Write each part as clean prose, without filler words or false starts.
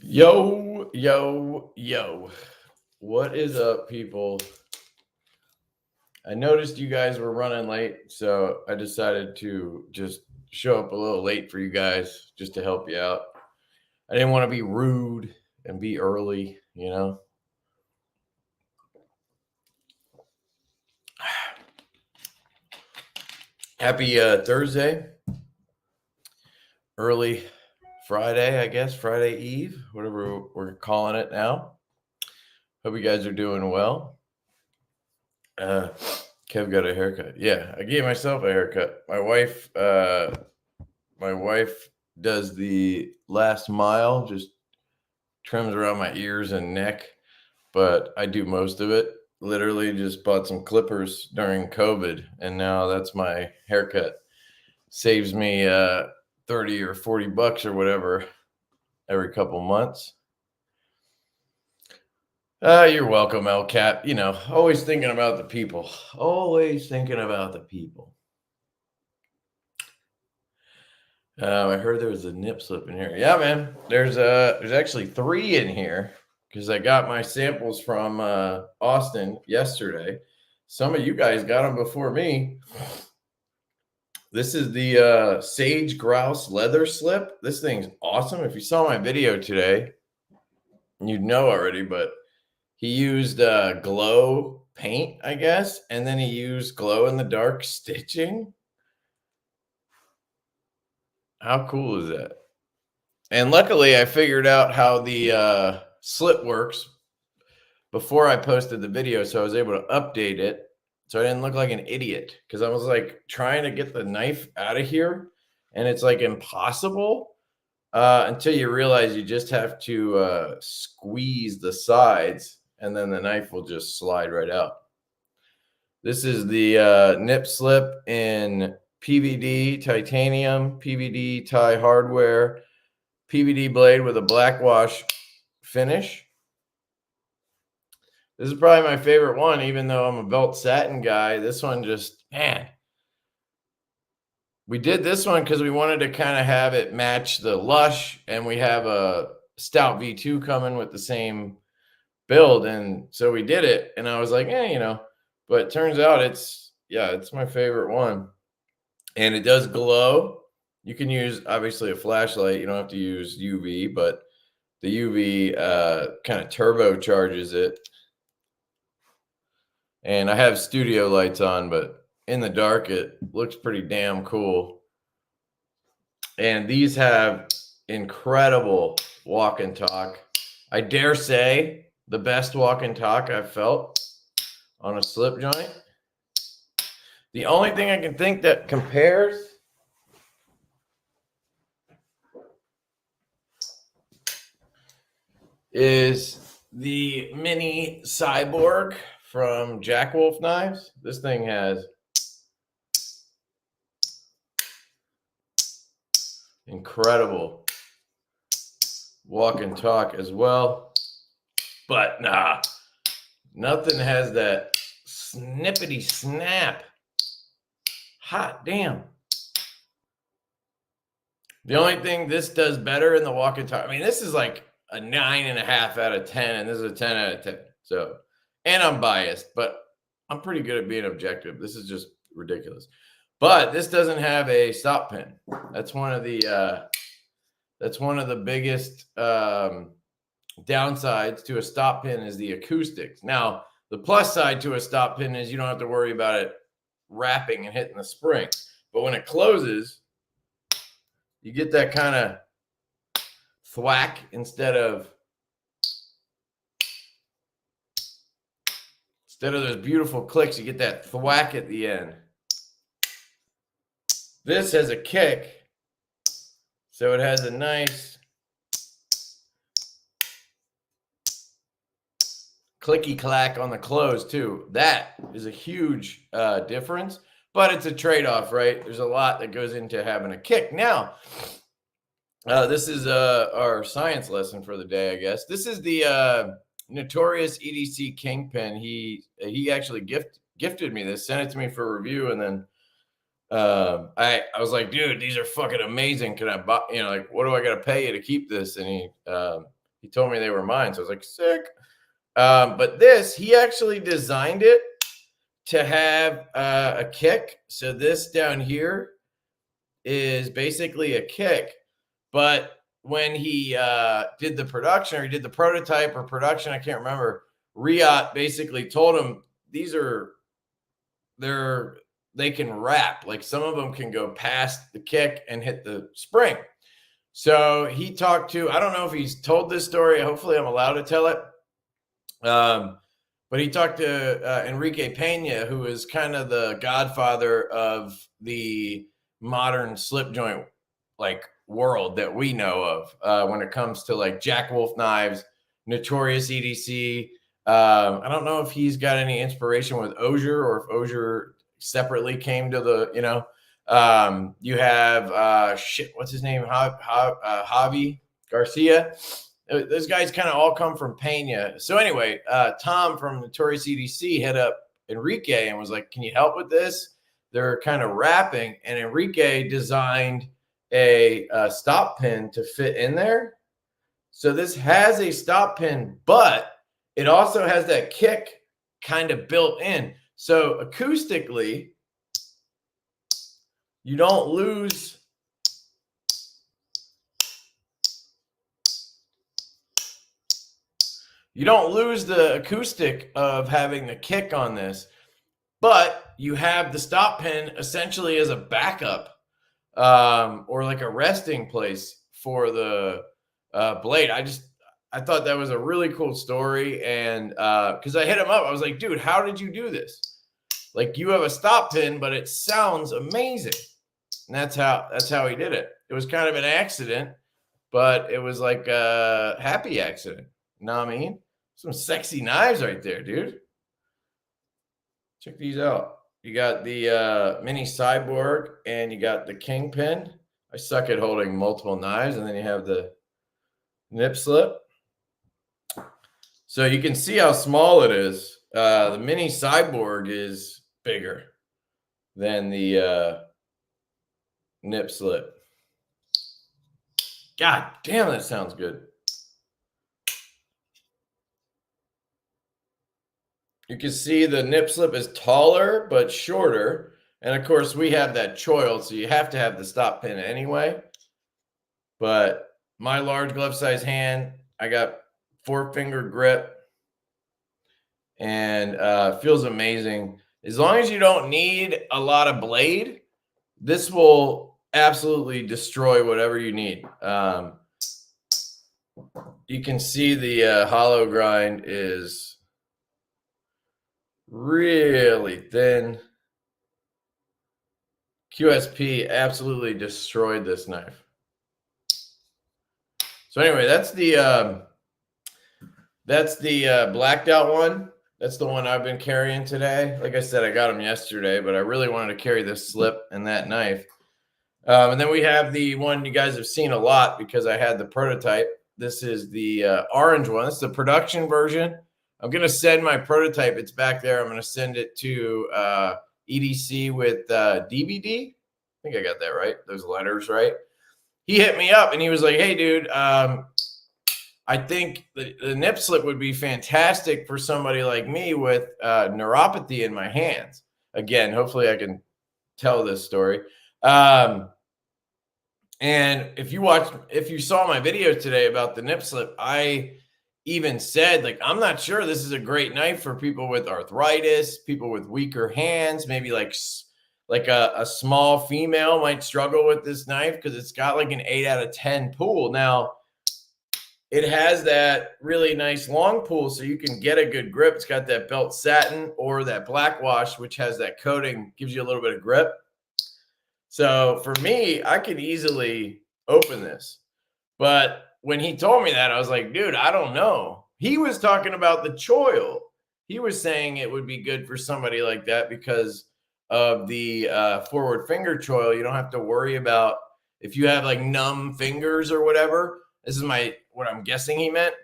Yo, yo, yo. What is up, people? I noticed you guys were running late, so I decided to just show up a little late for you guys just to help you out. I didn't want to be rude and be early, you know? Happy Thursday. Early Friday, I guess. Friday Eve, whatever we're calling it now. Hope you guys are doing well. Kev got a haircut. Yeah, I gave myself a haircut. My wife does the last mile, just trims around my ears and neck, but I do most of it. Literally just bought some clippers during COVID, and now that's my haircut. Saves me 30 or 40 bucks or whatever every couple months. You're welcome, El Cap. You know, always thinking about the people. Always thinking about the people. I heard there was a nip slip in here. Yeah, man. There's actually 3 in here because I got my samples from Austin yesterday. Some of you guys got them before me. This is the Sage Grouse leather slip. This thing's awesome. If you saw my video today, you'd know already, but he used glow paint, I guess, and then he used glow in the dark stitching. How cool is that? And luckily, I figured out how the slip works before I posted the video, so I was able to update it so I didn't look like an idiot, because I was like trying to get the knife out of here, and it's like impossible until you realize you just have to squeeze the sides, and then the knife will just slide right out. This is the nip slip in PVD titanium, PVD tie hardware, PVD blade with a black wash finish. This is probably my favorite one, even though I'm a belt satin guy. This one just, man. We did this one because we wanted to kind of have it match the Lush, and we have a Stout V2 coming with the same build, and so we did it, and I was like, you know, but it turns out it's my favorite one. And it does glow. You can use, obviously, a flashlight. You don't have to use UV, but the UV kind of turbocharges it. And I have studio lights on, but in the dark, it looks pretty damn cool. And these have incredible walk and talk. I dare say the best walk and talk I've felt on a slip joint. The only thing I can think that compares is the mini Cyborg from Jack Wolf Knives. This thing has incredible walk and talk as well. But nah, nothing has that snippety snap. Hot damn. The only thing this does better in the walk and talk, I mean, this is like a 9.5 out of 10, and this is a 10 out of 10. So, and I'm biased, but I'm pretty good at being objective. This is just ridiculous. But this doesn't have a stop pin. That's one of the biggest downsides to a stop pin is the acoustics. Now, the plus side to a stop pin is you don't have to worry about it wrapping and hitting the spring. But when it closes, you get that kind of thwack instead of those beautiful clicks. You get that thwack at the end. This has a kick, so it has a nice clicky clack on the close too. That is a huge difference, but it's a trade-off, right? There's a lot that goes into having a kick. Now, this is our science lesson for the day, I guess. This is the notorious EDC Kingpin. He actually gifted me this, sent it to me for review, and then I was like, dude, these are fucking amazing. Can I buy, like, what do I got to pay you to keep this? And He told me they were mine. So I was like, sick. But this, he actually designed it to have a kick. So this down here is basically a kick. But when he did the production, or he did the prototype or production, I can't remember, Riat basically told him they can wrap. Like some of them can go past the kick and hit the spring. So he talked to, I don't know if he's told this story. Hopefully I'm allowed to tell it. But he talked to Enrique Pena, who is kind of the godfather of the modern slip joint like world that we know of when it comes to like Jack Wolf knives, Notorious EDC. I don't know if he's got any inspiration with Osier, or if Osier separately came to the, you know, you have what's his name? Javi Garcia. Those guys kind of all come from Pena. So anyway, Tom from Notorious EDC hit up Enrique and was like, can you help with this? They're kind of wrapping, and Enrique designed a stop pin to fit in there. So this has a stop pin, but it also has that kick kind of built in. So acoustically, you don't lose the acoustic of having the kick on this, but you have the stop pin essentially as a backup or like a resting place for the blade. I thought that was a really cool story. And because I hit him up, I was like, dude, how did you do this? Like, you have a stop pin, but it sounds amazing. And that's how he did it. It was kind of an accident, but it was like a happy accident. You know what I mean? Some sexy knives right there, dude. Check these out. You got the mini cyborg, and you got the kingpin. I suck at holding multiple knives. And then you have the nip slip. So you can see how small it is. The mini cyborg is bigger than the nip slip. God damn, that sounds good. You can see the nip slip is taller but shorter. And of course, we have that choil, so you have to have the stop pin anyway. But my large glove size hand, I got 4-finger grip, and feels amazing. As long as you don't need a lot of blade, this will absolutely destroy whatever you need. You can see the hollow grind is really thin. QSP absolutely destroyed this knife. So anyway, that's the blacked out one. That's the one I've been carrying today. Like I said, I got them yesterday, but I really wanted to carry this slip and that knife. And then we have the one you guys have seen a lot because I had the prototype. This is the orange one. This is the production version. I'm going to send my prototype. It's back there. I'm going to send it to EDC with DVD. I think I got that right. Those letters right. He hit me up and he was like, hey, dude, I think the nip slip would be fantastic for somebody like me with neuropathy in my hands. Again, hopefully I can tell this story. And if you saw my video today about the nip slip, I even said, like, I'm not sure this is a great knife for people with arthritis, people with weaker hands, maybe like a small female might struggle with this knife because it's got like an 8 out of 10 pull. Now, it has that really nice long pull, so you can get a good grip. It's got that belt satin or that black wash, which has that coating, gives you a little bit of grip. So for me, I could easily open this. But when he told me that, I was like, dude, I don't know. He was talking about the choil. He was saying it would be good for somebody like that because of the forward finger choil. You don't have to worry about if you have like numb fingers or whatever. This is what I'm guessing he meant.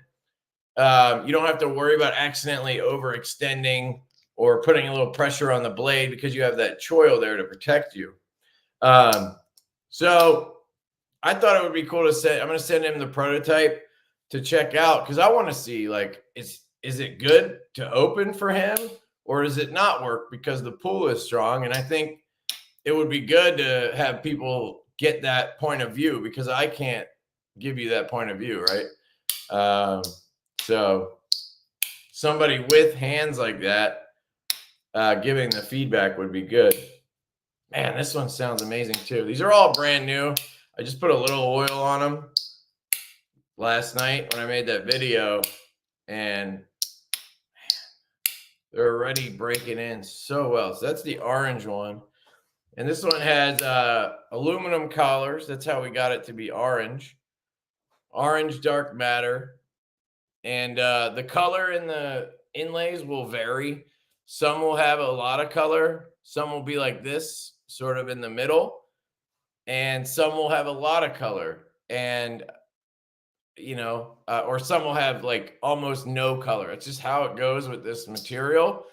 You don't have to worry about accidentally overextending or putting a little pressure on the blade because you have that choil there to protect you. So I thought it would be cool to send. I'm going to send him the prototype. to check out because I want to see, like, is it good to open for him or does it not work because the pull is strong? And I think it would be good to have people get that point of view because I can't give you that point of view, right? So somebody with hands like that giving the feedback would be good. Man, this one sounds amazing too. These are all brand new. I just put a little oil on them last night when I made that video, and man, they're already breaking in so well. So that's the orange one. And this one has aluminum collars. That's how we got it to be orange. Orange dark matter. And the color in the inlays will vary. Some will have a lot of color. Some will be like this, sort of in the middle. And some will have a lot of color. And, you know, or some will have like almost no color. It's just how it goes with this material.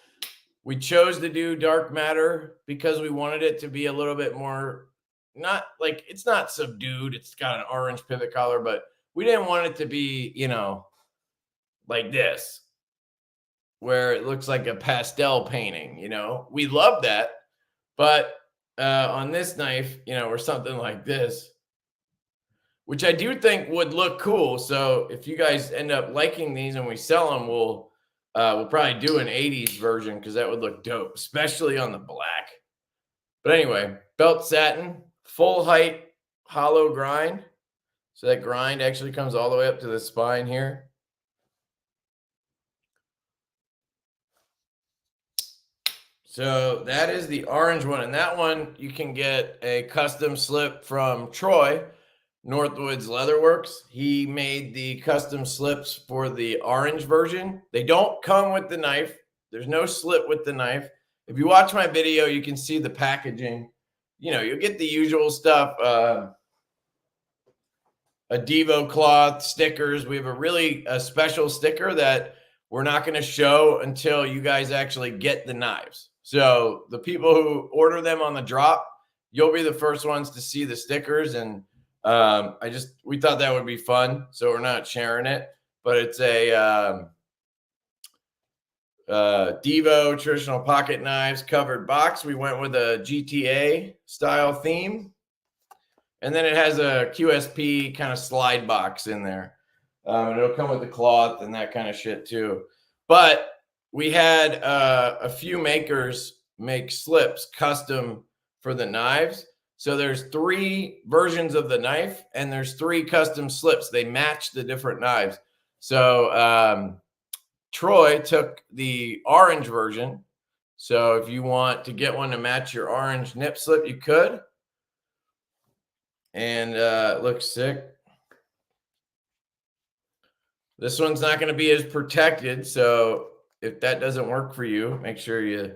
We chose to do dark matter because we wanted it to be a little bit more, not like, it's not subdued. It's got an orange pivot collar, but we didn't want it to be, you know, like this, where it looks like a pastel painting, you know. We love that, but on this knife, you know, or something like this, which I do think would look cool. So if you guys end up liking these and we sell them, we'll probably do an 80s version because that would look dope, especially on the black. But anyway, belt satin, full height hollow grind. So that grind actually comes all the way up to the spine here. So that is the orange one. And that one, you can get a custom slip from Troy, Northwoods Leatherworks. He made the custom slips for the orange version. They don't come with the knife. There's no slip with the knife. If you watch my video, you can see the packaging. You know, you'll get the usual stuff. A Divo cloth, stickers. We have a special sticker that we're not going to show until you guys actually get the knives. So the people who order them on the drop, you'll be the first ones to see the stickers. And we thought that would be fun. So we're not sharing it, but it's a Divo traditional pocket knives covered box. We went with a GTA style theme. And then it has a QSP kind of slide box in there. And it'll come with the cloth and that kind of shit too. But we had a few makers make slips custom for the knives. So there's 3 versions of the knife and there's 3 custom slips. They match the different knives. So Troy took the orange version. So if you want to get one to match your orange nip slip, you could. And it looks sick. This one's not going to be as protected. So if that doesn't work for you, make sure you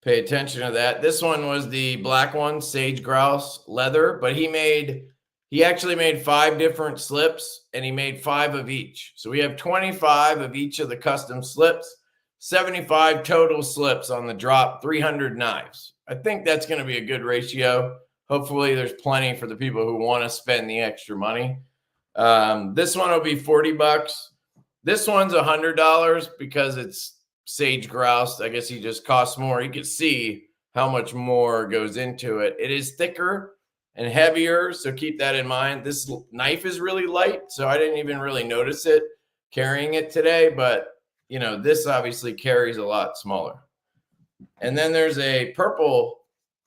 pay attention to that. This one was the black one, sage grouse leather, but he actually made 5 different slips and he made 5 of each. So we have 25 of each of the custom slips, 75 total slips on the drop, 300 knives. I think that's going to be a good ratio. Hopefully there's plenty for the people who want to spend the extra money. This one will be $40. This one's $100 because it's sage grouse. I guess he just costs more. You can see how much more goes into it. It is thicker and heavier, so keep that in mind. This knife is really light, so I didn't even really notice it carrying it today, but you know, this obviously carries a lot smaller. And then there's a purple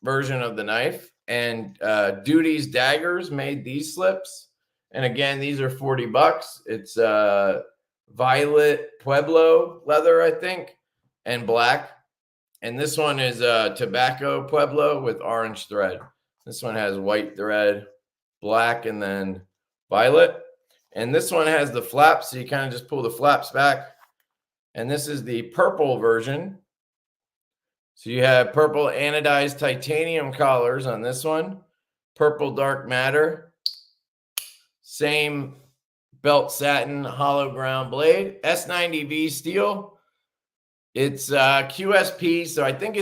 version of the knife, and Duty's Daggers made these slips. And again, these are $40. It's violet Pueblo leather, I think, and black. And this one is tobacco Pueblo with orange thread. This one has white thread, black, and then violet. And this one has the flaps, so you kind of just pull the flaps back. And this is the purple version. So you have purple anodized titanium collars on this one, purple dark matter, same belt satin hollow ground blade, S90V steel. It's QSP, so I think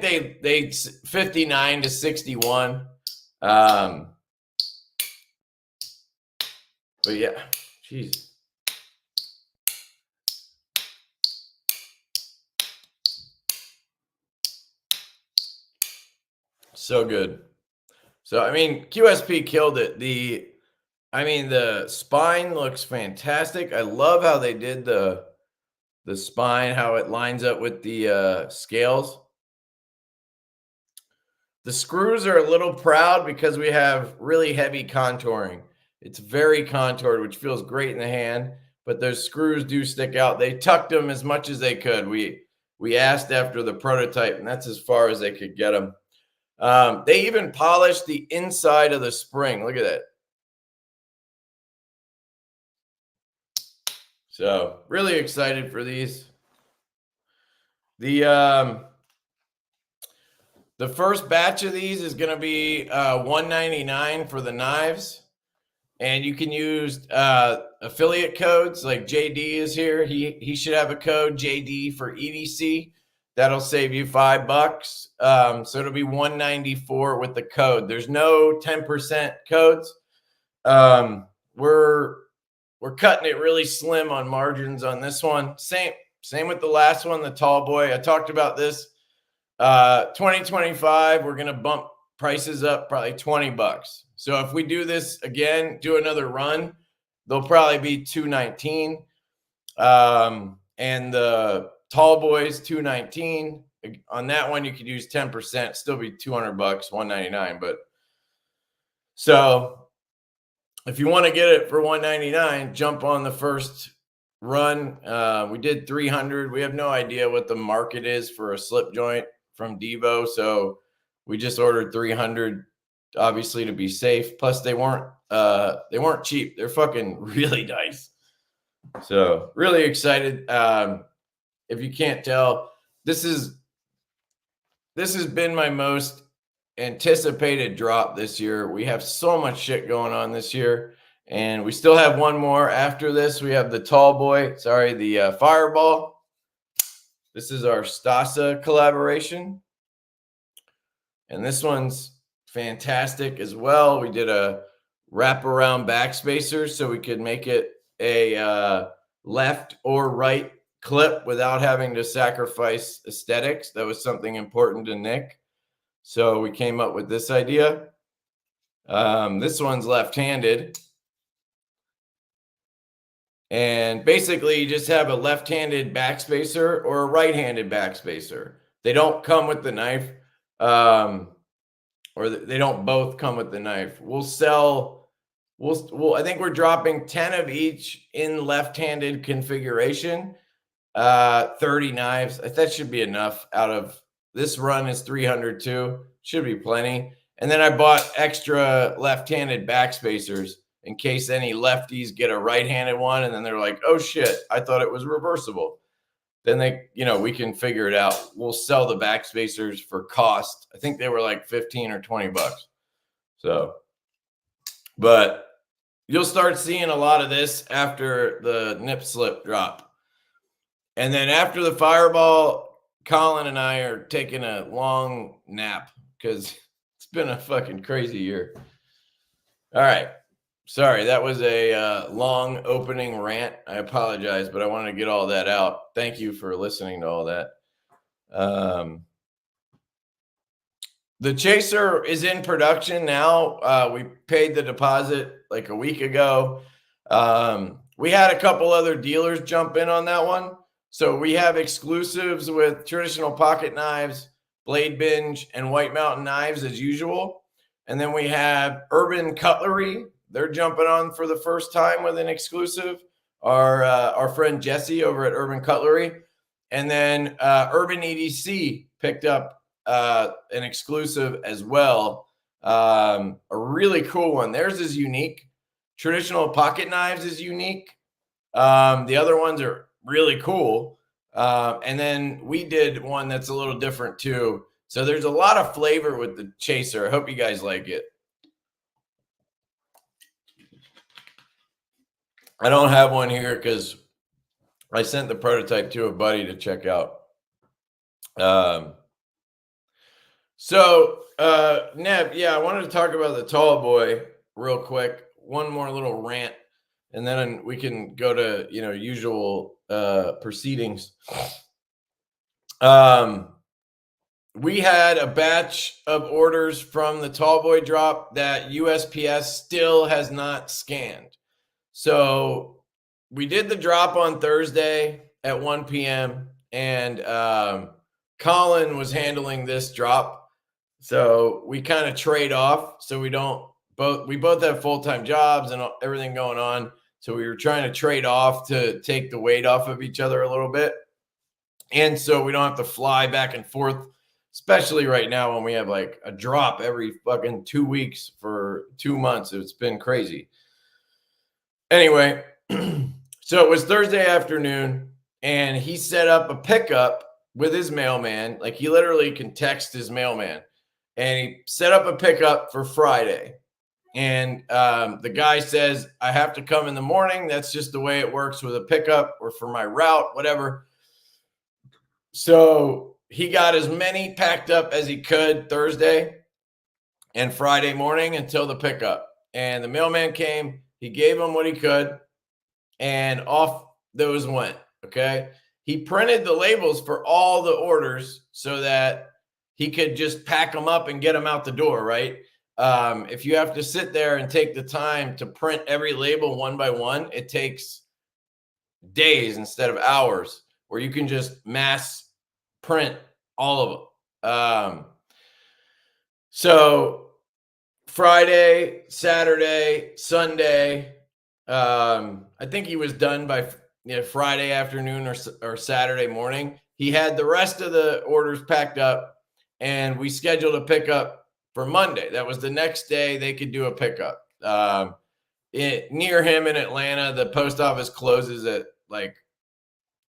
they 59 to 61. But yeah, Jeez. So good. So, I mean, QSP killed it. The spine looks fantastic. I love how they did the spine, how it lines up with the scales. The screws are a little proud because we have really heavy contouring. It's very contoured, which feels great in the hand, but those screws do stick out. They tucked them as much as they could. We asked after the prototype, and that's as far as they could get them. They even polished the inside of the spring. Look at that. So really excited for these. The first batch of these is going to be $199 for the knives, and you can use affiliate codes. Like JD is here. He should have a code JD for EDC. That'll save you $5. So it'll be $194 with the code. There's no 10% codes. We're cutting it really slim on margins on this one. Same with the last one, the Tallboy. I talked about this. 2025, we're going to bump prices up probably $20. So if we do this again, do another run, they'll probably be $219. And the Tallboy's $219. On that one, you could use 10%, still be $200, $199. But so if you want to get it for $199, jump on the first run. We did 300. We have no idea what the market is for a slip joint from Divo, so we just ordered 300, obviously to be safe. Plus, they weren't cheap. They're fucking really nice. So really excited. If you can't tell, this has been my most anticipated drop this year. We have so much shit going on this year, and we still have one more after this. We have the the Fireball. This is our Stasa collaboration, and this one's fantastic as well. We did a wraparound backspacer so we could make it a left or right clip without having to sacrifice aesthetics. That was something important to Nick. So we came up with this idea. This one's left-handed. And basically, you just have a left-handed backspacer or a right-handed backspacer. They don't come with the knife, or they don't both come with the knife. I think we're dropping 10 of each in left-handed configuration, 30 knives. That should be enough. Out of this run is 300 too. Should be plenty. And then I bought extra left-handed backspacers in case any lefties get a right-handed one and then they're like, oh shit, I thought it was reversible. Then we can figure it out. We'll sell the backspacers for cost. I think they were like 15 or 20 bucks. So, but you'll start seeing a lot of this after the nip slip drop. And then after the Fireball, Colin and I are taking a long nap because it's been a fucking crazy year. All right. Sorry, that was a long opening rant. I apologize, but I wanted to get all that out. Thank you for listening to all that. The Chaser is in production now. We paid the deposit like a week ago. We had a couple other dealers jump in on that one. So we have exclusives with Traditional Pocket Knives, Blade Binge, and White Mountain Knives as usual. And then we have Urban Cutlery. They're jumping on for the first time with an exclusive. Our friend Jesse over at Urban Cutlery. And then Urban EDC picked up an exclusive as well. A really cool one. Theirs is unique. Traditional Pocket Knives is unique. The other ones are really cool. And then we did one that's a little different too. So there's a lot of flavor with the Chaser. I hope you guys like it. I don't have one here because I sent the prototype to a buddy to check out. Neb, yeah, I wanted to talk about the Tallboy real quick. One more little rant. and then we can go to, you know, usual proceedings. We had a batch of orders from the Tallboy drop that USPS still has not scanned. So we did the drop on Thursday at 1 p.m. and Colin was handling this drop. So we kind of trade off. So we both have full-time jobs and everything going on. So we were trying to trade off to take the weight off of each other a little bit. And so we don't have to fly back and forth, especially right now when we have like a drop every fucking 2 weeks for 2 months. It's been crazy. Anyway, so it was Thursday afternoon and he set up a pickup with his mailman. Like he literally can text his mailman, and he set up a pickup for Friday. And the guy says, I have to come in the morning. That's just the way it works with a pickup or for my route, whatever. So he got as many packed up as he could Thursday and Friday morning until the pickup. And the mailman came, he gave him what he could, and off those went. Okay. He printed the labels for all the orders so that he could just pack them up and get them out the door, right? If you have to sit there and take the time to print every label one by one, it takes days instead of hours, where you can just mass print all of them. So Friday, Saturday, Sunday, I think he was done by Friday afternoon or Saturday morning. He had the rest of the orders packed up, and we scheduled a pickup for Monday. That was the next day they could do a pickup. Near him in Atlanta, the post office closes at like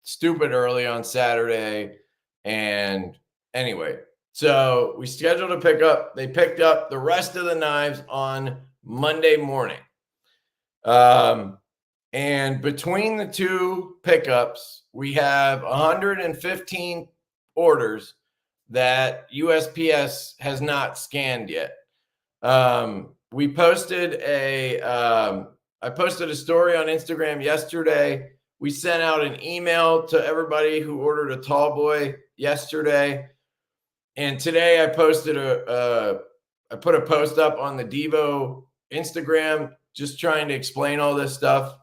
stupid early on Saturday. And anyway, so we scheduled a pickup. They picked up the rest of the knives on Monday morning. And between the two pickups, we have 115 orders that USPS has not scanned yet. We posted I posted a story on Instagram yesterday. We sent out an email to everybody who ordered a Tallboy yesterday. And today I posted I put a post up on the Divo Instagram, just trying to explain all this stuff.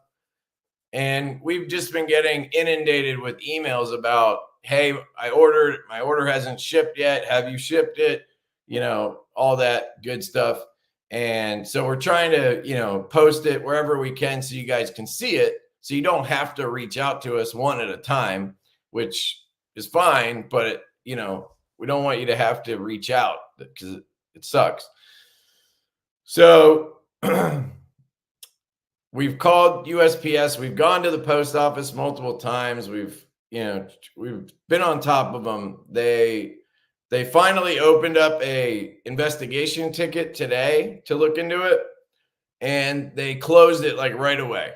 And we've just been getting inundated with emails about, hey, my order hasn't shipped yet. Have you shipped it? You know, all that good stuff. And so we're trying to, post it wherever we can so you guys can see it. So you don't have to reach out to us one at a time, which is fine. But, we don't want you to have to reach out because it sucks. So we've called USPS. We've gone to the post office multiple times. We've been on top of them. They finally opened up a investigation ticket today to look into it, and they closed it like right away.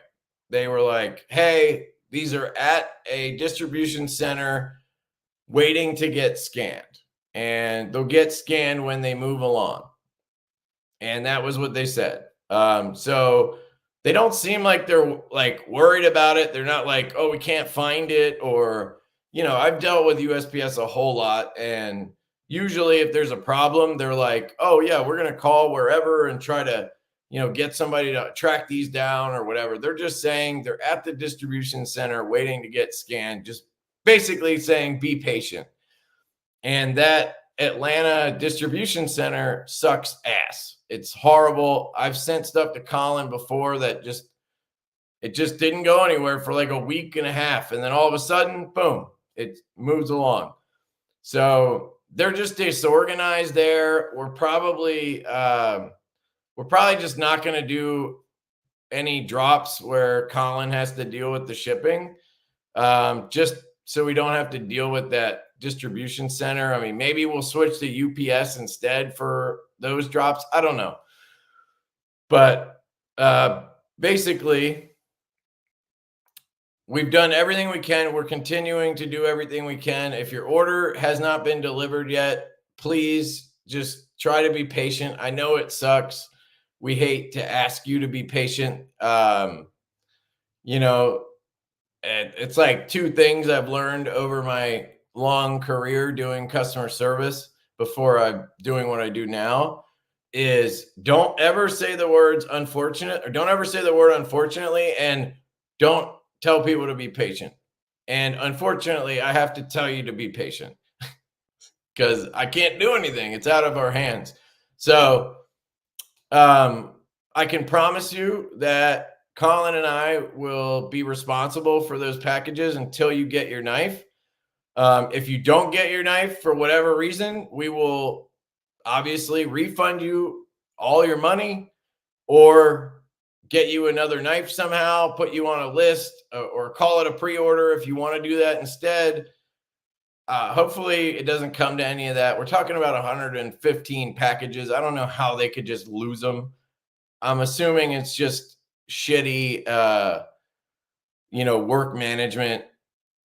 They were like, hey, these are at a distribution center waiting to get scanned, and they'll get scanned when they move along. And that was what they said. So they don't seem like they're like worried about it. They're not like, oh, we can't find it. Or, I've dealt with USPS a whole lot. And usually if there's a problem, they're like, oh yeah, we're going to call wherever and try to, get somebody to track these down or whatever. They're just saying they're at the distribution center waiting to get scanned, just basically saying, be patient. And that Atlanta distribution center sucks ass. It's horrible. I've sent stuff to Colin before that it just didn't go anywhere for like a week and a half. And then all of a sudden, boom, it moves along. So they're just disorganized there. We're probably just not going to do any drops where Colin has to deal with the shipping. Just so we don't have to deal with that distribution center. I mean, maybe we'll switch to UPS instead for those drops. I don't know. But basically, we've done everything we can. We're continuing to do everything we can. If your order has not been delivered yet, please just try to be patient. I know it sucks. We hate to ask you to be patient. you know, it's like two things I've learned over my long career doing customer service before I'm doing what I do now is don't ever say the words unfortunate, or don't ever say the word unfortunately, and don't tell people to be patient. And unfortunately, I have to tell you to be patient because I can't do anything. It's out of our hands. So I can promise you that Colin and I will be responsible for those packages until you get your knife. If you don't get your knife for whatever reason, we will obviously refund you all your money or get you another knife somehow, put you on a list, or call it a pre-order if you want to do that instead. Hopefully it doesn't come to any of that. We're talking about 115 packages. I don't know how they could just lose them. I'm assuming it's just shitty, work management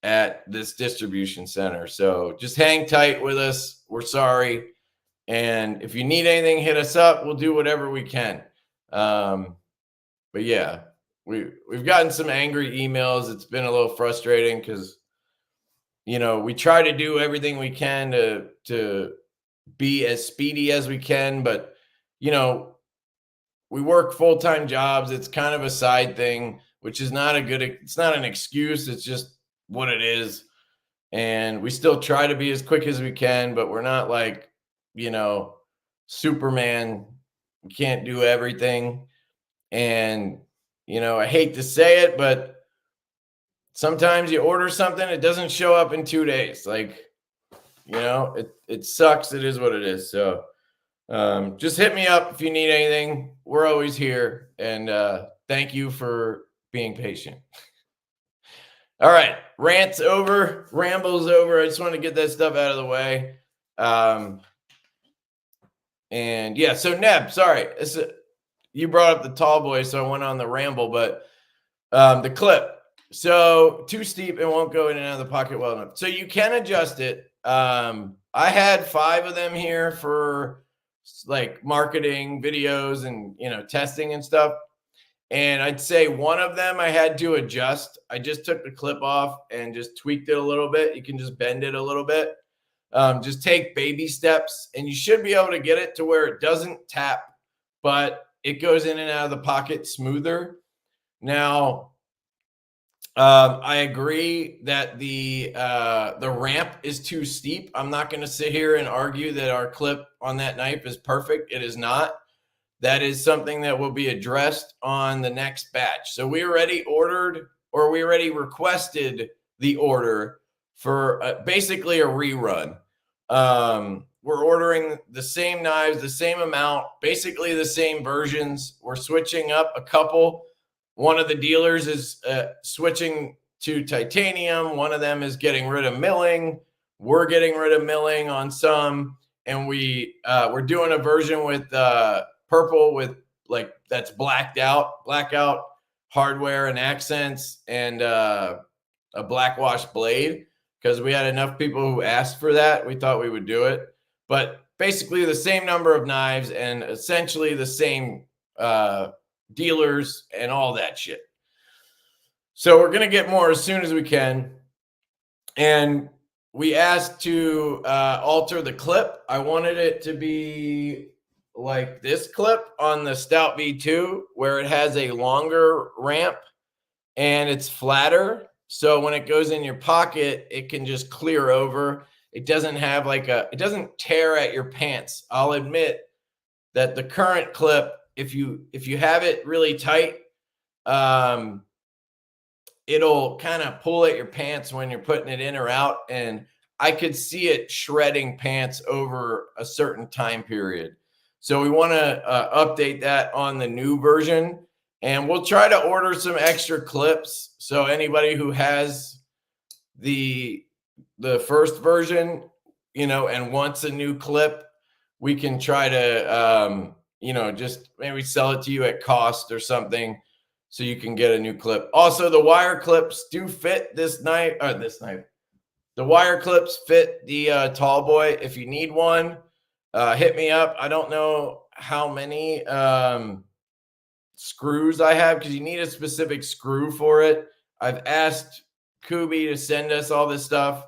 at this distribution center. So just hang tight with us. We're sorry. And if you need anything, hit us up. We'll do whatever we can. But yeah, we've gotten some angry emails. It's been a little frustrating because, we try to do everything we can to be as speedy as we can, but, we work full-time jobs. It's kind of a side thing, which is it's not an excuse. It's just what it is. And we still try to be as quick as we can, but we're not like, Superman. We can't do everything. And, I hate to say it, but sometimes you order something, it doesn't show up in 2 days. Like, it sucks. It is what it is. So, just hit me up if you need anything. We're always here. And thank you for being patient. All right. Rant's over. Ramble's over. I just want to get that stuff out of the way. And yeah, so Neb, sorry. You brought up the Tallboy, so I went on the ramble, but the clip. So too steep and won't go in and out of the pocket well enough. So you can adjust it. I had 5 of them here for like marketing videos and testing and stuff, and I'd say one of them I had to adjust. I just took the clip off and just tweaked it a little bit. You can just bend it a little bit. Just take baby steps and you should be able to get it to where it doesn't tap, but it goes in and out of the pocket smoother. Now I agree that the ramp is too steep. I'm not going to sit here and argue that our clip on that knife is perfect. It is not. That is something that will be addressed on the next batch. So we already ordered, or we already requested the order for basically a rerun. We're ordering the same knives, the same amount, basically the same versions. We're switching up a couple. One of the dealers is switching to titanium. One of them is getting rid of milling. We're getting rid of milling on some, and we're doing a version with purple with that's blackout hardware and accents, and a black wash blade, because we had enough people who asked for that. We thought we would do it, but basically the same number of knives and essentially the same dealers and all that shit. So we're gonna get more as soon as we can. And we asked to alter the clip. I wanted it to be like this clip on the Stout V2, where it has a longer ramp and it's flatter. So when it goes in your pocket, it can just clear over. It doesn't have it doesn't tear at your pants. I'll admit that the current clip, if you have it really tight, it'll kind of pull at your pants when you're putting it in or out. And I could see it shredding pants over a certain time period. So we want to update that on the new version. And we'll try to order some extra clips. So anybody who has the first version, and wants a new clip, we can try to, just maybe sell it to you at cost or something, so you can get a new clip. Also, the wire clips do fit this knife. The wire clips fit the Tallboy. If you need one, hit me up. I don't know how many screws I have, because you need a specific screw for it. I've asked Kubi to send us all this stuff.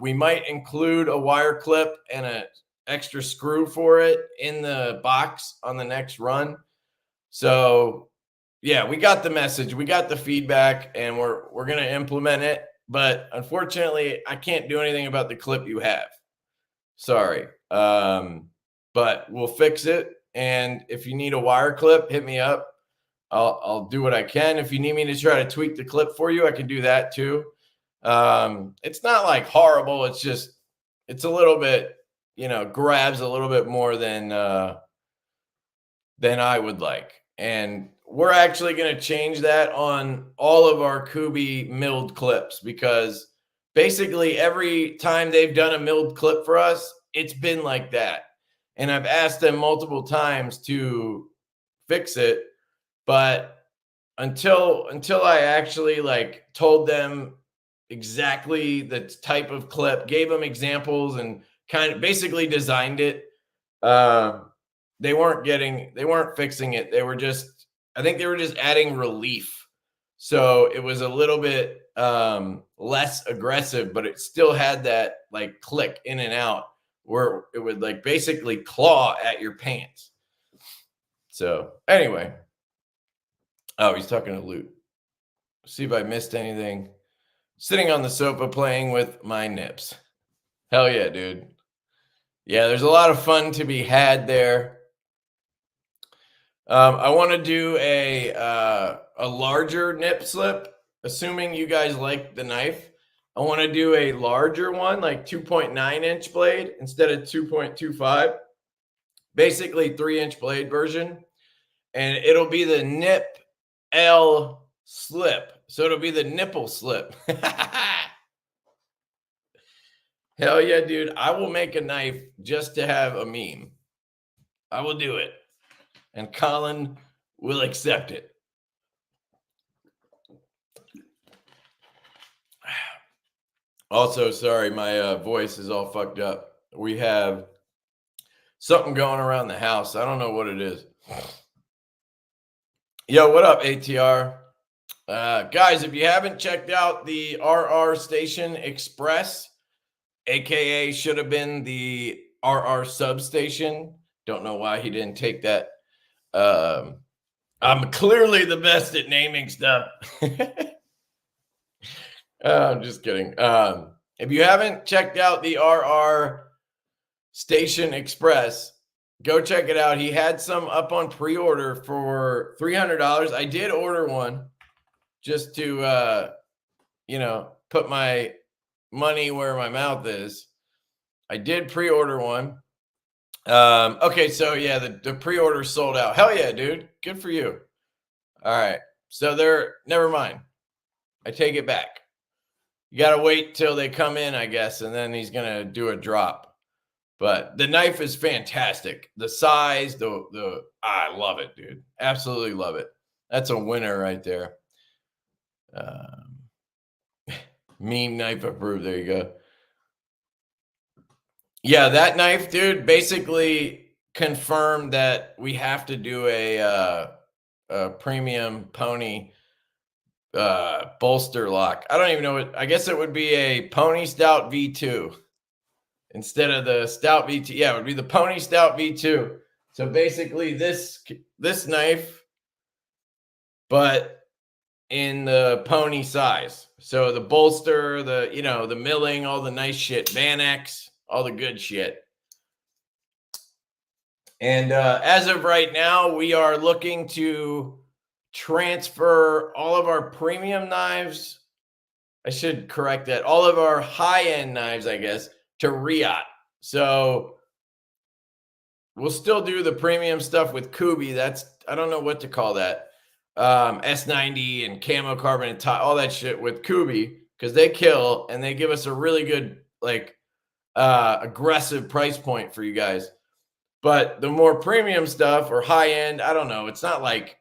We might include a wire clip and an extra screw for it in the box on the next run. So yeah, we got the message, we got the feedback, and we're gonna implement it. But unfortunately, I can't do anything about the clip you have. Sorry. But we'll fix it. And if you need a wire clip, hit me up. I'll do what I can. If you need me to try to tweak the clip for you, I can do that too. It's not like horrible. It's just, it's a little bit, grabs a little bit more than I would like. And we're actually going to change that on all of our Kubi milled clips, because basically every time they've done a milled clip for us, it's been like that. And I've asked them multiple times to fix it, but until I actually like told them exactly the type of clip, gave them examples, and kind of basically designed it, they weren't fixing it. I think they were just adding relief. So it was a little bit less aggressive, but it still had that like click in and out where it would like basically claw at your pants. So anyway, oh, he's talking to Loot. See if I missed anything. Sitting on the sofa playing with my nips. Hell yeah, dude. Yeah, there's a lot of fun to be had there. I want to do a larger nip slip, assuming you guys like the knife. I want to do a larger one, like 2.9-inch blade instead of 2.25. Basically 3-inch blade version. And it'll be the nip L slip. So it'll be the nipple slip. Hell yeah, dude. I will make a knife just to have a meme. I will do it. And Colin will accept it. Also, sorry, my voice is all fucked up. We have something going around the house. I don't know what it is. Yo, what up, ATR? Guys, if you haven't checked out the RR Station Express, aka should have been the RR Substation. Don't know why he didn't take that. I'm clearly the best at naming stuff. I'm just kidding. If you haven't checked out the RR Station Express, go check it out. He had some up on pre-order for $300. I did order one just to, put my money where my mouth is. I did pre-order one. Okay, so yeah, the pre-order sold out. Hell yeah, dude. Good for you. All right. So never mind. I take it back. You got to wait till they come in, I guess, and then he's going to do a drop. But the knife is fantastic. The size, I love it, dude. Absolutely love it. That's a winner right there. Meme knife approved. There you go. Yeah, that knife, dude, basically confirmed that we have to do a premium pony bolster lock. I don't even know what. I guess it would be a Pony Stout V2 instead of the Stout V2. Yeah, it would be the Pony Stout V2. So basically, this knife, but in the pony size. So the bolster, the milling, all the nice shit, Van X, all the good shit. And as of right now, we are looking to transfer all of our premium knives. I should correct that. All of our high-end knives, I guess, to Riat. So we'll still do the premium stuff with Kubi. I don't know what to call that. S90 and camo carbon and all that shit with Kubi, because they kill and they give us a really good, aggressive price point for you guys. But the more premium stuff or high end, I don't know. It's not like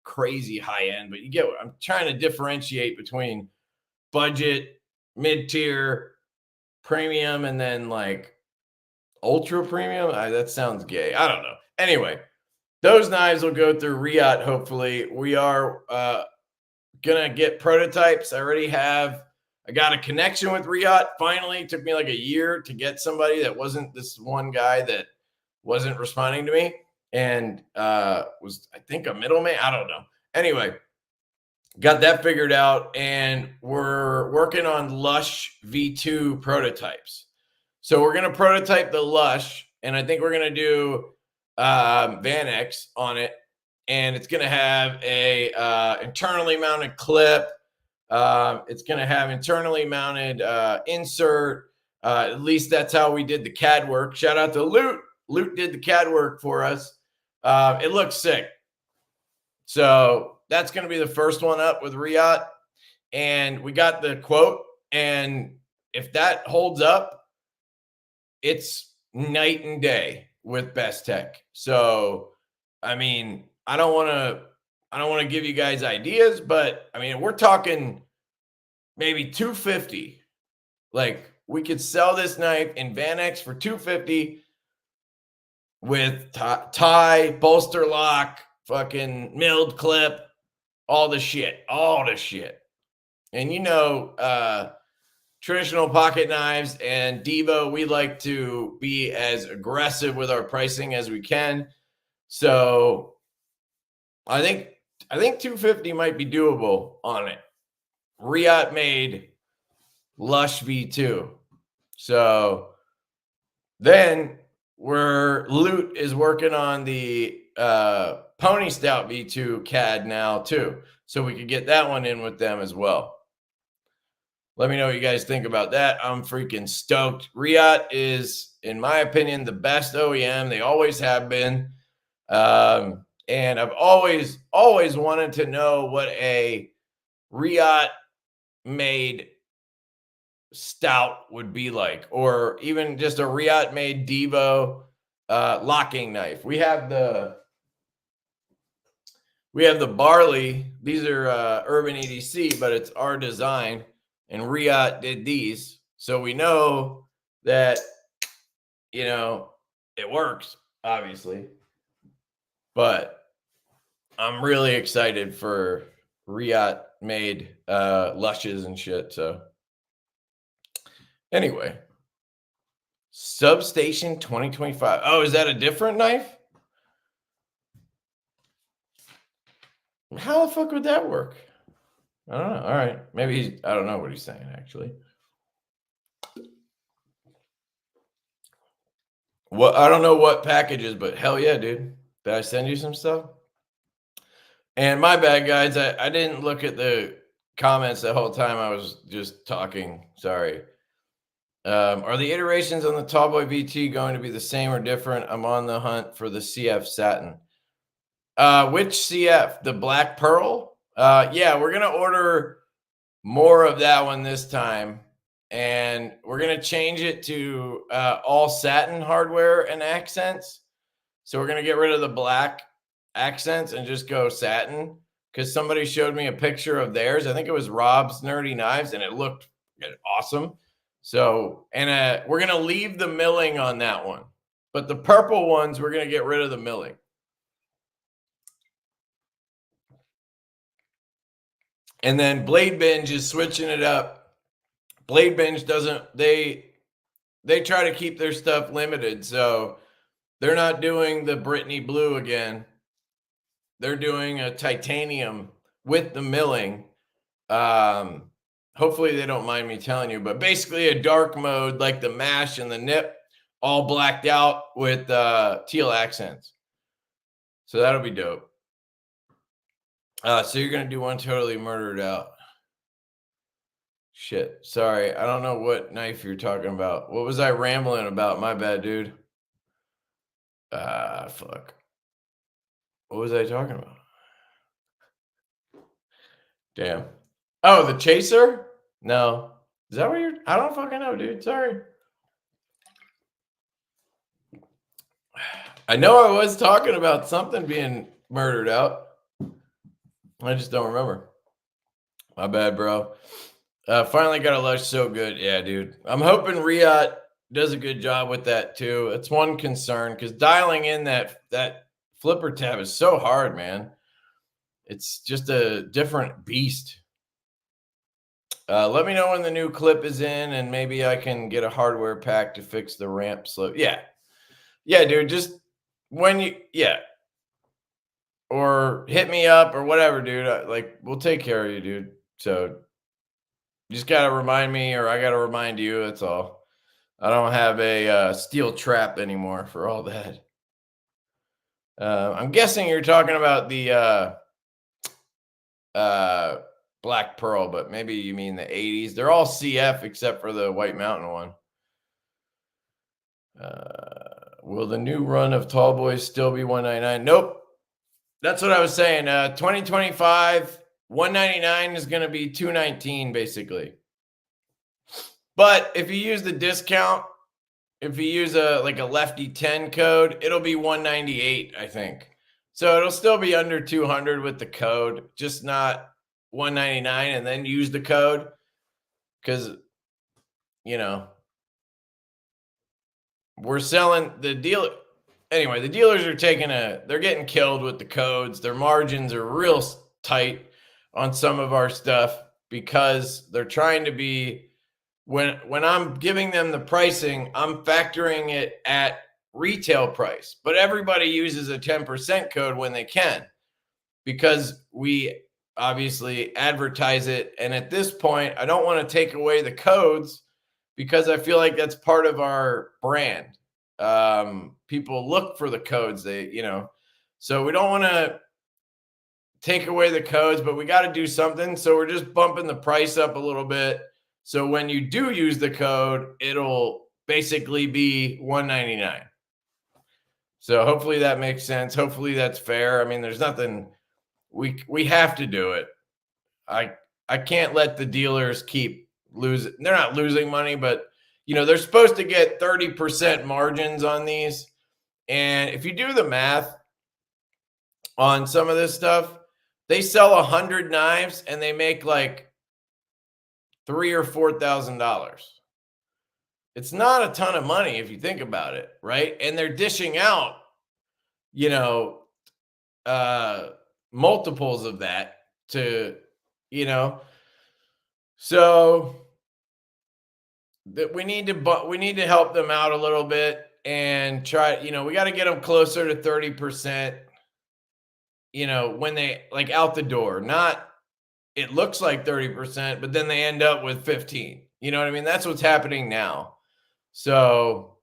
crazy high end, but you get what I'm trying to differentiate between budget, mid-tier, premium, and then like ultra premium. That sounds gay. I don't know. Anyway, those knives will go through Riat. Hopefully, we are gonna get prototypes. I got a connection with Riat. Finally, it took me like a year to get somebody that wasn't this one guy that wasn't responding to me and was, I think, a middleman. I don't know. Anyway, got that figured out, and we're working on Lush V2 prototypes. So we're going to prototype the Lush, and I think we're going to do Van X on it, and it's going to have a internally mounted clip. It's going to have internally mounted insert. At least that's how we did the CAD work. Shout out to Loot. Loot did the CAD work for us. It looks sick. So that's going to be the first one up with Riat. And we got the quote. And if that holds up, it's night and day with Best Tech. So, I mean, I don't want to give you guys ideas, but I mean, we're talking maybe $250. Like, we could sell this knife in Van X for $250 with tie, bolster lock, fucking milled clip, all the shit. And you know, traditional pocket knives and Divo, we like to be as aggressive with our pricing as we can. So I think $250 might be doable on it. Riat made Lush V2. So then Loot is working on the Pony Stout V2 CAD now too. So we could get that one in with them as well. Let me know what you guys think about that. I'm freaking stoked. Riat is, in my opinion, the best OEM. They always have been. And I've always wanted to know what a Riat made stout would be like, or even just a Riat made Divo locking knife. We have the Barley. These are Urban EDC, but it's our design, and Riat did these, so we know that, you know, it works, obviously. But I'm really excited for Riat made Lushes and shit. So anyway, Substation 2025. Oh, is that a different knife? How the fuck would that work? I don't know. All right. Maybe I don't know what he's saying, actually. Well, I don't know what packages, but hell yeah, dude. Did I send you some stuff? And my bad, guys. I didn't look at the comments the whole time. I was just talking. Sorry. Are the iterations on the Tallboy VT going to be the same or different? I'm on the hunt for the CF Satin. Which CF? The Black Pearl? Yeah, we're going to order more of that one this time. And we're going to change it to all satin hardware and accents. So we're going to get rid of the black accents and just go satin, because somebody showed me a picture of theirs. I think it was Rob's Nerdy Knives, and it looked awesome. So, and we're going to leave the milling on that one. But the purple ones, we're going to get rid of the milling. And then Blade Binge is switching it up. Blade Binge doesn't, they try to keep their stuff limited. So they're not doing the Brittany Blue again. They're doing a titanium with the milling. Hopefully they don't mind me telling you, but basically a dark mode like the mash and the nip, all blacked out with teal accents. So that'll be dope. So you're going to do one totally murdered out. Shit. Sorry. I don't know what knife you're talking about. What was I rambling about? My bad, dude. Fuck. What was I talking about? Damn. Oh, the Chaser? No. Is that what you're... I don't fucking know, dude. Sorry. I know I was talking about something being murdered out. I just don't remember. My bad, bro. Finally got a Lush so good. Yeah, dude. I'm hoping Riat does a good job with that too. It's one concern, because dialing in that flipper tab is so hard, man. It's just a different beast. Let me know when the new clip is in, and maybe I can get a hardware pack to fix the ramp slip. Yeah. Yeah, dude. Just when you, yeah. Or hit me up or whatever, dude. Like, we'll take care of you, dude. So you just got to remind me, or I got to remind you. That's all. I don't have a steel trap anymore for all that. I'm guessing you're talking about the Black Pearl, but maybe you mean the 80s. They're all CF except for the White Mountain one. Will the new run of Tallboys still be $199? Nope. That's what I was saying. 2025, $199 is going to be $219 basically. But if you use the discount, if you use a Lefty 10 code, it'll be $198, I think. So it'll still be under $200 with the code, just not $199, and then use the code because, you know, we're selling the deal. Anyway, the dealers are they're getting killed with the codes. Their margins are real tight on some of our stuff because they're trying to be, when I'm giving them the pricing, I'm factoring it at retail price, but everybody uses a 10% code when they can because we obviously advertise it. And at this point, I don't want to take away the codes because I feel like that's part of our brand. People look for the codes, so we don't want to take away the codes, but we got to do something. So we're just bumping the price up a little bit. So when you do use the code, it'll basically be $199. So hopefully that makes sense. Hopefully that's fair. I mean, there's nothing, we have to do it. I can't let the dealers keep losing. They're not losing money, but they're supposed to get 30% margins on these. And if you do the math on some of this stuff, they sell 100 knives and they make like $3,000 or $4,000. It's not a ton of money if you think about it, right? And they're dishing out, multiples of that to, so that we need to help them out a little bit and try, we got to get them closer to 30%, when they out the door, not, it looks like 30%, but then they end up with 15. You know what I mean? That's what's happening now. So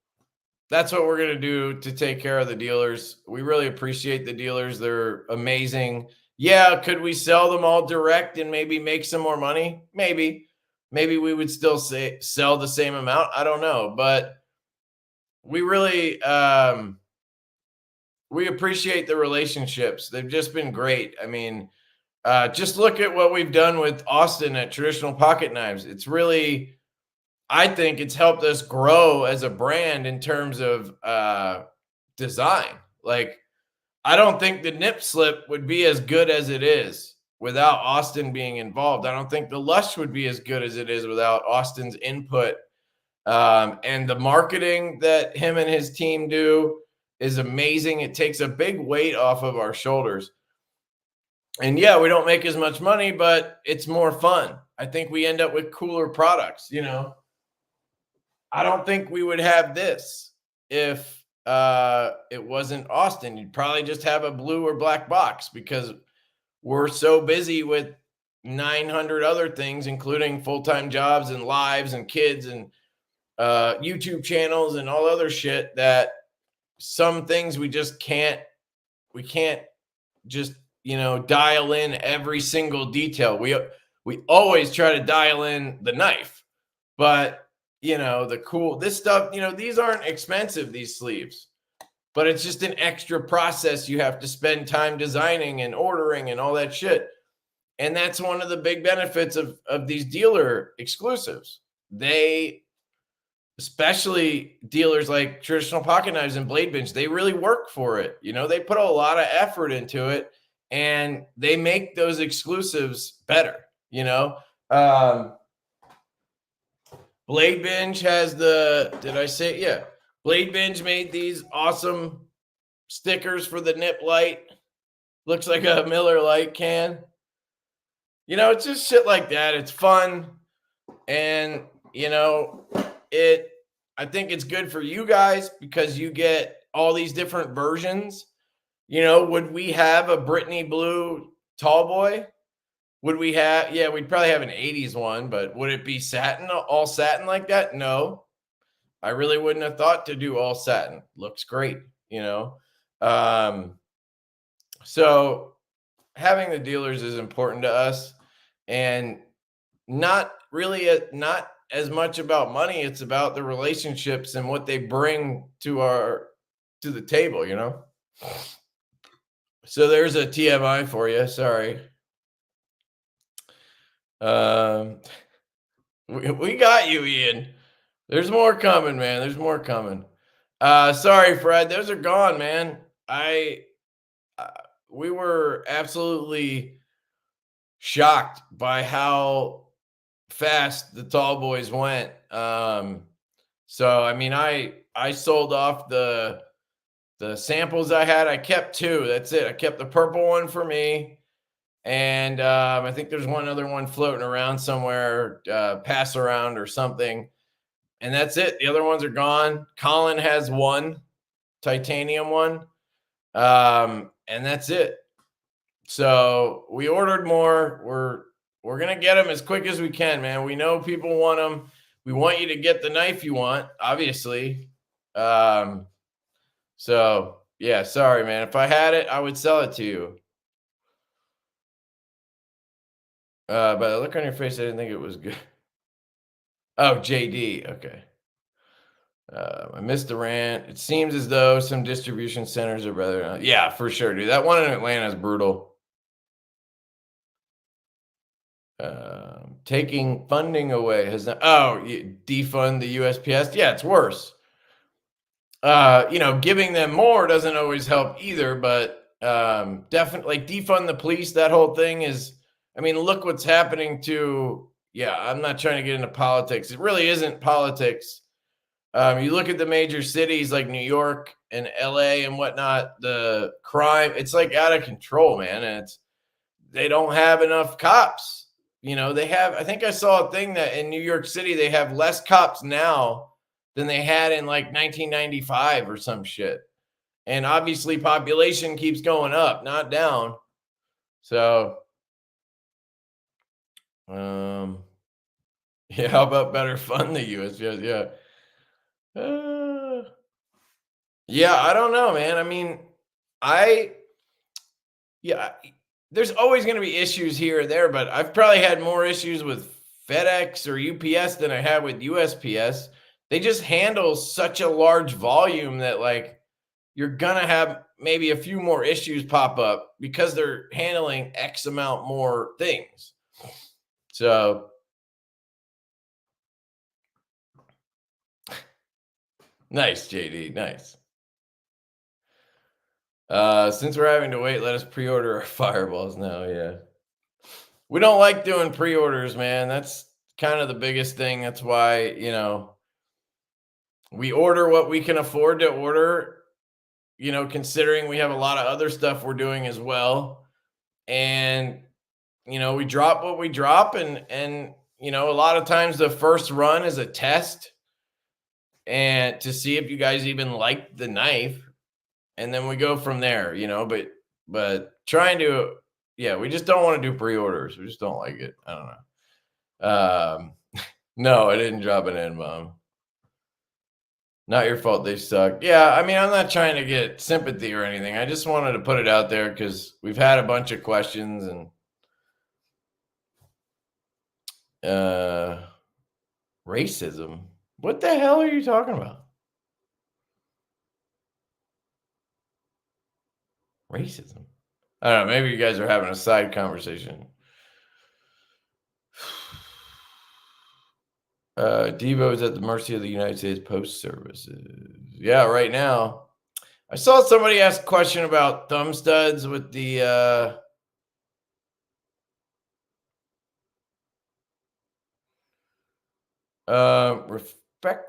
that's what we're going to do to take care of the dealers. We really appreciate the dealers. They're amazing. Yeah. Could we sell them all direct and maybe make some more money? Maybe we would still sell the same amount. I don't know, but we really, we appreciate the relationships. They've just been great. I mean, just look at what we've done with Austin at Traditional Pocket Knives. It's really, I think it's helped us grow as a brand in terms of design. Like, I don't think the nip slip would be as good as it is without Austin being involved. I don't think the Lush would be as good as it is without Austin's input. And the marketing that him and his team do is amazing. It takes a big weight off of our shoulders. And yeah, we don't make as much money, but it's more fun. I think we end up with cooler products, I don't think we would have this if it wasn't Austin. You'd probably just have a blue or black box because we're so busy with 900 other things, including full-time jobs and lives and kids and YouTube channels and all other shit, that some things we can't just, dial in every single detail. We always try to dial in the knife, but this stuff, these aren't expensive, these sleeves, but it's just an extra process. You have to spend time designing and ordering and all that shit. And that's one of the big benefits of these dealer exclusives. They, especially dealers like Traditional Pocket Knives and Blade Bench, they really work for it. They put a lot of effort into it and they make those exclusives better, Blade Bench has did I say? Yeah. Blade Bench made these awesome stickers for the nip light. Looks like a Miller Lite can. You know, it's just shit like that. It's fun. And, you know, I think it's good for you guys because you get all these different versions. You know, would we have a Brittany blue Tallboy? Would we have, yeah, we'd probably have an 80s one, but would it be satin, all satin like that? No. I really wouldn't have thought to do all satin. Looks great, you know. So having the dealers is important to us, and not really not as much about money. It's about the relationships and what they bring to the table, you know. So there's a TMI for you. Sorry. We got you, Ian. There's more coming, man. There's more coming. Sorry, Fred. Those are gone, man. We were absolutely shocked by how fast the tall boys went. So I mean, I sold off the samples I had. I kept two. That's it. I kept the purple one for me. And I think there's one other one floating around somewhere, pass around or something. And that's it. The other ones are gone. Colin has one titanium one. And that's it. So we ordered more. We're going to get them as quick as we can, man. We know people want them. We want you to get the knife you want, obviously. So yeah, sorry, man. If I had it, I would sell it to you. But the look on your face, I didn't think it was good. Oh, JD. Okay. I missed the rant. It seems as though some distribution centers are better. Yeah, for sure, dude. That one in Atlanta is brutal. Taking funding away has not. Oh, defund the USPS. Yeah, it's worse. You know, giving them more doesn't always help either. But definitely, like, defund the police. That whole thing is. I mean, look what's happening to. Yeah, I'm not trying to get into politics. It really isn't politics. You look at the major cities like New York and LA and whatnot, the crime, it's like out of control, man. And they don't have enough cops. You know, I think I saw a thing that in New York City, they have less cops now than they had in like 1995 or some shit. And obviously population keeps going up, not down. So, yeah, how about better fund the USPS? Yeah. Yeah, I don't know, man. I mean, yeah, there's always going to be issues here and there, but I've probably had more issues with FedEx or UPS than I had with USPS. They just handle such a large volume that, like, you're going to have maybe a few more issues pop up because they're handling X amount more things. So, nice, JD. Nice. Since we're having to wait, let us pre-order our fireballs now. Yeah. We don't like doing pre-orders, man. That's kind of the biggest thing. That's why, you know, we order what we can afford to order, you know, considering we have a lot of other stuff we're doing as well. And, you know, we drop what we drop, and, you know, a lot of times the first run is a test and to see if you guys even like the knife. And then we go from there, you know, but trying to, yeah, we just don't want to do pre-orders. We just don't like it. I don't know. No, I didn't drop an N-bomb. Not your fault. They suck. Yeah, I mean, I'm not trying to get sympathy or anything. I just wanted to put it out there because we've had a bunch of questions and racism. What the hell are you talking about? Racism. I don't know. Maybe you guys are having a side conversation. Divo is at the mercy of the United States Post Services. Yeah, right now. I saw somebody ask a question about thumb studs with the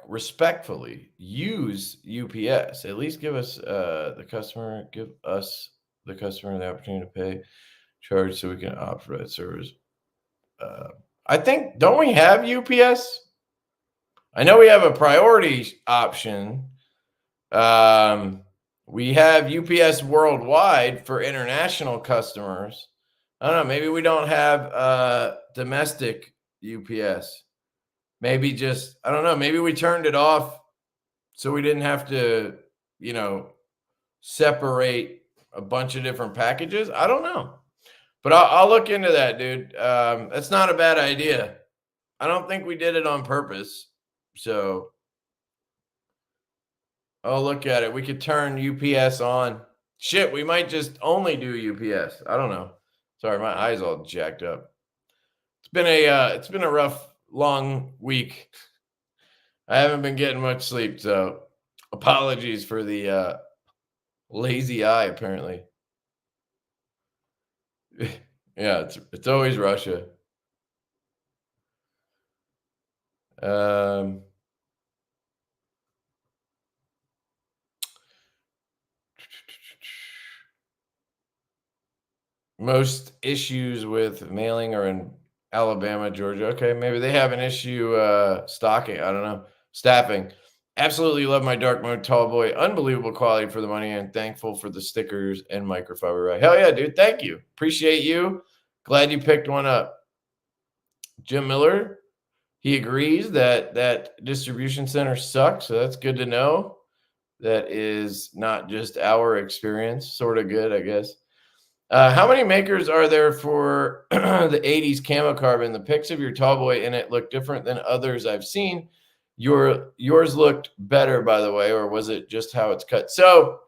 respectfully use UPS. At least give us the customer the opportunity to pay charge so we can opt for that service. I think, don't we have UPS? I know we have a priority option. We have UPS worldwide for international customers. I don't know. Maybe we don't have domestic UPS. Maybe just, I don't know. Maybe we turned it off so we didn't have to, separate a bunch of different packages. I don't know. But I'll look into that, dude. That's not a bad idea. I don't think we did it on purpose. So I'll look at it. We could turn UPS on. Shit, we might just only do UPS. I don't know. Sorry, my eyes all jacked up. It's been a rough, long week. I haven't been getting much sleep, so apologies for the lazy eye, apparently. Yeah, it's always Russia. Most issues with mailing are in Alabama, Georgia. Okay, maybe they have an issue stocking. I don't know. Staffing. Absolutely love my dark mode Tallboy. Unbelievable quality for the money, and thankful for the stickers and microfiber. Right? Hell yeah, dude. Thank you. Appreciate you. Glad you picked one up. Jim Miller, he agrees that distribution center sucks. So that's good to know. That is not just our experience. Sort of good, I guess. How many makers are there for the 80s camo carbon? The pics of your Tallboy in it look different than others I've seen. Yours looked better, by the way, or was it just how it's cut? So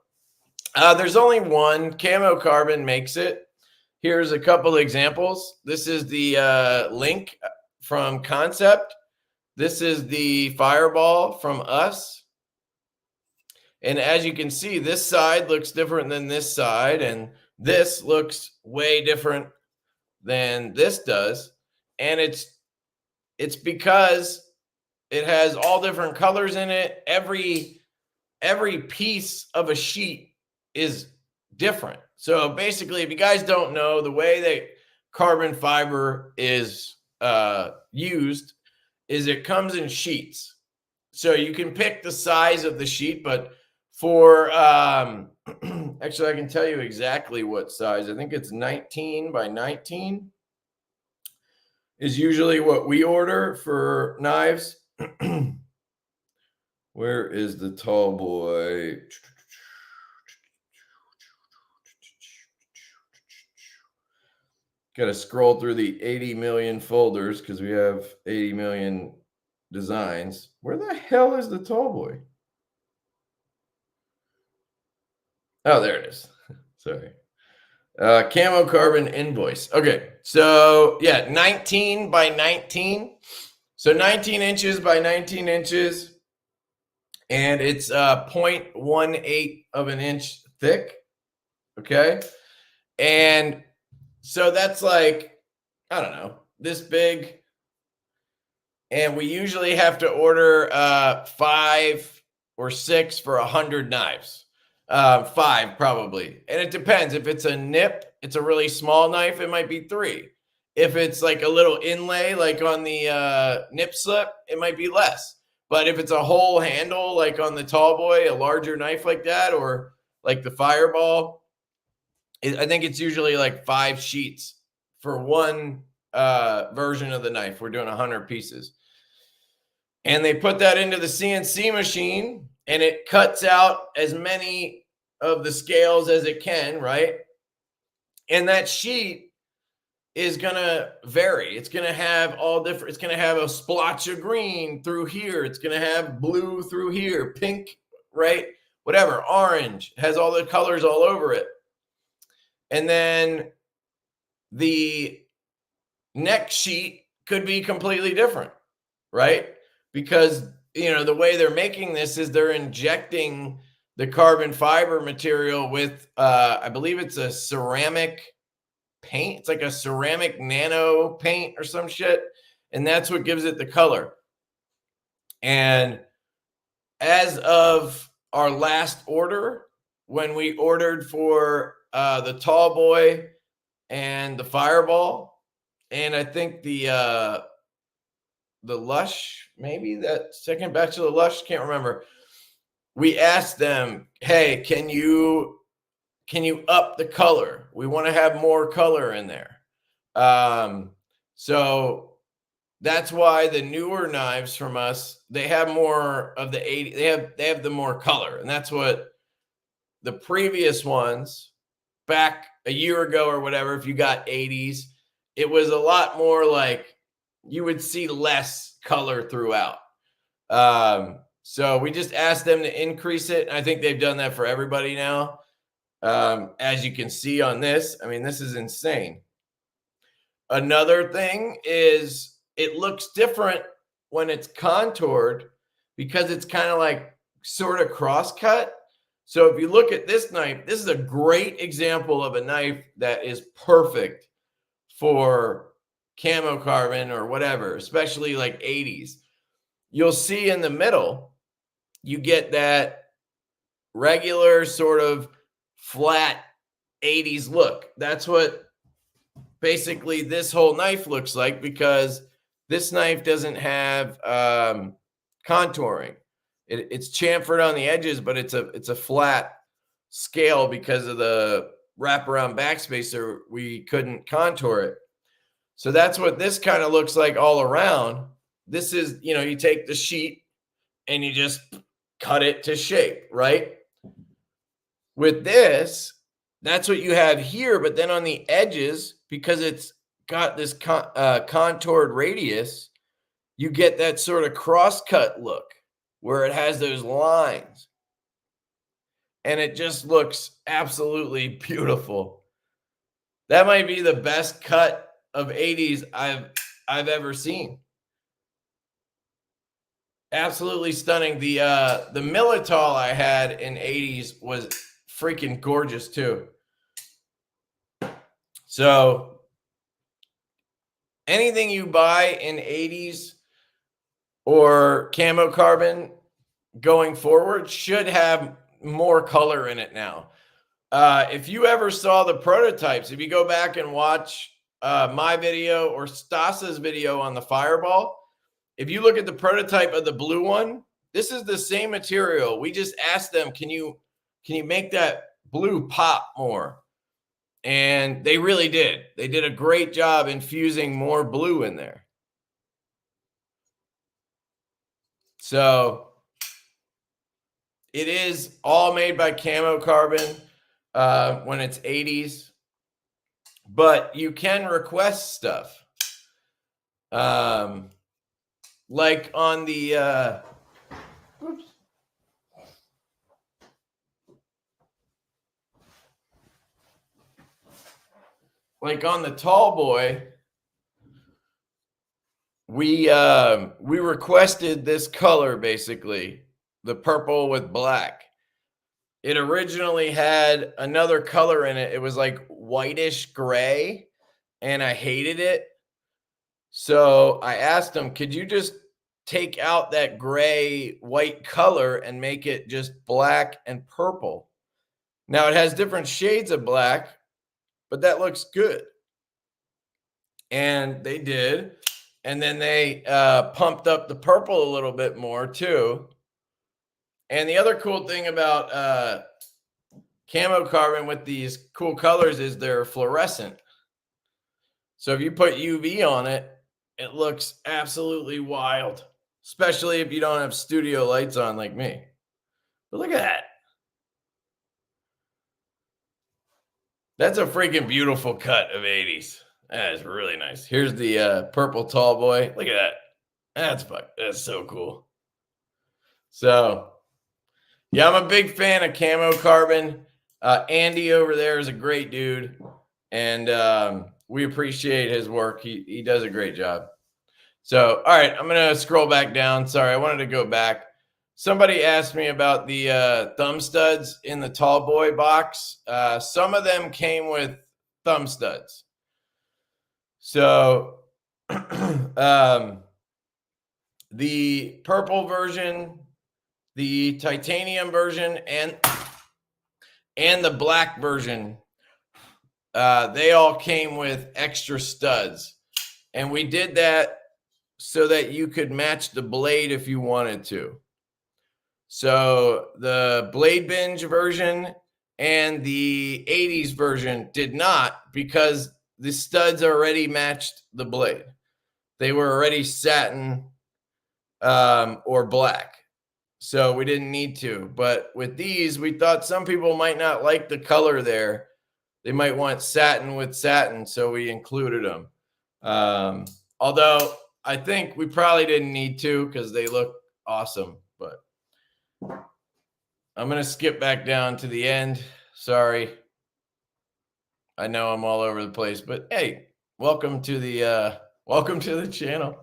there's only one. Camo carbon makes it. Here's a couple of examples. This is the link from Concept. This is the Fireball from us. And as you can see, this side looks different than this side, and this looks way different than this does. And it's because it has all different colors in it. Every piece of a sheet is different. So basically, if you guys don't know, the way that carbon fiber is used is it comes in sheets. So you can pick the size of the sheet, but for actually, I can tell you exactly what size. I think it's 19 by 19 is usually what we order for knives. Where is the Tallboy? Got to scroll through the 80 million folders because we have 80 million designs. Where the hell is the Tallboy? Oh, there it is. Sorry. Camo carbon invoice. Okay. So yeah, 19 by 19. So 19 inches by 19 inches. And it's 0.18 of an inch thick. Okay. And so that's like, I don't know, this big. And we usually have to order 5 or 6 for 100 knives. 5 probably. And it depends. If it's a nip, it's a really small knife, it might be 3. If it's like a little inlay, like on the nip slip, it might be less. But if it's a whole handle, like on the Tallboy, a larger knife like that, or like the Fireball, I think it's usually like 5 sheets for one version of the knife. We're doing 100 pieces. And they put that into the CNC machine, and it cuts out as many of the scales as it can, right? And that sheet is going to vary. It's going to have all different. It's going to have a splotch of green through here. It's going to have blue through here, pink, right? Whatever, orange, has all the colors all over it. And then the next sheet could be completely different, right? Because, the way they're making this is they're injecting the carbon fiber material with, I believe it's a ceramic paint. It's like a ceramic nano paint or some shit. And that's what gives it the color. And as of our last order, when we ordered for the Tallboy and the Fireball, and I think the Lush, maybe that second batch of the Lush, can't remember. We asked them, hey, can you up the color? We want to have more color in there. So that's why the newer knives from us, they have more of the 80, they have the more color. And that's what the previous ones back a year ago or whatever, if you got 80s, it was a lot more like you would see less color throughout. So we just asked them to increase it. I think they've done that for everybody now. As you can see on this, I mean, this is insane. Another thing is it looks different when it's contoured because it's kind of like sort of cross-cut. So if you look at this knife, this is a great example of a knife that is perfect for camo carbon or whatever, especially like 80s. You'll see in the middle, you get that regular sort of flat 80s look. That's what basically this whole knife looks like, because this knife doesn't have contouring. It's chamfered on the edges, but it's a flat scale because of the wraparound backspacer. We couldn't contour it. So that's what this kind of looks like all around. This is, you know, you take the sheet and you just cut it to shape, right? With this, that's what you have here, but then on the edges, because it's got this contoured radius, you get that sort of cross-cut look where it has those lines. And it just looks absolutely beautiful. That might be the best cut of 80s I've ever seen. Absolutely stunning. The Militol I had in 80s was freaking gorgeous too. So anything you buy in 80s or camo carbon going forward should have more color in it now. If you ever saw the prototypes, if you go back and watch my video or Stas's video on the Fireball, if you look at the prototype of the blue one, this is the same material. We just asked them, can you make that blue pop more? And they really did. They did a great job infusing more blue in there. So it is all made by Camo Carbon when it's 80s, but you can request stuff. Like on the like on the Tallboy, we requested this color, basically the purple with black. It originally had another color in it. It was like whitish gray, and I hated it. So I asked them, could you just take out that gray white color and make it just black and purple? Now it has different shades of black, but that looks good. And they did. And then they pumped up the purple a little bit more too. And the other cool thing about Camo Carbon with these cool colors is they're fluorescent. So if you put UV on it, it looks absolutely wild, especially if you don't have studio lights on like me. But look at that. That's a freaking beautiful cut of 80s. That is really nice. Here's the purple Tallboy. Look at that. That's so cool. So, yeah, I'm a big fan of Camo Carbon. Andy over there is a great dude, and we appreciate his work. He does a great job. So, all right, I'm going to scroll back down. Sorry, I wanted to go back. Somebody asked me about the thumb studs in the Tallboy box. Some of them came with thumb studs. So the purple version, the titanium version, and the black version, they all came with extra studs. And we did that so that you could match the blade if you wanted to. So the Blade Binge version and the 80s version did not, because the studs already matched the blade. They were already satin or black. So we didn't need to. But with these, we thought some people might not like the color there. They might want satin with satin, so we included them. Although I think we probably didn't need to because they look awesome. But I'm going to skip back down to the end. Sorry. I know I'm all over the place, but hey, welcome to the channel.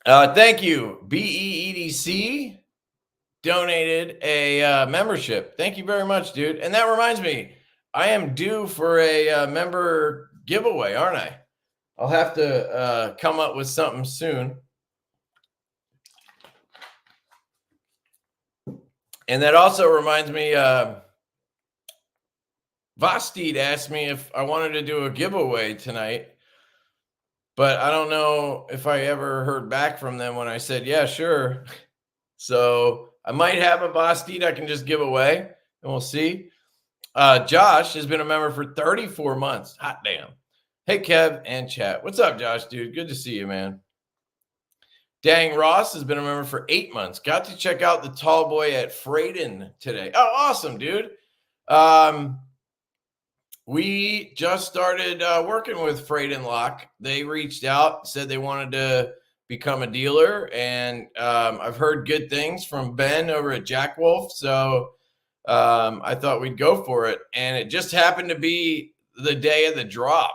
Thank you. BEEDC donated a membership. Thank you very much, dude. And that reminds me, I am due for a member giveaway, aren't I? I'll have to come up with something soon. And that also reminds me, Vosted asked me if I wanted to do a giveaway tonight, but I don't know if I ever heard back from them when I said, yeah, sure. So I might have a Vosted I can just give away, and we'll see. Josh has been a member for 34 months. Hot damn. Hey, Kev and chat. What's up, Josh, dude? Good to see you, man. Dang Ross has been a member for 8 months. Got to check out the Tallboy at Freyden today. Oh, awesome, dude. We just started working with Freyden Lock. They reached out, said they wanted to become a dealer, and I've heard good things from Ben over at Jack Wolf, so I thought we'd go for it. And it just happened to be the day of the drop.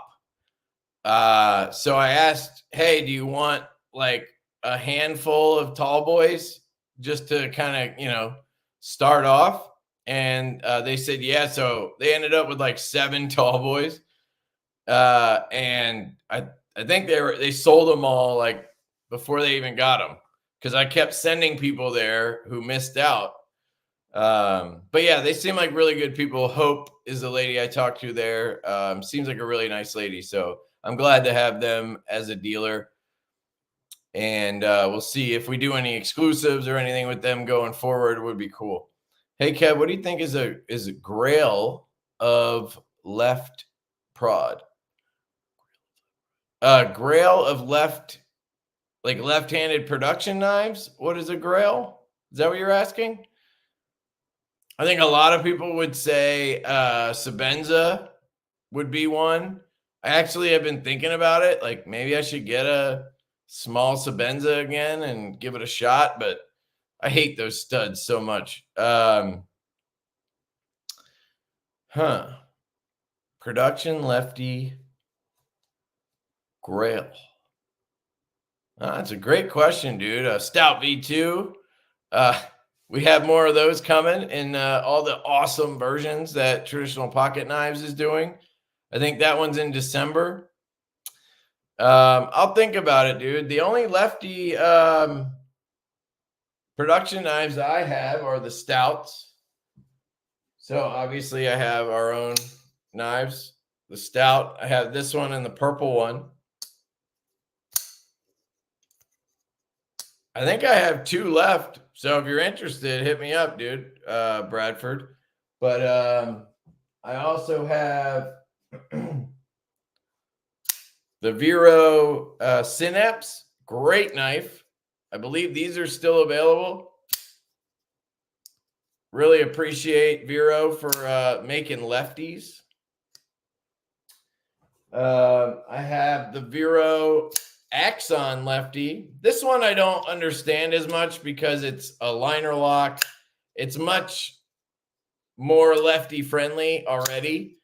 So I asked, hey, do you want like a handful of Tallboys just to kind of, start off? And they said, yeah. So they ended up with like 7 Tallboys. And I think they sold them all like before they even got them, because I kept sending people there who missed out. But yeah, they seem like really good people. Hope is the lady I talked to there. Seems like a really nice lady. So I'm glad to have them as a dealer. And we'll see if we do any exclusives or anything with them going forward. It would be cool. Hey, Kev, what do you think is a grail of left prod? Grail of left, like left-handed production knives? What is a grail? Is that what you're asking? I think a lot of people would say Sebenza would be one. I actually have been thinking about it. Like maybe I should get a small Sebenza again and give it a shot, but I hate those studs so much. Production lefty grail. That's a great question, dude. Stout V2. We have more of those coming in all the awesome versions that Traditional Pocket Knives is doing. I think that one's in December. I'll think about it, dude. The only lefty production knives I have are the stouts. So obviously I have our own knives. The stout, I have this one and the purple one. I think I have 2 left. So if you're interested, hit me up, dude, Bradford. But I also have the Vero Synapse. Great knife. I believe these are still available. Really appreciate Vero for making lefties. I have the Vero Axon lefty. This one I don't understand as much because it's a liner lock. It's much more lefty friendly already.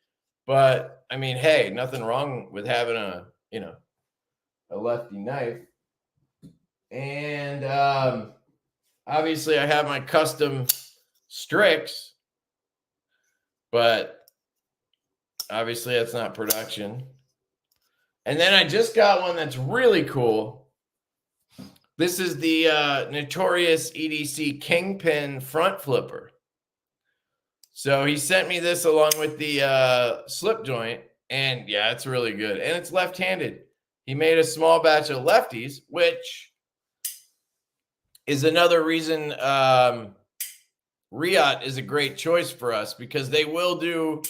But I mean, hey, nothing wrong with having a lefty knife. And obviously I have my custom Strix, but obviously that's not production. And then I just got one that's really cool. This is the notorious EDC Kingpin front flipper. So he sent me this along with the slip joint, and yeah, it's really good. And it's left-handed. He made a small batch of lefties, which is another reason Riat is a great choice for us, because they will do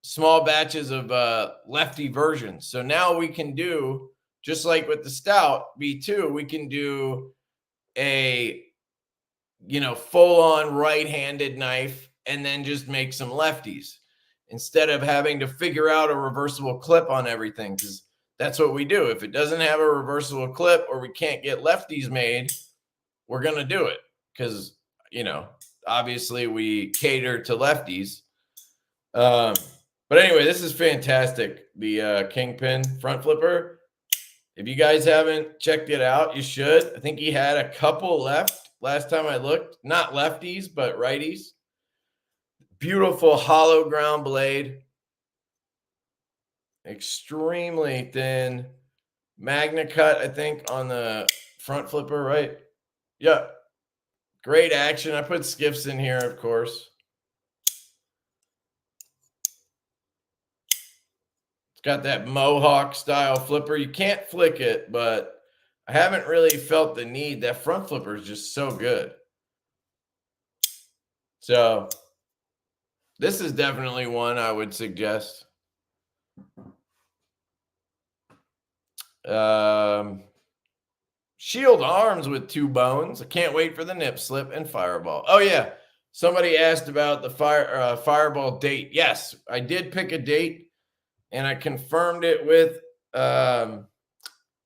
small batches of lefty versions. So now we can do, just like with the Stout B2, we can do a, full-on right-handed knife and then just make some lefties instead of having to figure out a reversible clip on everything, because that's what we do. If it doesn't have a reversible clip or we can't get lefties made, we're going to do it because, obviously we cater to lefties. But anyway, this is fantastic. The Kingpin front flipper. If you guys haven't checked it out, you should. I think he had a couple left last time I looked. Not lefties, but righties. Beautiful hollow ground blade. Extremely thin. Magna cut, I think, on the front flipper, right? Yeah. Great action. I put skiffs in here, of course. Got that Mohawk style flipper. You can't flick it, but I haven't really felt the need. That front flipper is just so good. So this is definitely one I would suggest. Shield arms with 2 bones. I can't wait for the nip slip and fireball. Oh yeah, somebody asked about the fireball date. Yes, I did pick a date. And I confirmed it with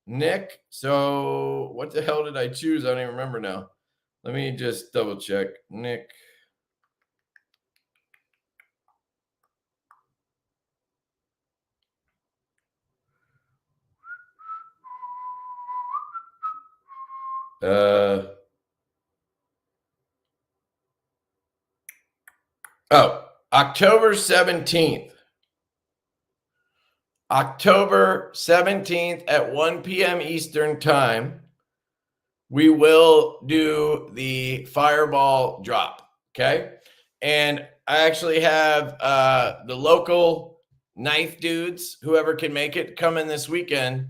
Nick. So what the hell did I choose? I don't even remember now. Let me just double check. Nick. October 17th. October 17th at 1 p.m. Eastern time, we will do the fireball drop, okay? And I actually have the local knife dudes, whoever can make it, come in this weekend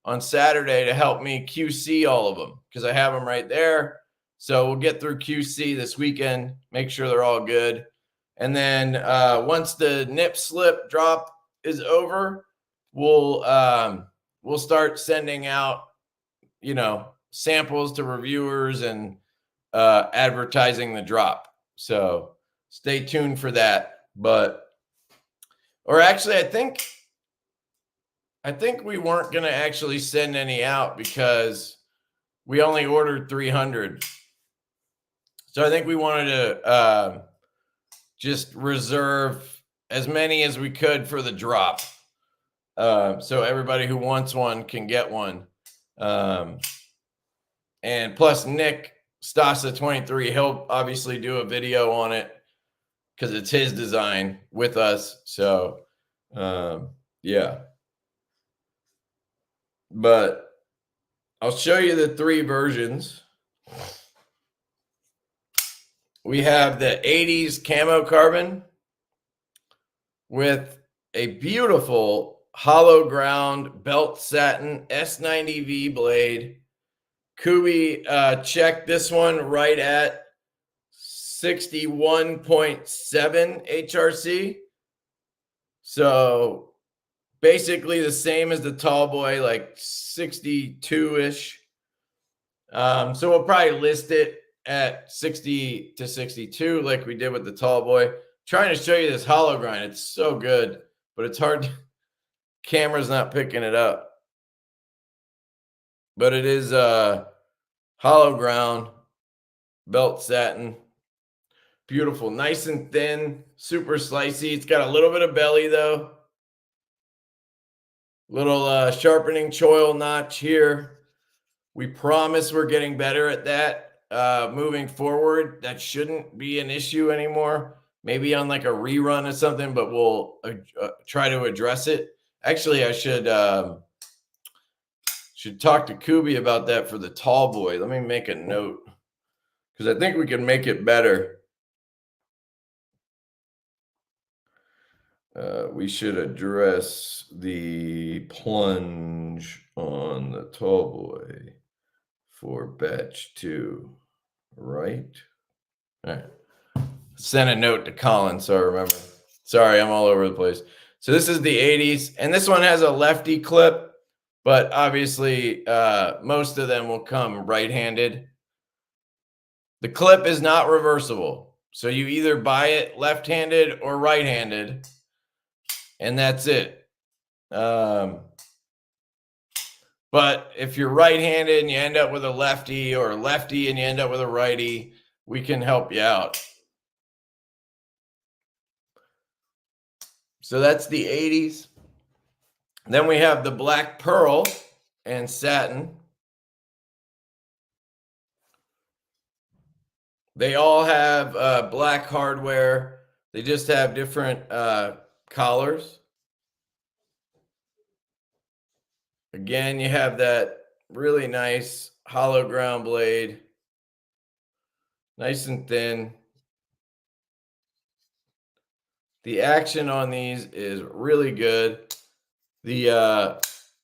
on Saturday to help me QC all of them, because I have them right there. So we'll get through QC this weekend, make sure they're all good. And then once the nip slip drop is over, we'll start sending out, samples to reviewers and advertising the drop. So stay tuned for that. Or actually, I think we weren't going to actually send any out because we only ordered 300. So I think we wanted to just reserve as many as we could for the drop. So everybody who wants one can get one. And plus Nick Stasa 23, he'll obviously do a video on it because it's his design with us. So, yeah. But I'll show you the 3 versions. We have the 80s camo carbon with a beautiful hollow ground belt satin S90V blade. Kubi checked this one right at 61.7 HRC. So basically the same as the Tallboy, like 62-ish. So we'll probably list it at 60 to 62 like we did with the Tallboy. Trying to show you this hollow grind. It's so good, but it's hard. Camera's not picking it up. But it is hollow ground, belt satin. Beautiful, nice and thin, super slicey. It's got a little bit of belly though. Little sharpening choil notch here. We promise we're getting better at that moving forward. That shouldn't be an issue anymore. Maybe on like a rerun or something, but we'll try to address it. Actually, I should Should talk to Kubi about that for the Tallboy. Let me make a note because I think we can make it better. We should address the plunge on the Tallboy for batch 2, right? All right. Send a note to Colin so I remember. Sorry, I'm all over the place. So this is the 80s, and this one has a lefty clip, but obviously most of them will come right-handed. The clip is not reversible, so you either buy it left-handed or right-handed, and that's it. But if you're right-handed and you end up with a lefty, or a lefty and you end up with a righty, we can help you out. So that's the 80s. Then we have the black pearl and satin. They all have black hardware. They just have different collars. Again, you have that really nice hollow ground blade. Nice and thin. The action on these is really good. The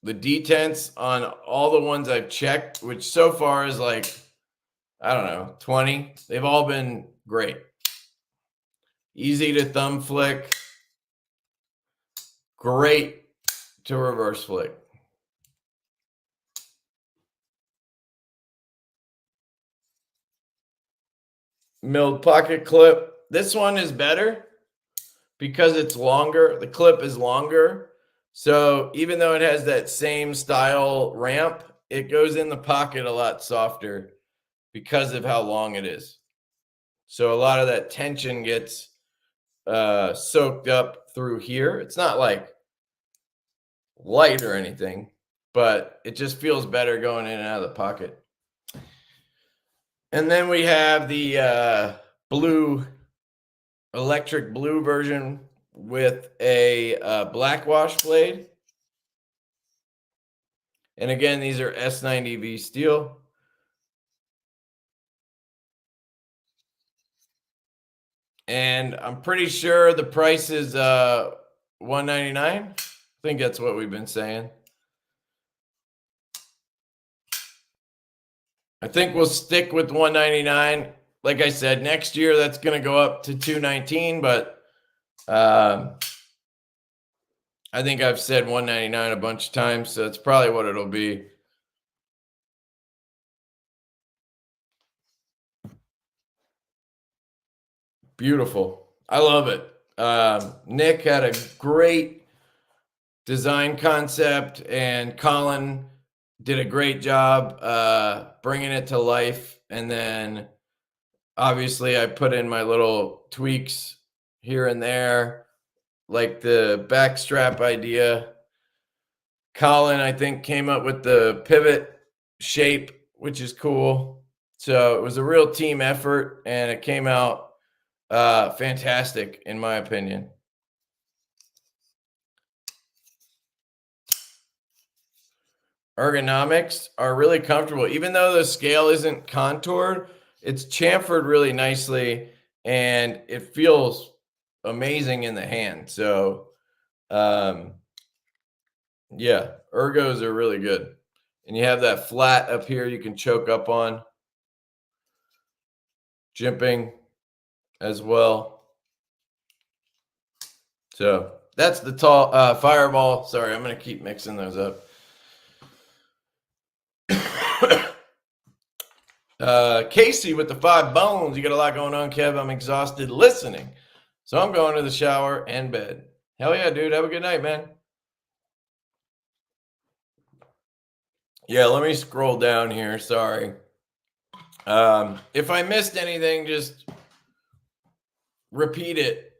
detents on all the ones I've checked, which so far is like, I don't know, 20. They've all been great. Easy to thumb flick. Great to reverse flick. Milled pocket clip. This one is better because it's longer. The clip is longer. So even though it has that same style ramp, it goes in the pocket a lot softer because of how long it is. So a lot of that tension gets soaked up through here. It's not like light or anything, but it just feels better going in and out of the pocket. And then we have the blue, electric blue version with a black wash blade. And again, these are S90V steel. And I'm pretty sure the price is $199. I think that's what we've been saying. I think we'll stick with $199. Like I said, next year that's going to go up to $219, but I think I've said $199 a bunch of times, so that's probably what it'll be. Beautiful. I love it. Nick had a great design concept, and Colin did a great job bringing it to life. And then obviously I put in my little tweaks here and there, like the back strap idea. Colin, I think, came up with the pivot shape, which is cool. So it was a real team effort, and it came out fantastic, in my opinion. Ergonomics are really comfortable. Even though the scale isn't contoured, it's chamfered really nicely, and it feels amazing in the hand. So, yeah, ergos are really good. And you have that flat up here you can choke up on. Jimping as well. So that's the tall Fireball. Sorry, I'm going to keep mixing those up. Casey with the 5 bones. You got a lot going on, Kev. I'm exhausted listening. So I'm going to the shower and bed. Hell yeah, dude. Have a good night, man. Yeah, let me scroll down here. Sorry. If I missed anything, just repeat it.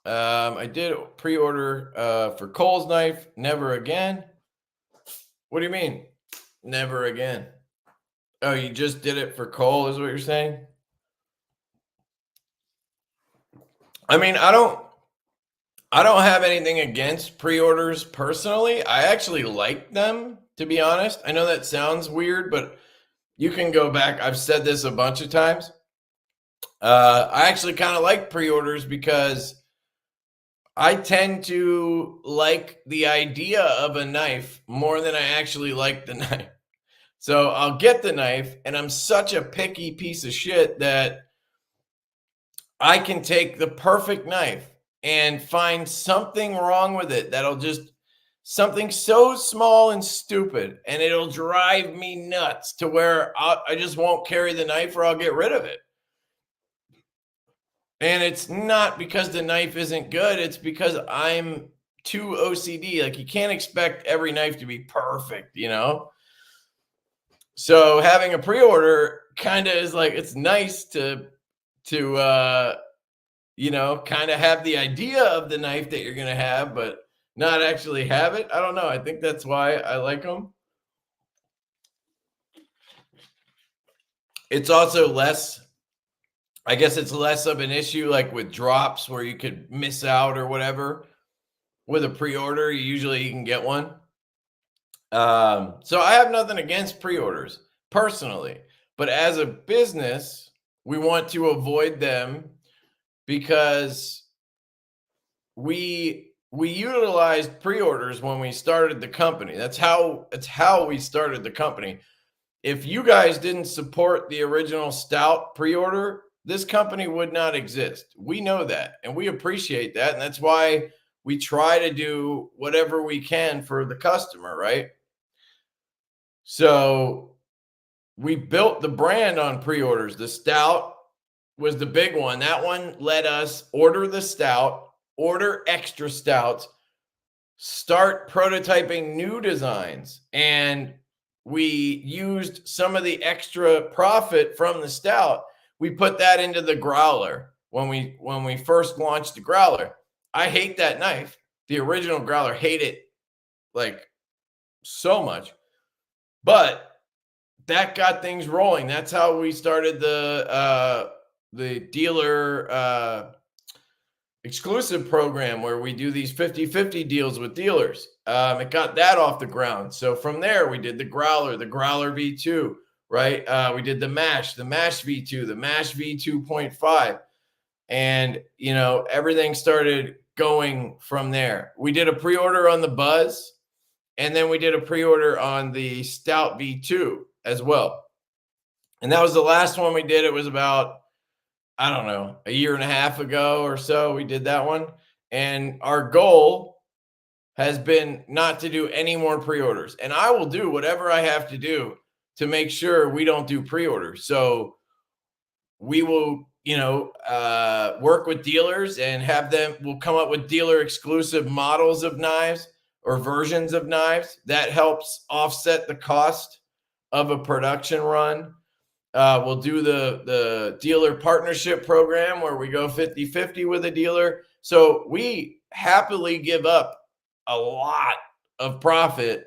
I did pre-order for Cole's knife. Never again. What do you mean? Never again. Oh, you just did it for Cole, is what you're saying? I mean, I don't have anything against pre-orders personally. I actually like them to be honest. I know that sounds weird, but you can go back. I've said this a bunch of times. I actually kind of like pre-orders because I tend to like the idea of a knife more than I actually like the knife. So I'll get the knife, and I'm such a picky piece of shit that I can take the perfect knife and find something wrong with it that'll just something so small and stupid, and it'll drive me nuts to where I just won't carry the knife or I'll get rid of it. And it's not because the knife isn't good. It's because I'm too OCD. Like, you can't expect every knife to be perfect, you know? So having a pre-order kind of is like, it's nice to you know, kind of have the idea of the knife that you're going to have, but not actually have it. I don't know. I think that's why I like them. It's also less, I guess it's less of an issue like with drops where you could miss out or whatever. With a pre-order, usually you can get one. So I have nothing against pre-orders personally, but as a business, we want to avoid them because we utilized pre-orders when we started the company. That's how we started the company. If you guys didn't support the original Stout pre-order, this company would not exist. We know that, and we appreciate that, and that's why we try to do whatever we can for the customer, right? So we built the brand on pre-orders. The Stout was the big one. That one let us order the Stout, order extra stouts, start prototyping new designs, and we used some of the extra profit from the Stout. We put that into the Growler when we first launched the Growler. I hate that knife. The original Growler, hate it like so much. But that got things rolling. That's how we started the dealer exclusive program where we do these 50-50 deals with dealers. It got that off the ground. So from there, we did the Growler V2, right? We did the Mash V2, the Mash V2.5. And, you know, everything started going from there. We did a pre-order on the Buzz, and then we did a pre-order on the Stout V2 as well. And that was the last one we did. It was about, I don't know, a year and a half ago or so, we did that one. And our goal has been not to do any more pre-orders. And I will do whatever I have to do to make sure we don't do pre-orders. So we will, you know, work with dealers and have them, we'll come up with dealer exclusive models of knives or versions of knives. That helps offset the cost of a production run. We'll do the dealer partnership program where we go 50-50 with a dealer. So we happily give up a lot of profit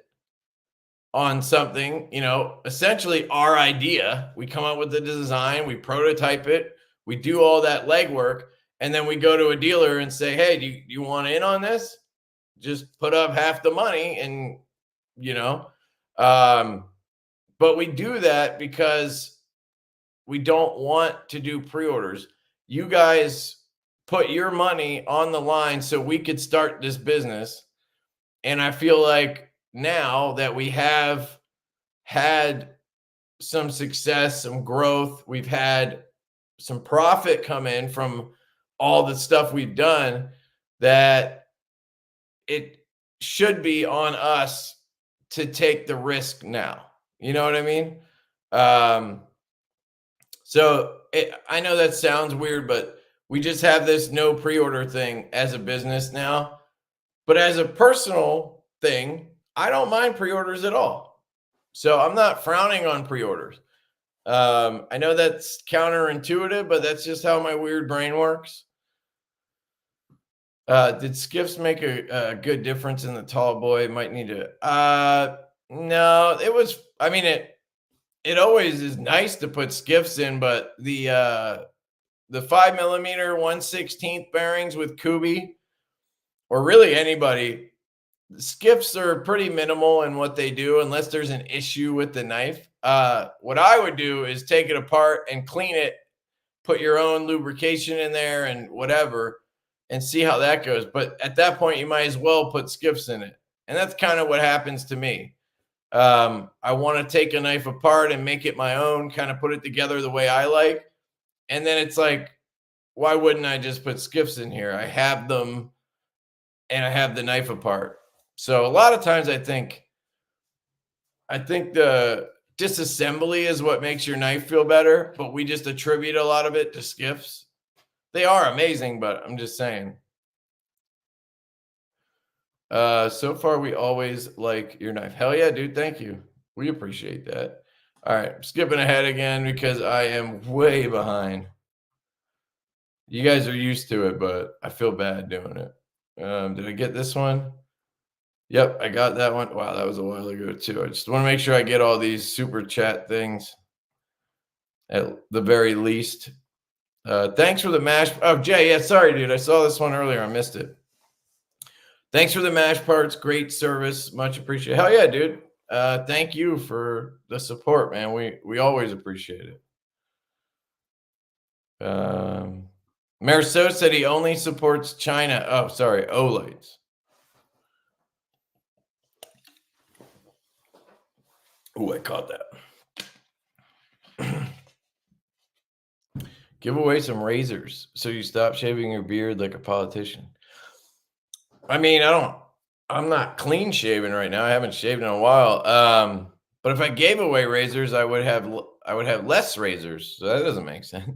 on something, you know, essentially our idea. We come up with the design, we prototype it, we do all that legwork, and then we go to a dealer and say, hey, do you want in on this? Just put up half the money and, you know, but we do that because we don't want to do pre-orders. You guys put your money on the line so we could start this business. And I feel like now that we have had some success, some growth, we've had some profit come in from all the stuff we've done, that it should be on us to take the risk now. You know what I mean? I know that sounds weird, but we just have this no pre-order thing as a business now. But as a personal thing, I don't mind pre-orders at all. So I'm not frowning on pre-orders. I know that's counterintuitive, but that's just how my weird brain works. Did skiffs make a good difference in the Tallboy? Might need to. No, it was. I mean, it always is nice to put skiffs in, but the 5mm 1/16 bearings with Kubi, or really anybody, skiffs are pretty minimal in what they do unless there's an issue with the knife. What I would do is take it apart and clean it, put your own lubrication in there and whatever, and see how that goes. But at that point, you might as well put skiffs in it. And that's kind of what happens to me. I want to take a knife apart and make it my own, kind of put it together the way I like. And then it's like, why wouldn't I just put skiffs in here? I have them and I have the knife apart. So a lot of times I think the disassembly is what makes your knife feel better, but we just attribute a lot of it to skiffs. They are amazing, but I'm just saying. So far, we always like your knife. Hell yeah, dude. Thank you. We appreciate that. All right. I'm skipping ahead again because I am way behind. You guys are used to it, but I feel bad doing it. Did I get this one? Yep, I got that one. Wow, that was a while ago too. I just want to make sure I get all these super chat things at the very least. Thanks for the mash. Oh, Jay, yeah, sorry, dude. I saw this one earlier. I missed it. Thanks for the mash parts. Great service. Much appreciated. Hell yeah, dude. Thank you for the support, man. We always appreciate it. Marceau said he only supports China. Oh, sorry, Olites. Oh, I caught that. Give away some razors so you stop shaving your beard like a politician. I mean, I'm not clean shaven right now. I haven't shaved in a while. But if I gave away razors, I would have less razors. So that doesn't make sense.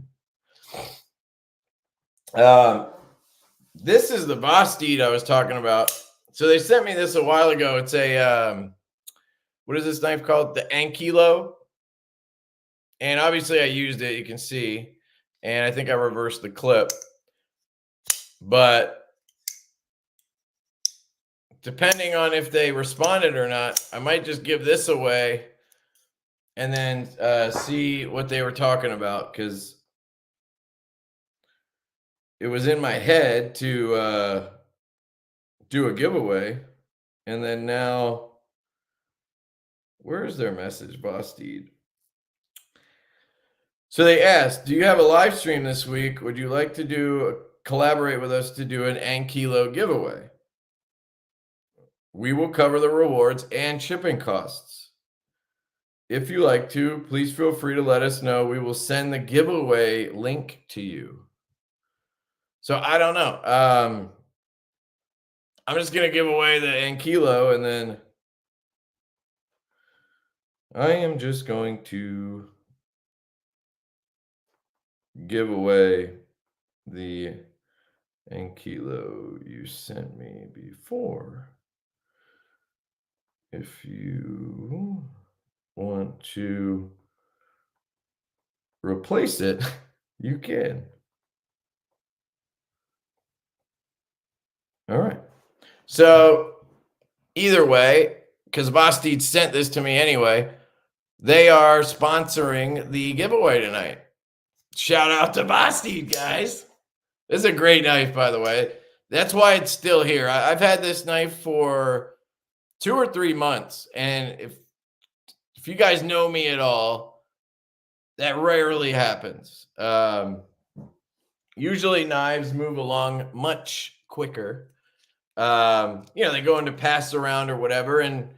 This is the Bosy I was talking about. So they sent me this a while ago. It's a what is this knife called? The Anilo. And obviously I used it, you can see. And I think I reversed the clip. But depending on if they responded or not, I might just give this away and then see what they were talking about, because it was in my head to do a giveaway. And then now, where's their message, Bosty? So they asked, do you have a live stream this week? Would you like to collaborate with us to do an Anilo giveaway? We will cover the rewards and shipping costs. If you like to, please feel free to let us know. We will send the giveaway link to you. So I don't know. I'm just going to give away the Anilo, and then I am just going to give away the Anilo you sent me before. If you want to replace it, you can. All right. So either way, because Bosty sent this to me anyway, they are sponsoring the giveaway tonight. Shout out to Bosty, guys. This is a great knife, by the way. That's why it's still here. I've had this knife for 2 or 3 months. And if you guys know me at all, that rarely happens. Usually knives move along much quicker. They go into pass around or whatever. And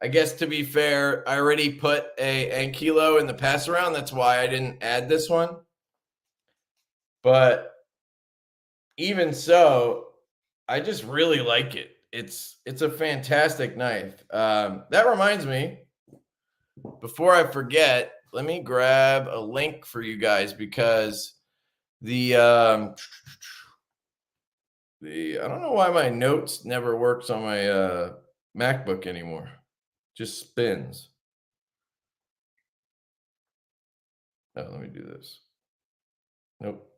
I guess, to be fair, I already put a Anilo in the pass around. That's why I didn't add this one. But even so, I just really like it. It's a fantastic knife. That reminds me, before I forget, let me grab a link for you guys, because the I don't know why my notes never works on my MacBook anymore. Just spins. Oh, let me do this. Nope.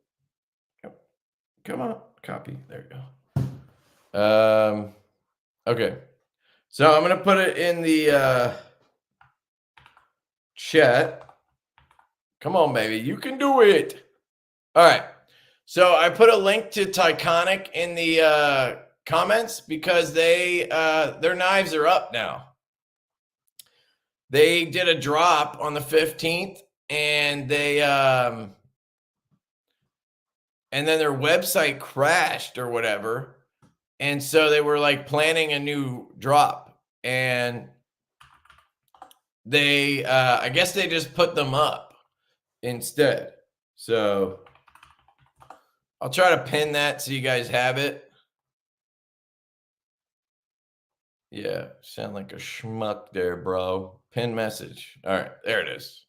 Come on, copy. There you go. Okay. So I'm going to put it in the chat. Come on, baby. You can do it. All right. So I put a link to Tyconic in the comments because they their knives are up now. They did a drop on the 15th, and they and then their website crashed or whatever, and so they were like planning a new drop, and they I guess they just put them up instead. So I'll try to pin that so you guys have it. Yeah, sound like a schmuck there, bro. Pin message. All right, there it is.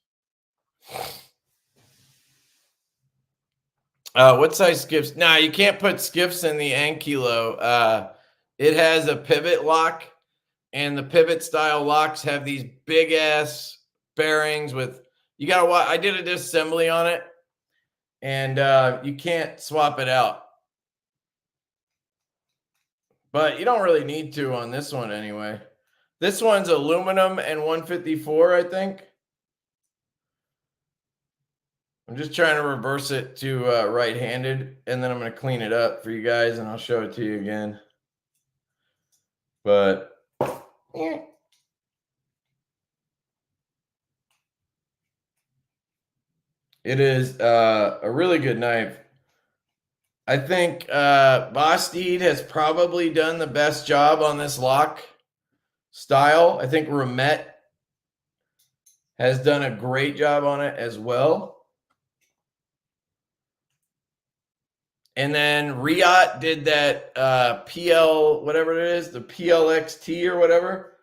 What size skiffs? Nah, you can't put skiffs in the Anilo. It has a pivot lock, and the pivot style locks have these big ass bearings with. You gotta watch. I did a disassembly on it, and you can't swap it out. But you don't really need to on this one anyway. This one's aluminum and 154, I think. I'm just trying to reverse it to right-handed, and then I'm going to clean it up for you guys, and I'll show it to you again. But yeah. It is a really good knife. I think Bosy has probably done the best job on this lock style. I think Remet has done a great job on it as well. And then Riat did that PL, whatever it is, the PLXT or whatever.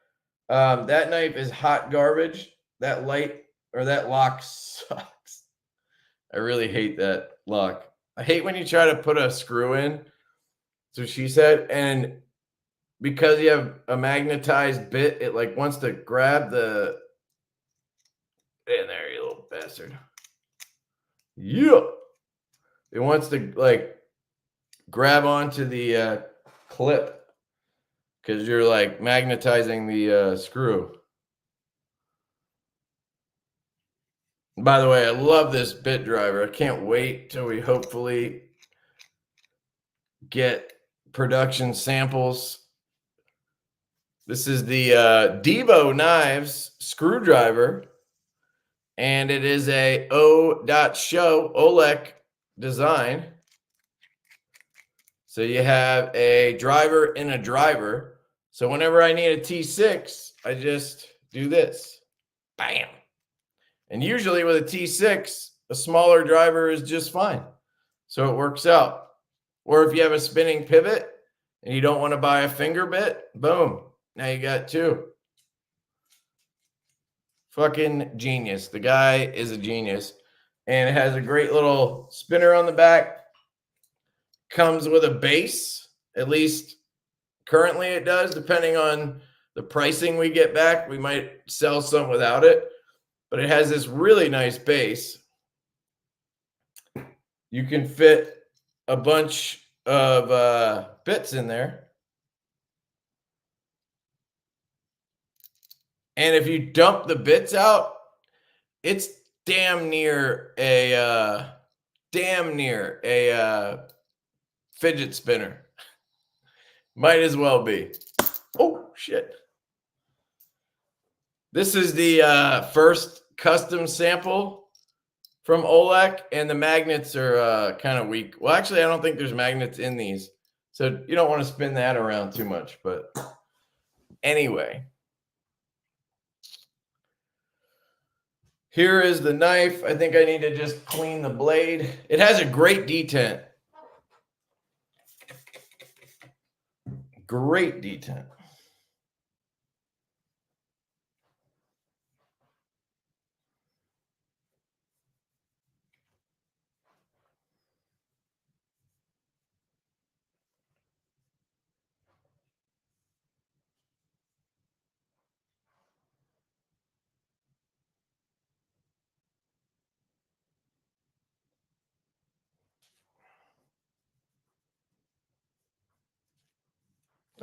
That knife is hot garbage. That light or that lock sucks. I really hate that lock. I hate when you try to put a screw in. So she said, and because you have a magnetized bit, it like wants to grab the. In there, you little bastard. Yeah. It wants to like grab onto the clip because you're like magnetizing the screw. By the way, I love this bit driver. I can't wait till we hopefully get production samples. This is the Divo knives screwdriver, and it is a O.show Olek design. So you have a driver in a driver. So whenever I need a T6, I just do this. Bam. And usually with a T6, a smaller driver is just fine. So it works out. Or if you have a spinning pivot and you don't want to buy a finger bit, boom. Now you got two. Fucking genius. The guy is a genius. And it has a great little spinner on the back. Comes with a base. At least currently it does. Depending on the pricing we get back, we might sell some without it. But it has this really nice base. You can fit a bunch of bits in there. And if you dump the bits out, it's damn near a fidget spinner. Might as well be. Oh, shit. This is the first custom sample from Olek, and the magnets are kind of weak. Well, actually, I don't think there's magnets in these, so you don't want to spin that around too much. But anyway, here is the knife. I think I need to just clean the blade. It has a great detent. Great detent.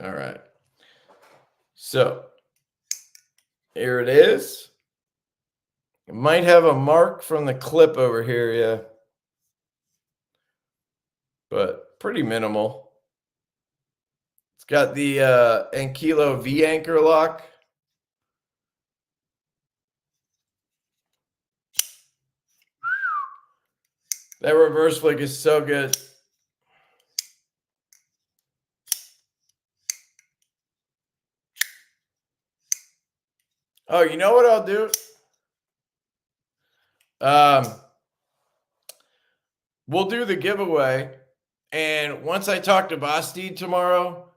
All right. So here it is. It might have a mark from the clip over here, yeah. But pretty minimal. got the Anilo V anchor lock. That reverse flick is so good. Oh, you know what I'll do? We'll do the giveaway. And once I talk to Bosy tomorrow,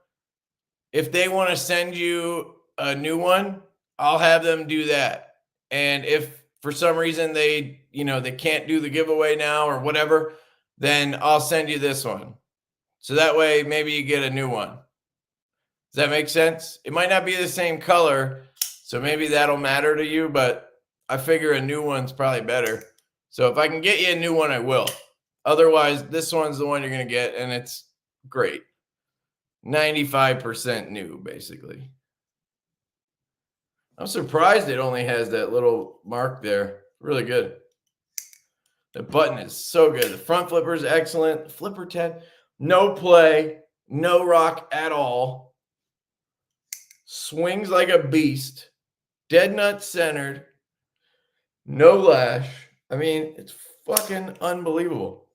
if they want to send you a new one, I'll have them do that. And if for some reason they can't do the giveaway now or whatever, then I'll send you this one. So that way maybe you get a new one. Does that make sense? It might not be the same color, so maybe that'll matter to you, but I figure a new one's probably better. So if I can get you a new one, I will. Otherwise, this one's the one you're going to get, and it's great. 95% new, basically. I'm surprised it only has that little mark there. Really good. The button is so good. The front flipper is excellent. The flipper 10, no play, no rock at all. Swings like a beast. Dead nut centered. No lash. I mean, it's fucking unbelievable.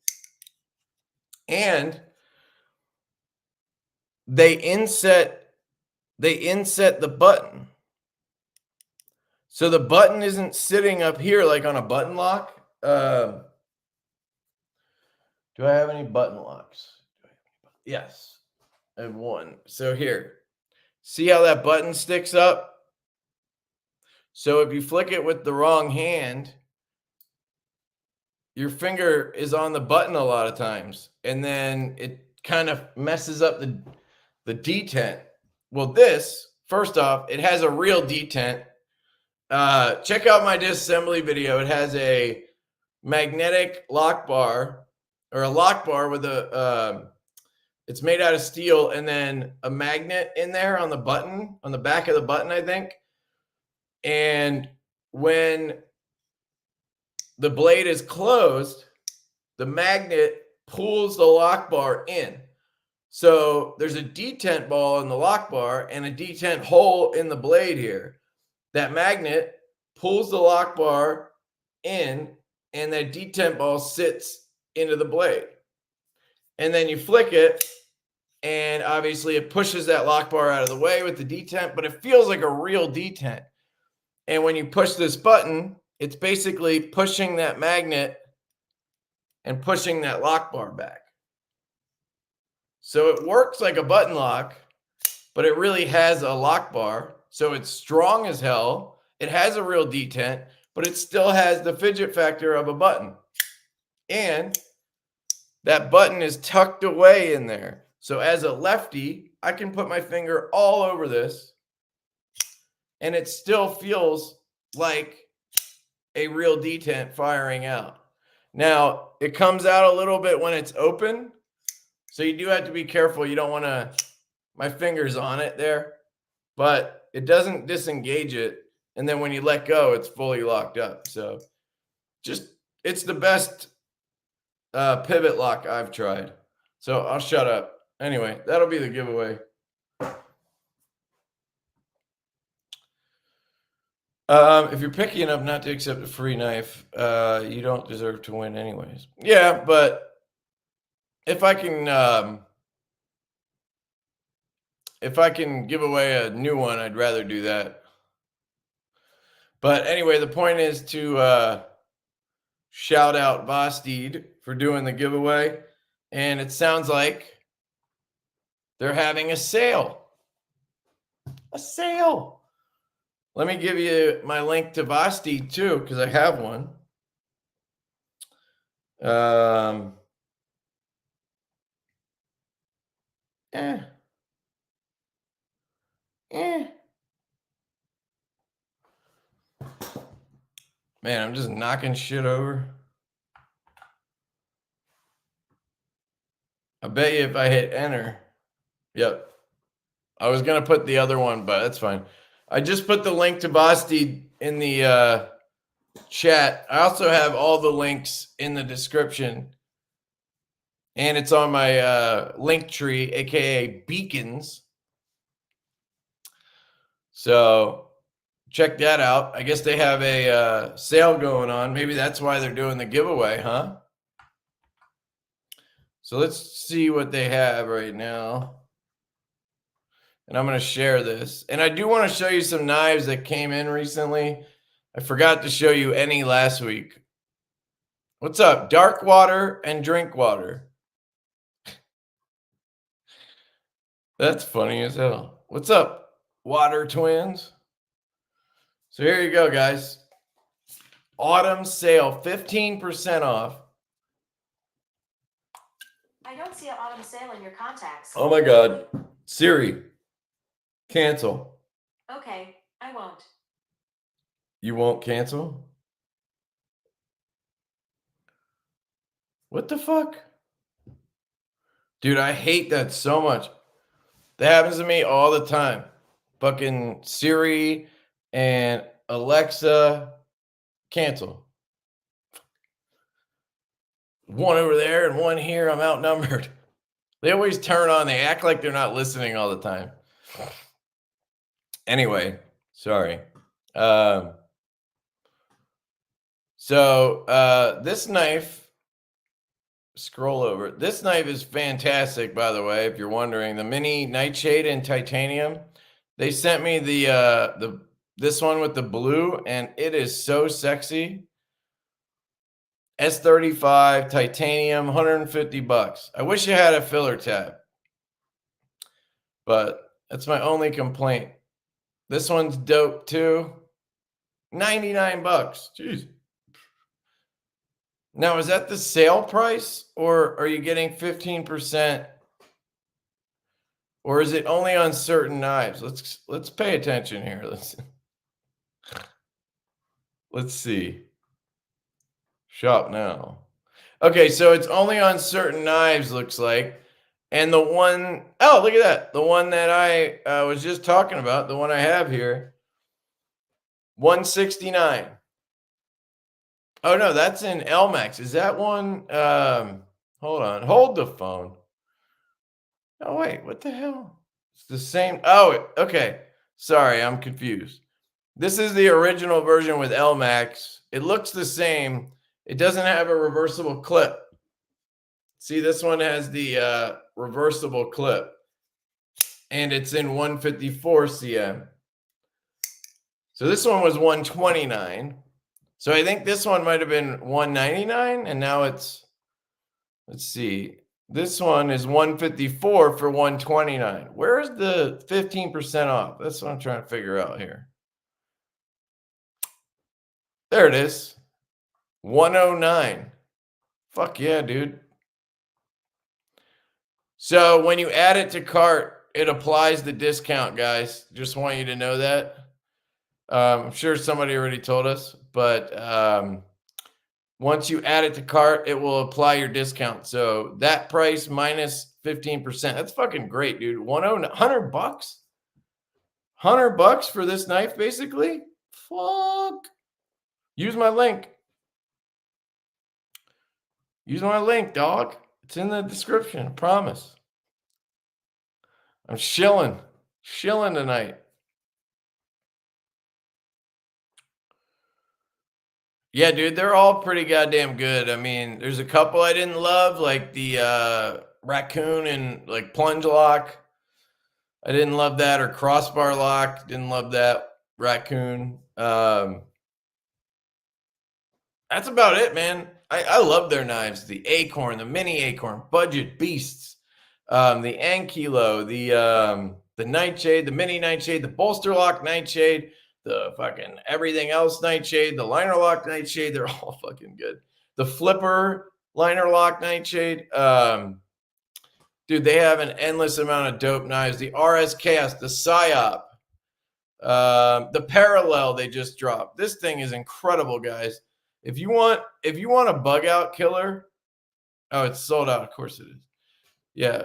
And they inset the button. So the button isn't sitting up here like on a button lock. Do I have any button locks? Yes, I have one. So here, see how that button sticks up? So if you flick it with the wrong hand, your finger is on the button a lot of times, and then it kind of messes up the detent. Well, this, first off, it has a real detent. Check out my disassembly video. It has a magnetic lock bar, or a lock bar with a it's made out of steel, and then a magnet in there on the button, on the back of the button, I think. And when the blade is closed, the magnet pulls the lock bar in. So there's a detent ball in the lock bar and a detent hole in the blade here. That magnet pulls the lock bar in, and that detent ball sits into the blade. And then you flick it, and obviously it pushes that lock bar out of the way with the detent, but it feels like a real detent. And when you push this button, it's basically pushing that magnet and pushing that lock bar back. So it works like a button lock, but it really has a lock bar. So it's strong as hell. It has a real detent, but it still has the fidget factor of a button. And that button is tucked away in there. So as a lefty, I can put my finger all over this, and it still feels like a real detent firing out. Now, it comes out a little bit when it's open, so you do have to be careful. You don't want to, my finger's on it there, but it doesn't disengage it. And then when you let go, it's fully locked up. So it's the best pivot lock I've tried. So I'll shut up. Anyway, that'll be the giveaway. If you're picky enough not to accept a free knife, you don't deserve to win anyways. Yeah, but if I can give away a new one, I'd rather do that. But anyway, the point is to shout out Bosy for doing the giveaway. And it sounds like they're having a sale. A sale. Let me give you my link to Bosy too, because I have one. Man, I'm just knocking shit over. I bet you if I hit enter. Yep. I was going to put the other one, but that's fine. I just put the link to Bosy in the chat. I also have all the links in the description. And it's on my link tree, aka Beacons. So check that out. I guess they have a sale going on. Maybe that's why they're doing the giveaway, huh? So let's see what they have right now. And I'm going to share this. And I do want to show you some knives that came in recently. I forgot to show you any last week. What's up? Dark water and drink water. That's funny as hell. What's up, water twins? So here you go, guys. Autumn sale, 15% off. I don't see an autumn sale in your contacts. Oh my God. Siri, cancel. Okay, I won't. You won't cancel? What the fuck? Dude, I hate that so much. That happens to me all the time. Fucking Siri and Alexa, cancel. One over there and one here. I'm outnumbered. They always turn on. They act like they're not listening all the time. Anyway, sorry. This knife, scroll over. This knife is fantastic, by the way, if you're wondering. The mini nightshade in titanium. They sent me this one with the blue, and it is so sexy. S35 titanium, 150 bucks. I wish it had a filler tab, but that's my only complaint. This one's dope too. 99 bucks. Jeez. Now, is that the sale price, or are you getting 15%? Or is it only on certain knives? Let's pay attention here. Let's see. Shop now. Okay, so it's only on certain knives, looks like. And the one, oh, look at that. The one that I was just talking about, the one I have here, 169. Oh, no, that's in LMAX. Is that one? Hold on. Hold the phone. Oh, wait, what the hell? It's the same. Oh, okay. Sorry, I'm confused. This is the original version with LMAX. It looks the same. It doesn't have a reversible clip. See, this one has the reversible clip. And it's in 154 cm. So this one was 129. So I think this one might have been 199. And now it's, let's see. This one is 154 for 129. Where's the 15% off? That's what I'm trying to figure out here. There it is. 109. Fuck yeah, dude. So when you add it to cart, it applies the discount, guys. Just want you to know that. I'm sure somebody already told us, but once you add it to cart, it will apply your discount. So that price minus 15%. That's fucking great, dude. 100 bucks? 100 bucks for this knife, basically? Fuck. Use my link. Use my link, dog. It's in the description. I promise. I'm shilling tonight. Yeah, dude, they're all pretty goddamn good. I mean, there's a couple I didn't love, like the raccoon and like plunge lock. I didn't love that, or crossbar lock. Didn't love that raccoon. That's about it, man. I love their knives. The Acorn, the mini Acorn, budget beasts. The Anilo, the nightshade, the mini nightshade, the bolster lock nightshade, the fucking everything else nightshade, the liner lock nightshade. They're all fucking good. The flipper liner lock nightshade. Dude, they have an endless amount of dope knives. The RS Chaos, the Psyop, the Parallel they just dropped. This thing is incredible, guys. If you want a bug out killer, oh, it's sold out. Of course it is. Yeah.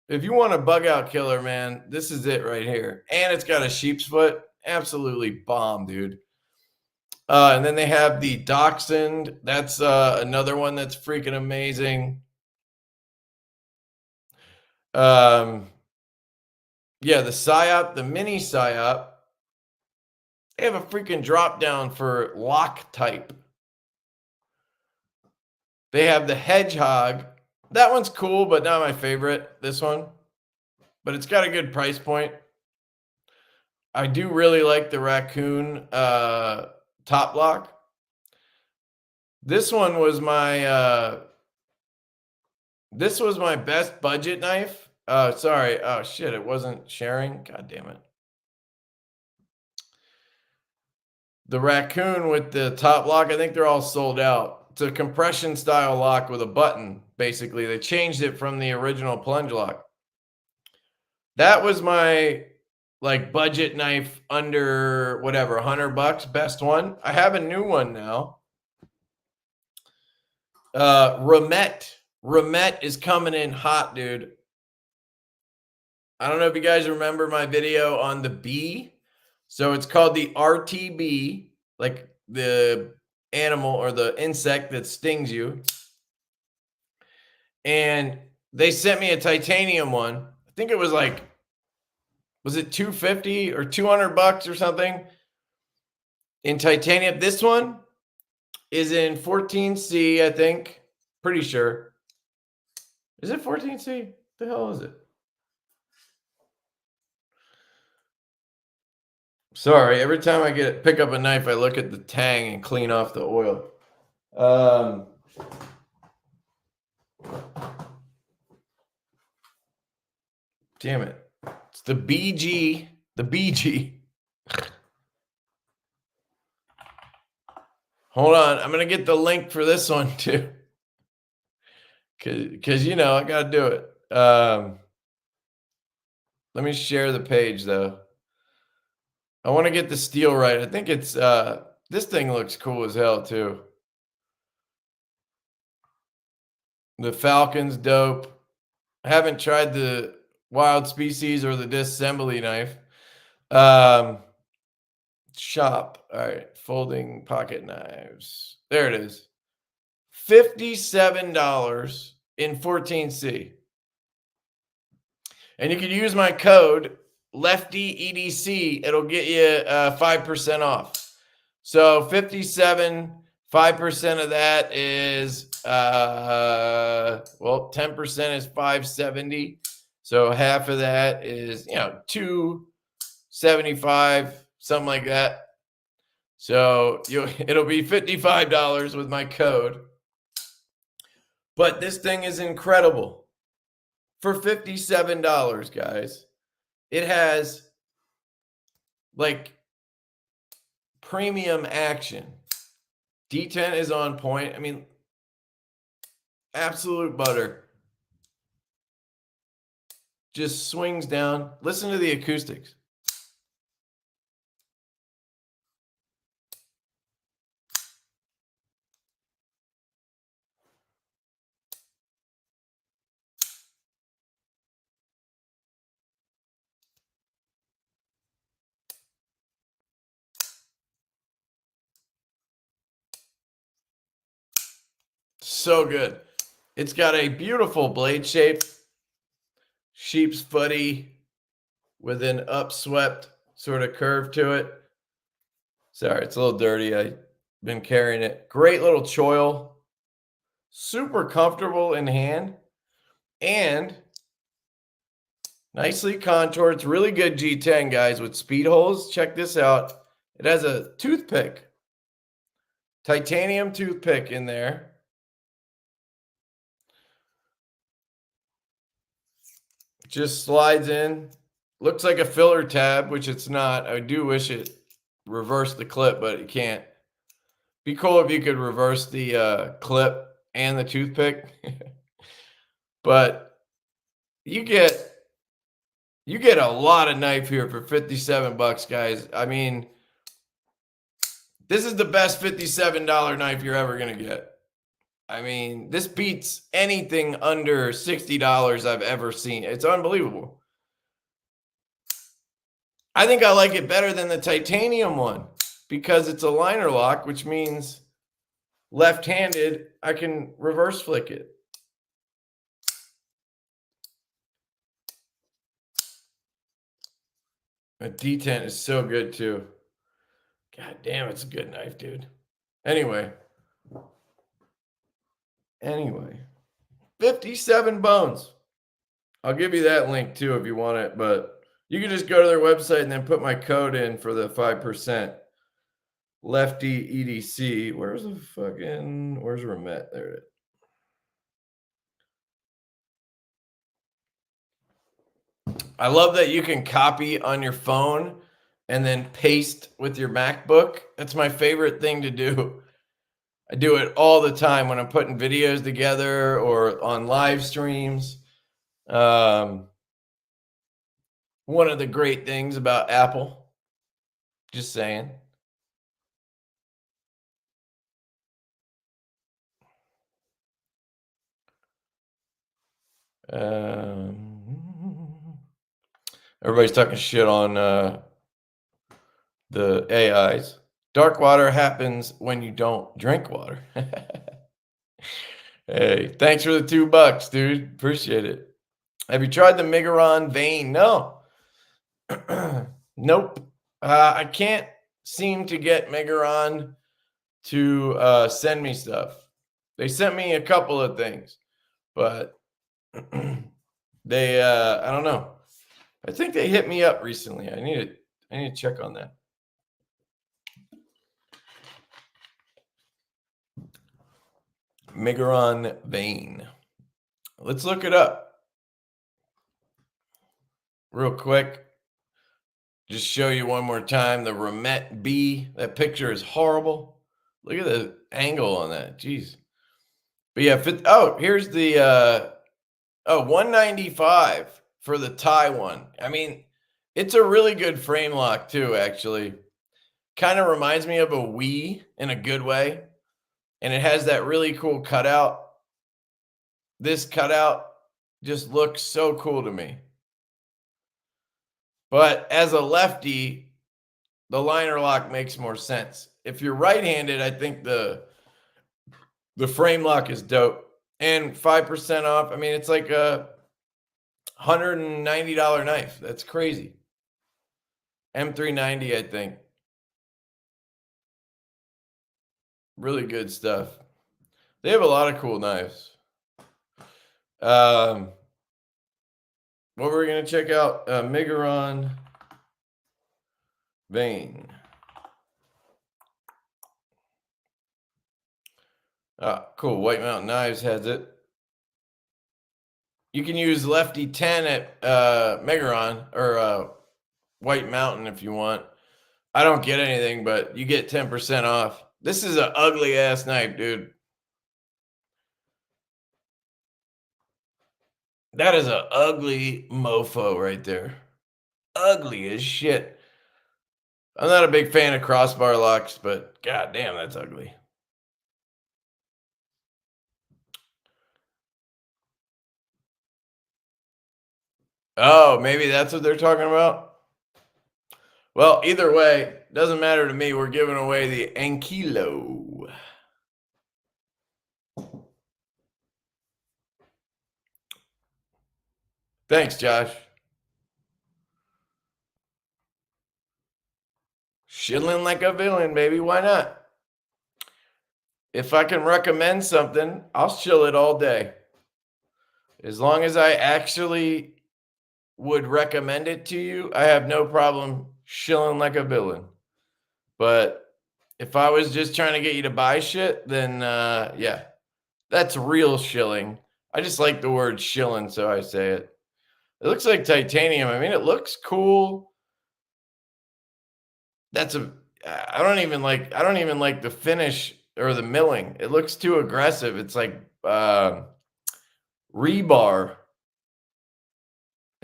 If you want a bug out killer, man, this is it right here. And it's got a sheep's foot. Absolutely bomb, dude. And then they have the Dachshund. That's another one that's freaking amazing. Yeah, the Psyop, the mini Psyop. They have a freaking drop down for Locktite. They have the Hedgehog. That one's cool, but not my favorite, this one. But it's got a good price point. I do really like the Raccoon top lock. This one was my best budget knife. Sorry. Oh shit, it wasn't sharing. God damn it. The Raccoon with the top lock, I think they're all sold out. It's a compression style lock with a button, basically. They changed it from the original plunge lock. That was my like budget knife under whatever, $100, best one. I have a new one now. Remet is coming in hot, dude. I don't know if you guys remember my video on the bee. So it's called the RTB, like the animal or the insect that stings you. And they sent me a titanium one. I think it was like, was it $250 or $200 or something in titanium? This one is in 14C, I think. Pretty sure. Is it 14C? What the hell is it? Sorry, every time I pick up a knife, I look at the tang and clean off the oil. Damn it. It's the BG. The BG. Hold on. I'm going to get the link for this one too. Because, you know, I got to do it. Let me share the page, though. I want to get the steel right. I think it's, this thing looks cool as hell, too. The Falcon's dope. I haven't tried the Wild Species or the Disassembly knife. Shop. All right. Folding pocket knives. There it is. $57 in 14C. And you can use my code LeftyEDC. It'll get you 5% off. So 57, 5% of that is, well, 10% is 570. So half of that is, you know, 275, something like that. So it'll be $55 with my code. But this thing is incredible. For $57, guys. It has like premium action. Detent is on point. I mean, absolute butter. Just swings down. Listen to the acoustics. So good. It's got a beautiful blade shape. Sheep's footy with an upswept sort of curve to it. Sorry, it's a little dirty. I've been carrying it. Great little choil. Super comfortable in hand. And nicely contoured. It's really good G10, guys, with speed holes. Check this out. It has a toothpick. Titanium toothpick in there. Just slides in. Looks like a filler tab, which it's not. I do wish it reversed the clip, but it can't. Be cool if you could reverse the clip and the toothpick. But you get a lot of knife here for $57, guys. I mean, this is the best $57 knife you're ever going to get. I mean, this beats anything under $60 I've ever seen. It's unbelievable. I think I like it better than the titanium one because it's a liner lock, which means left-handed, I can reverse flick it. The detent is so good too. God damn, it's a good knife, dude. Anyway, 57 bones. I'll give you that link too if you want it, but you can just go to their website and then put my code in for the 5%. LeftyEDC. Where's Remet? There it is. I love that you can copy on your phone and then paste with your MacBook. That's my favorite thing to do. I do it all the time when I'm putting videos together or on live streams. One of the great things about Apple, just saying. Everybody's talking shit on the AIs. Dark water happens when you don't drink water. Hey, thanks for the $2, dude. Appreciate it. Have you tried the Migaron vein? No. Nope. I can't seem to get Migaron to send me stuff. They sent me a couple of things, but they I don't know. I think they hit me up recently. I need to check on that. Migaron vein. Let's look it up real quick. Just show you one more time the Remet B. That picture is horrible. Look at the angle on that. Jeez. But yeah, here's the 195 for the Thai one. I mean, it's a really good frame lock too, actually. Kind of reminds me of a Wii in a good way. And it has that really cool cutout. This cutout just looks so cool to me. But as a lefty, the liner lock makes more sense. If you're right-handed, I think the frame lock is dope. And 5% off. I mean, it's like a $190 knife. That's crazy. M390, I think. Really good stuff. They have a lot of cool knives. What we're going to check out, Migaron vein. Cool. White Mountain Knives has it. You can use Lefty 10 at Migaron or White Mountain if you want. I don't get anything, but you get 10% off. This is an ugly ass knife, dude. That is an ugly mofo right there. Ugly as shit. I'm not a big fan of crossbar locks, but god damn, that's ugly. Oh, maybe that's what they're talking about? Well, either way, doesn't matter to me. We're giving away the Anilo. Thanks, Josh. Shilling like a villain, baby. Why not? If I can recommend something, I'll shill it all day. As long as I actually would recommend it to you, I have no problem shilling like a villain. But if I was just trying to get you to buy shit, then yeah, that's real shilling. I just like the word shilling, so I say it. It looks like titanium. I mean, it looks cool. I don't even like the finish or the milling. It looks too aggressive. It's like rebar.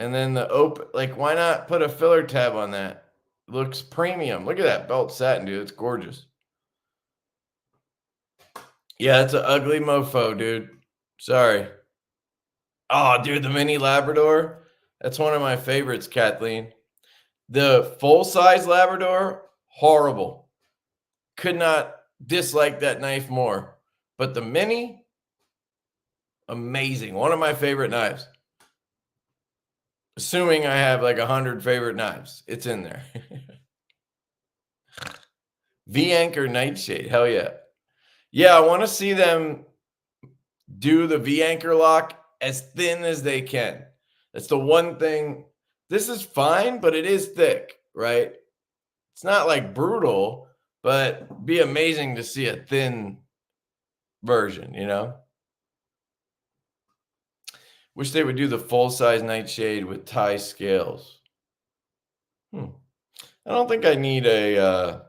And then the open, like, why not put a filler tab on that? It looks premium. Look at that belt satin, dude. It's gorgeous. Yeah, it's an ugly mofo, dude. Sorry. Oh, dude, the mini Labrador. That's one of my favorites, Kathleen. The full-size Labrador, horrible. Could not dislike that knife more. But the mini, amazing. One of my favorite knives. Assuming I have like 100 favorite knives. It's in there. V-anchor nightshade. Hell yeah. Yeah, I want to see them do the V-anchor lock as thin as they can. That's the one thing. This is fine, but it is thick, right? It's not like brutal, but it'd be amazing to see a thin version, you know? Wish they would do the full-size nightshade with tie scales. I don't think I need a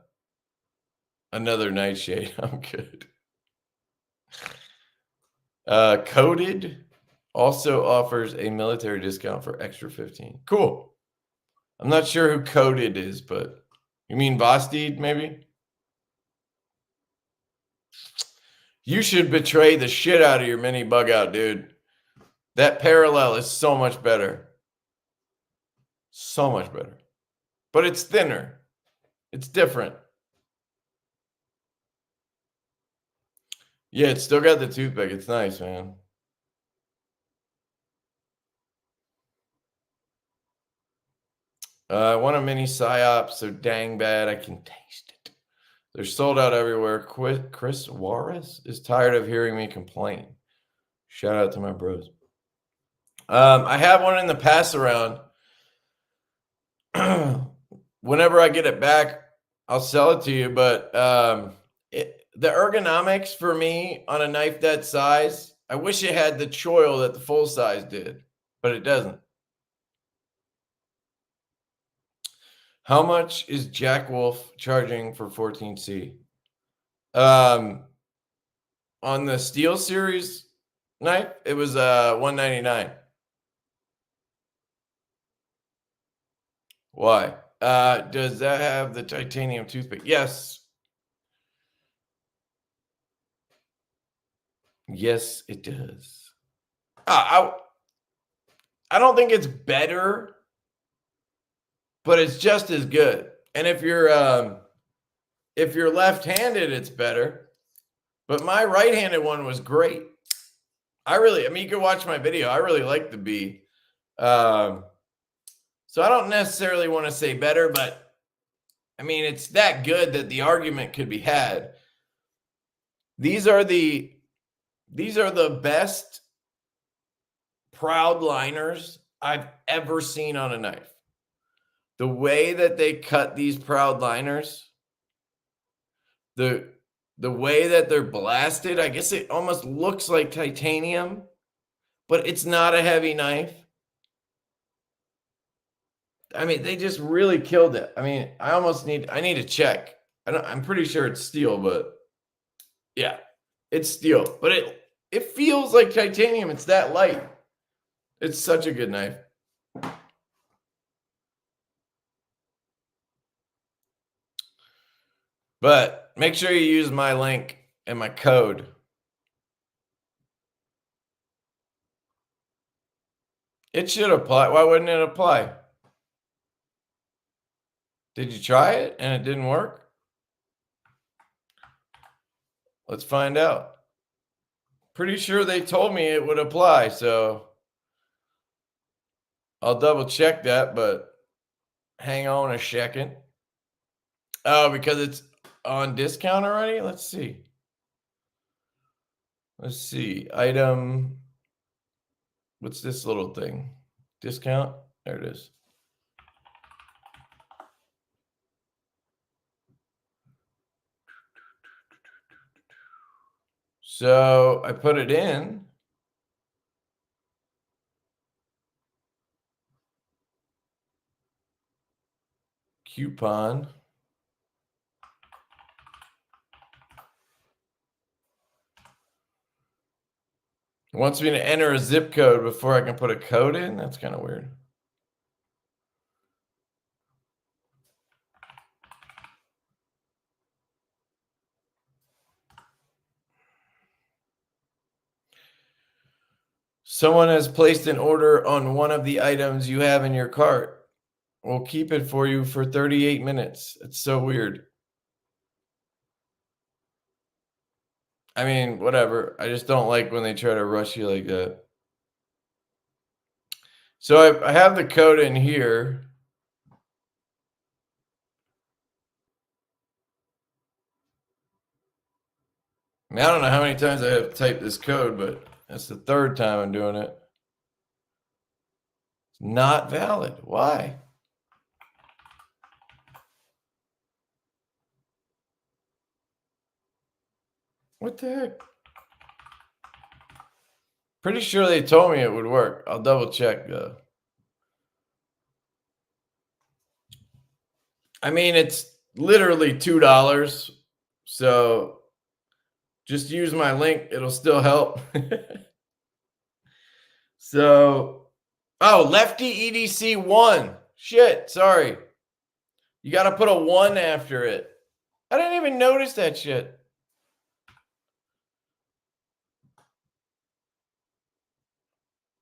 another nightshade. I'm good. Coated also offers a military discount for extra 15. Cool. I'm not sure who Coated is, but you mean Bosty, maybe? You should betray the shit out of your mini bug out, dude. That parallel is so much better. So much better. But it's thinner. It's different. Yeah, it's still got the toothpick. It's nice, man. I want a mini psyop so dang bad I can taste it. They're sold out everywhere. Chris Juarez is tired of hearing me complain. Shout out to my bros. I have one in the pass around. Whenever I get it back, I'll sell it to you. But the ergonomics for me on a knife that size, I wish it had the choil that the full size did, but it doesn't. How much is Jack Wolf charging for 14C? On the Steel Series knife, it was $199. Why? Does that have the titanium toothpick? Yes. Yes, it does. I don't think it's better, but it's just as good. And if you're left-handed, it's better. But my right-handed one was great. I mean, you can watch my video. I really like the B. So I don't necessarily want to say better, but I mean, it's that good that the argument could be had. These are the best proud liners I've ever seen on a knife. The way that they cut these proud liners, the way that they're blasted, I guess it almost looks like titanium, but it's not a heavy knife. I mean, they just really killed it. I mean, I need to check. I'm pretty sure it's steel, but yeah, it's steel. But it feels like titanium. It's that light. It's such a good knife. But make sure you use my link and my code. It should apply. Why wouldn't it apply? Did you try it and it didn't work? Let's find out. Pretty sure they told me it would apply, so I'll double check that, but hang on a second. Oh, because it's on discount already? Let's see. Item. What's this little thing? Discount? There it is. So I put it in. Coupon. It wants me to enter a zip code before I can put a code in. That's kind of weird. Someone has placed an order on one of the items you have in your cart. We'll keep it for you for 38 minutes. It's so weird. I mean, whatever. I just don't like when they try to rush you like that. So I have the code in here. I mean, I don't know how many times I have typed this code, but that's the third time I'm doing it. It's not valid. Why? What the heck? Pretty sure they told me it would work. I'll double check though. I mean, it's literally $2. So just use my link. It'll still help. So, oh, LeftyEDC 1. Shit, sorry. You got to put a 1 after it. I didn't even notice that shit.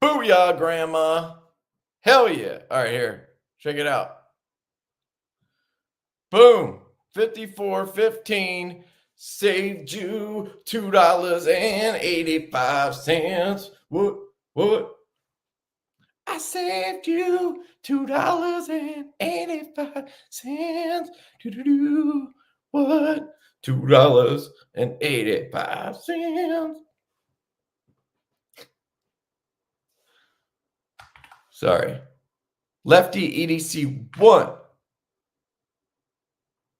Booyah, Grandma. Hell yeah. All right, here. Check it out. Boom. 54.15 saved you $2.85. What? I saved you $2.85. Do. What? $2.85. Sorry. LeftyEDC 1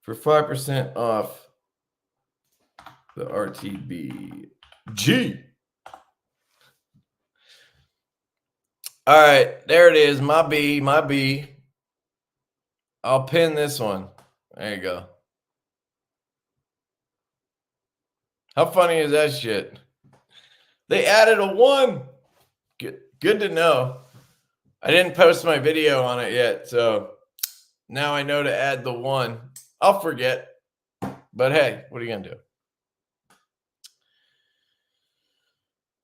for 5% off the RTBG. All right, there it is. My B. I'll pin this one. There you go. How funny is that shit? They added a 1. Good to know. I didn't post my video on it yet, so now I know to add the 1. I'll forget, but hey, what are you gonna do?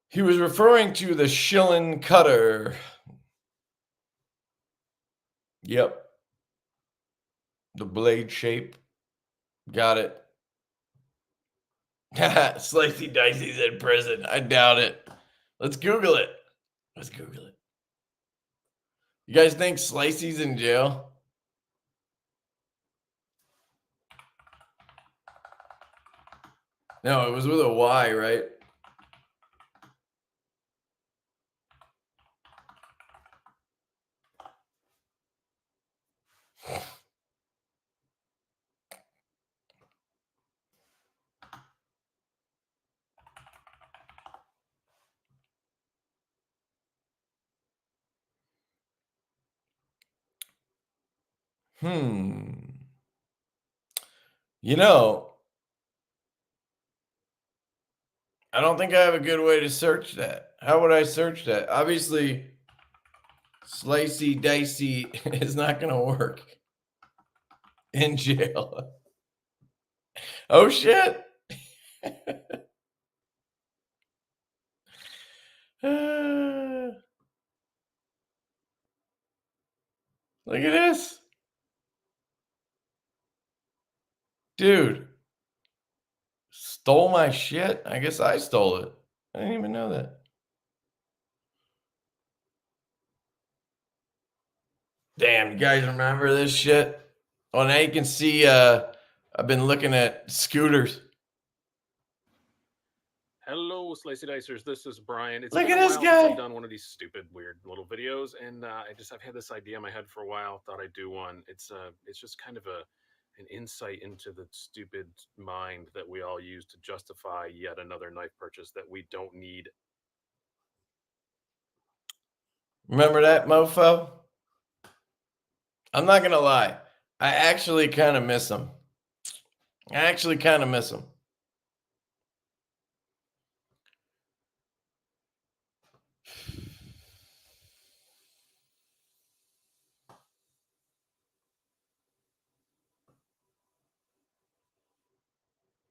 He was referring to the shilling cutter. Yep. The blade shape. Got it. Slicey Dicey's in prison. I doubt it. Let's Google it. You guys think Slicey's in jail? No, it was with a Y, right? You know, I don't think I have a good way to search that. How would I search that? Obviously, Slicey Dicey is not going to work in jail. Oh, shit. Look at this. Dude. Stole my shit? I guess I stole it. I didn't even know that. Damn, you guys remember this shit? Oh, now you can see I've been looking at scooters. Hello, Slicey Dicers. This is Brian. It's Look been at a this while since guy. I've done one of these stupid, weird little videos, and I've had this idea in my head for a while. Thought I'd do one. It's just kind of an insight into the stupid mind that we all use to justify yet another knife purchase that we don't need. Remember that, mofo? I'm not gonna lie. I actually kind of miss him.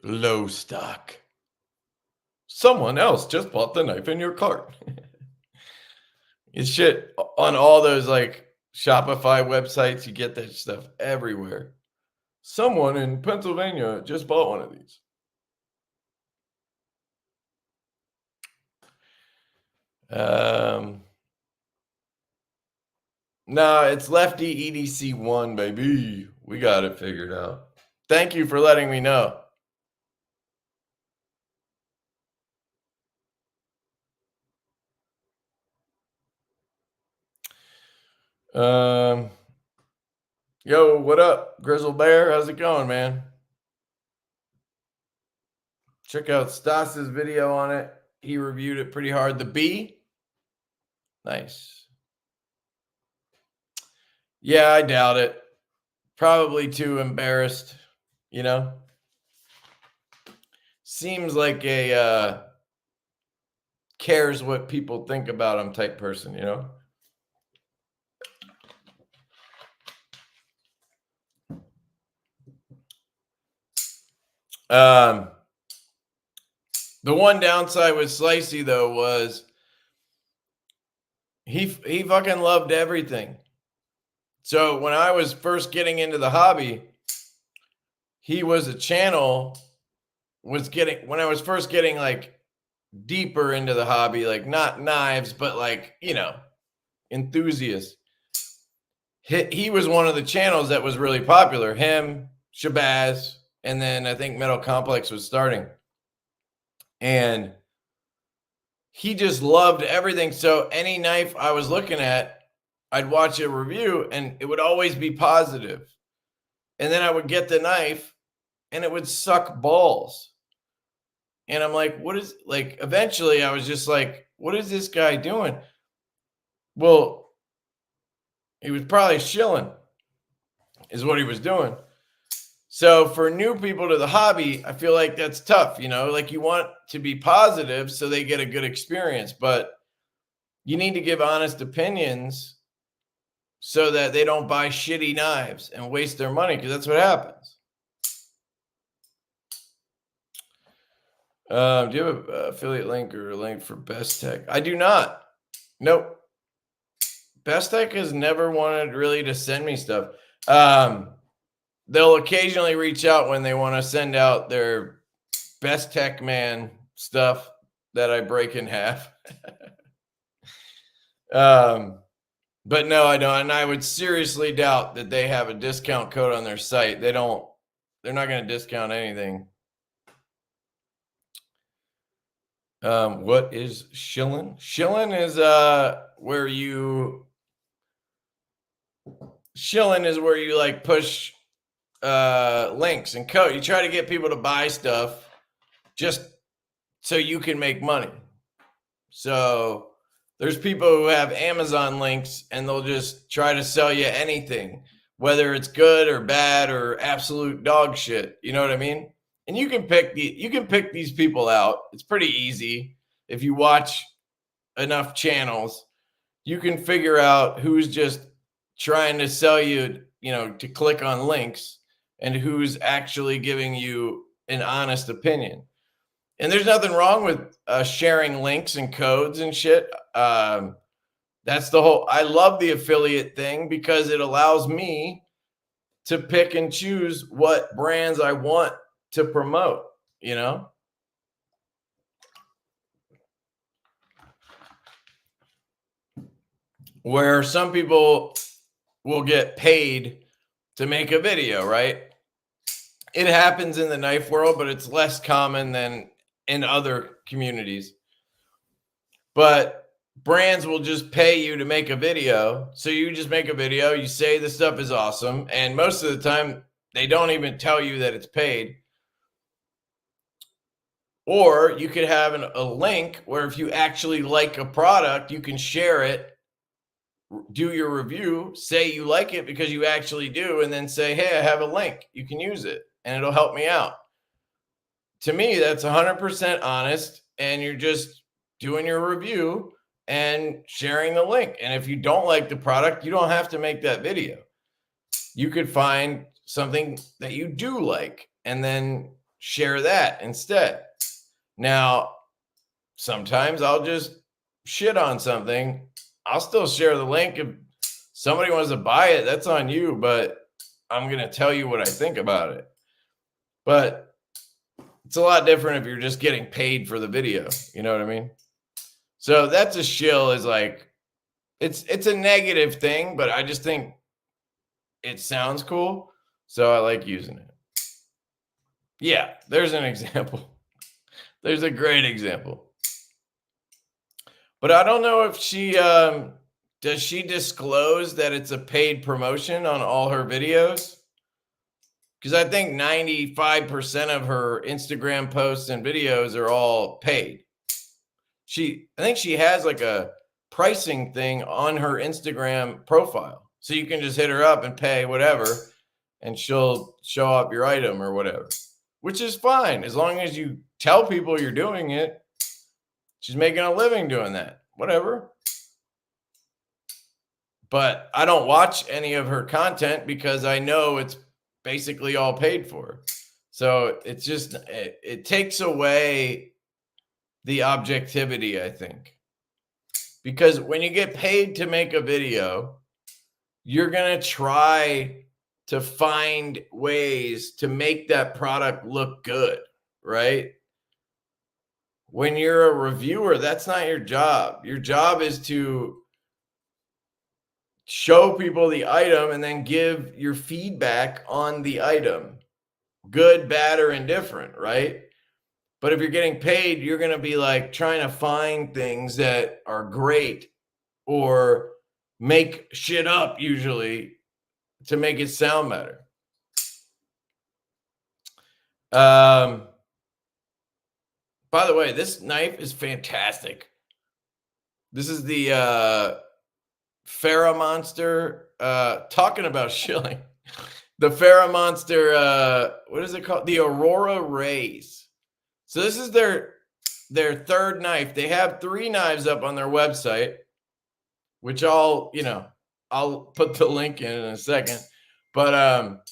Low stock. Someone else just bought the knife in your cart. It's shit on all those like Shopify websites. You get that stuff everywhere. Someone in Pennsylvania just bought one of these. No, it's LeftyEDC 1, baby. We got it figured out. Thank you for letting me know. Yo, what up, Grizzle Bear? How's it going, man? Check out Stas's video on it. He reviewed it pretty hard. The B? Nice. Yeah, I doubt it. Probably too embarrassed, you know? Seems like a cares what people think about him type person, you know? The one downside with Slicey, though, was he fucking loved everything. So when I was first getting into the hobby, he was a channel when I was first getting like deeper into the hobby, like not knives, but like, you know, enthusiast. He was one of the channels that was really popular. Him, Shabazz, and then I think Metal Complex was starting. And he just loved everything. So any knife I was looking at, I'd watch a review and it would always be positive. And then I would get the knife and it would suck balls. And I'm like, eventually I was just like, what is this guy doing? Well, he was probably shilling, is what he was doing. So for new people to the hobby, I feel like that's tough, you know, like you want to be positive so they get a good experience, but you need to give honest opinions so that they don't buy shitty knives and waste their money, because that's what happens. Do you have an affiliate link or a link for Best Tech? I do not. Nope. Best Tech has never wanted really to send me stuff. They'll occasionally reach out when they want to send out their Best Tech Man stuff that I break in half. But no, I don't. And I would seriously doubt that they have a discount code on their site. They're not going to discount anything. What is shilling? Shilling is where you like push links and code. You try to get people to buy stuff just so you can make money. So there's people who have Amazon links and they'll just try to sell you anything, whether it's good or bad or absolute dog shit. You know what I mean? And you can pick these people out. It's pretty easy. If you watch enough channels, you can figure out who's just trying to sell you, you know, to click on links and who's actually giving you an honest opinion. And there's nothing wrong with sharing links and codes and shit. That's the whole, I love the affiliate thing because it allows me to pick and choose what brands I want to promote, you know? Where some people will get paid to make a video, right? It happens in the knife world, but it's less common than in other communities. But brands will just pay you to make a video. So you just make a video, you say the stuff is awesome, and most of the time they don't even tell you that it's paid. Or you could have a link where if you actually like a product, you can share it, do your review, say you like it because you actually do, and then say, hey, I have a link. You can use it, and it'll help me out. To me, that's 100% honest, and you're just doing your review and sharing the link. And if you don't like the product, you don't have to make that video. You could find something that you do like and then share that instead. Now, sometimes I'll just shit on something. I'll still share the link. If somebody wants to buy it, that's on you, but I'm going to tell you what I think about it. But it's a lot different if you're just getting paid for the video. You know what I mean? So that's a shill, is like, it's a negative thing, but I just think it sounds cool. So I like using it. Yeah, there's an example. There's a great example. But I don't know if she does she disclose that it's a paid promotion on all her videos? Because I think 95% of her Instagram posts and videos are all paid. I think she has like a pricing thing on her Instagram profile. So you can just hit her up and pay whatever, and she'll show up your item or whatever, which is fine as long as you tell people you're doing it. She's making a living doing that, whatever. But I don't watch any of her content because I know it's basically all paid for. So it's just, it takes away the objectivity, I think. Because when you get paid to make a video, you're going to try to find ways to make that product look good, right? When you're a reviewer, that's not your job. Your job is to show people the item and then give your feedback on the item, good, bad, or indifferent, right? But if you're getting paid, you're going to be like trying to find things that are great or make shit up usually to make it sound better. By the way, this knife is fantastic. This is the Farrah Monster, talking about shilling. The Farrah Monster, what is it called? The Aurora Rays. So this is their third knife. They have 3 knives up on their website, which I'll put the link in a second. But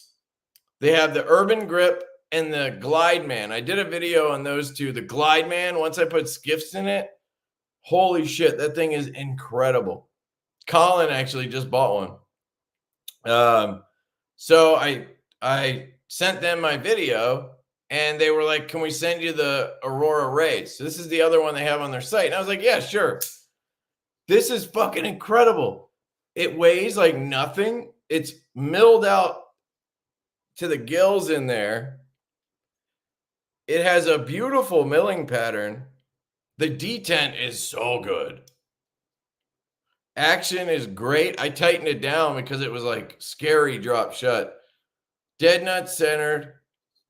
they have the Urban Grip and the Glide Man. I did a video on those two. The Glide Man, once I put skiffs in it, holy shit, that thing is incredible. Colin actually just bought one. So I sent them my video, and they were like, can we send you the Aurora Rays? So this is the other one they have on their site. And I was like, yeah, sure. This is fucking incredible. It weighs like nothing. It's milled out to the gills in there. It has a beautiful milling pattern. The detent is so good. Action is great. I tightened it down because it was like scary drop shut. Dead nut centered.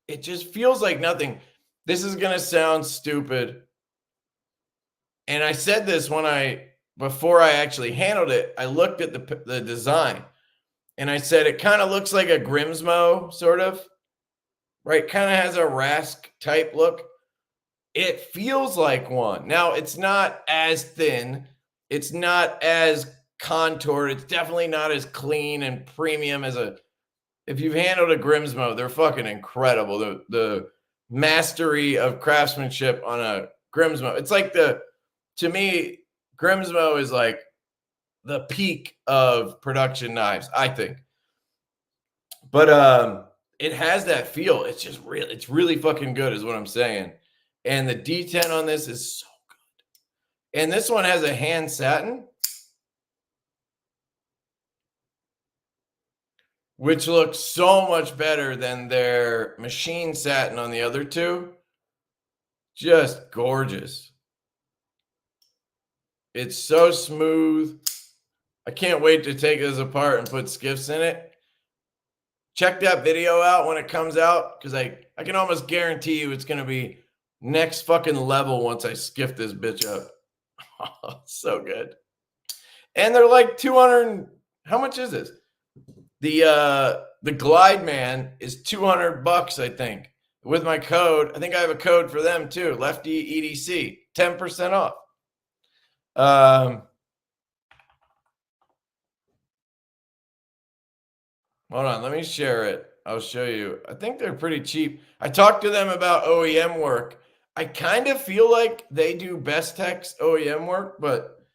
It just feels like nothing. This is going to sound stupid. And I said this before I actually handled it. I looked at the design and I said, it kind of looks like a Grimsmo sort of, right? Kind of has a Rask type look. It feels like one. Now, it's not as thin. It's not as contoured. It's definitely not as clean and premium as if you've handled a Grimsmo, they're fucking incredible. The mastery of craftsmanship on a Grimsmo. It's like to me, Grimsmo is like the peak of production knives, I think. But it has that feel. It's just it's really fucking good is what I'm saying. And the detent on this is so good. And this one has a hand satin, which looks so much better than their machine satin on the other two. Just gorgeous. It's so smooth. I can't wait to take this apart and put skiffs in it. Check that video out when it comes out, because I can almost guarantee you it's going to be next fucking level once I skiff this bitch up. So good. And they're like 200. How much is this? The Glide Man is $200, I think. With my code, I think I have a code for them too. LeftyEDC, 10% off. Hold on, let me share it. I'll show you. I think they're pretty cheap. I talked to them about OEM work. I kind of feel like they do Best Tech's OEM work, but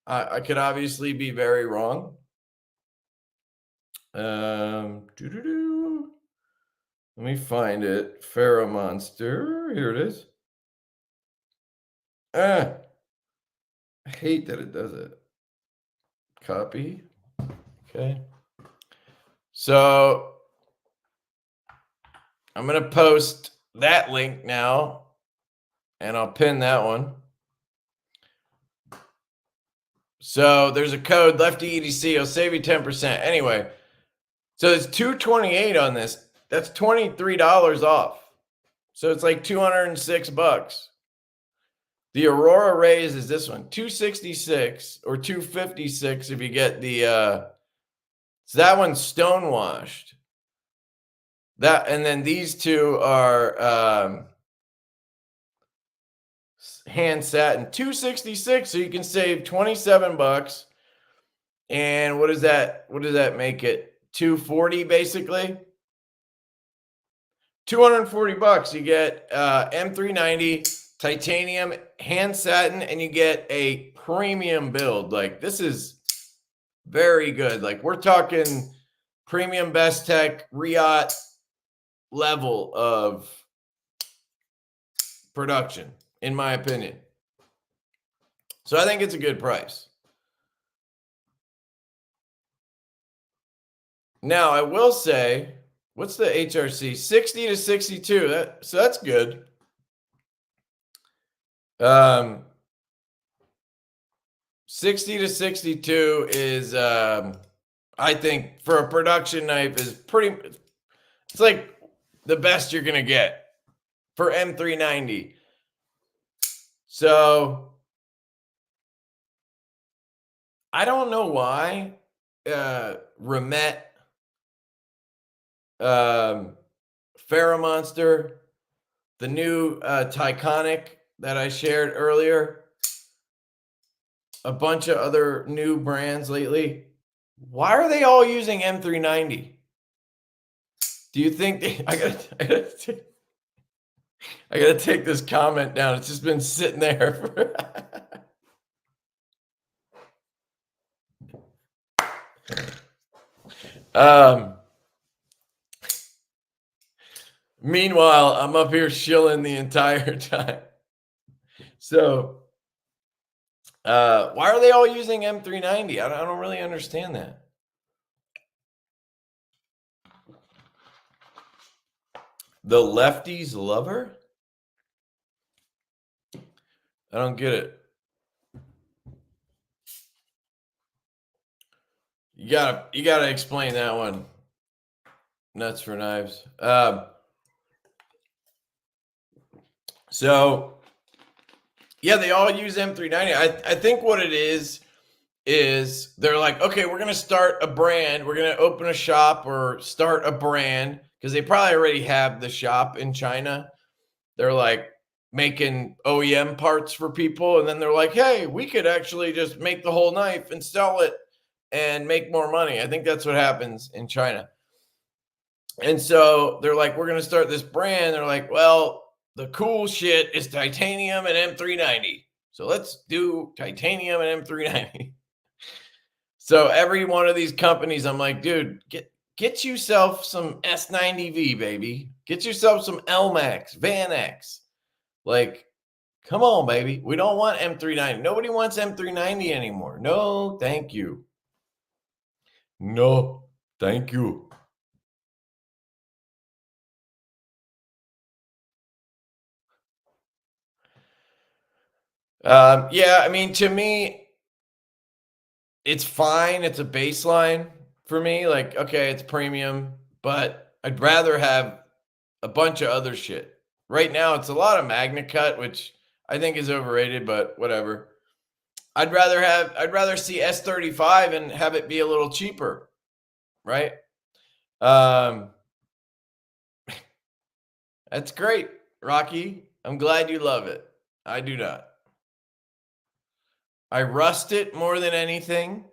I could obviously be very wrong. Let me find it. Farrah Monster. Here it is. I hate that it does it. Copy. Okay. So I'm going to post that link now, and I'll pin that one. So there's a code, LeftyEDC. It'll save you 10%. Anyway, so it's $228 on this. That's $23 off. So it's like $206. The Aurora Rays is this one, $266 or $256 if you get the so that one's stonewashed. That, and then these two are hand satin, $266, so you can save $27. And what does that make it? $240 basically. $240. You get M390 titanium hand satin, and you get a premium build. Like, this is very good. Like, we're talking premium best tech Riat level of production, in my opinion. So I think it's a good price. Now, I will say, what's the HRC? 60 to 62. So that's good. 60 to 62 is, I think, for a production knife is pretty, it's like the best you're going to get for M390. So I don't know why Remet, Monster, the new Tyconic that I shared earlier, a bunch of other new brands lately. Why are they all using M390? Do you think I gotta take this comment down? It's just been sitting there for meanwhile, I'm up here shilling the entire time. So, why are they all using M390? I don't really understand that. The Lefty's lover? I don't get it. You gotta explain that one. Nuts for knives. So yeah, they all use M390. I think what it is they're like, okay, we're gonna start a brand, we're gonna open a shop or start a brand, because they probably already have the shop in China. They're like making OEM parts for people, and then they're like, hey, we could actually just make the whole knife and sell it and make more money. I think that's what happens in China. And so they're like, we're going to start this brand. They're like, well, the cool shit is titanium and M390. So let's do titanium and M390. So every one of these companies, I'm like, dude, get yourself some S90V, baby. Get yourself some LMAX, Van X. Like, come on, baby. We don't want M390. Nobody wants M390 anymore. No, thank you. No, thank you. Yeah, I mean, to me, it's fine. It's a baseline for me. Like, okay, it's premium, but I'd rather have a bunch of other shit. Right now, it's a lot of Magna Cut, which I think is overrated, but whatever. I'd rather see S35 and have it be a little cheaper, right? That's great, Rocky. I'm glad you love it. I do not. I rust it more than anything.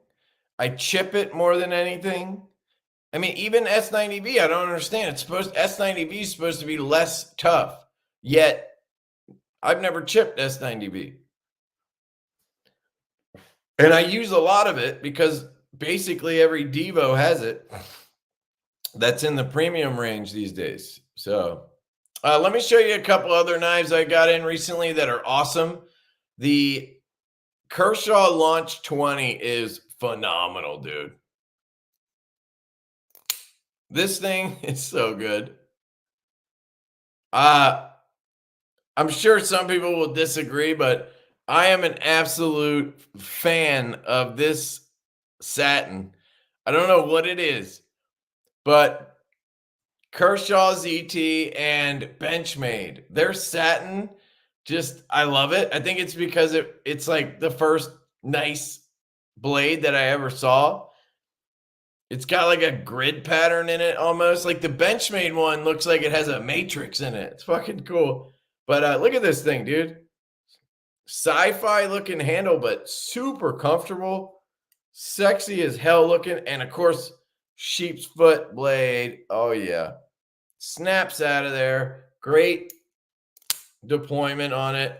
I chip it more than anything. I mean, even S90V, I don't understand. S90V is supposed to be less tough. Yet, I've never chipped S90V. And I use a lot of it because basically every Divo has it. That's in the premium range these days. So, let me show you a couple other knives I got in recently that are awesome. The Kershaw Launch 20 is phenomenal, dude. This thing is so good. I'm sure some people will disagree, but I am an absolute fan of this satin. I don't know what it is, but Kershaw ZT and Benchmade, their satin, just I love it. I think it's because it's like the first nice blade that I ever saw. It's got like a grid pattern in it almost. Like the Benchmade one looks like it has a matrix in it. It's fucking cool. But look at this thing, dude. Sci-fi looking handle, but super comfortable. Sexy as hell looking. And of course, sheep's foot blade. Oh, yeah. Snaps out of there. Great deployment on it.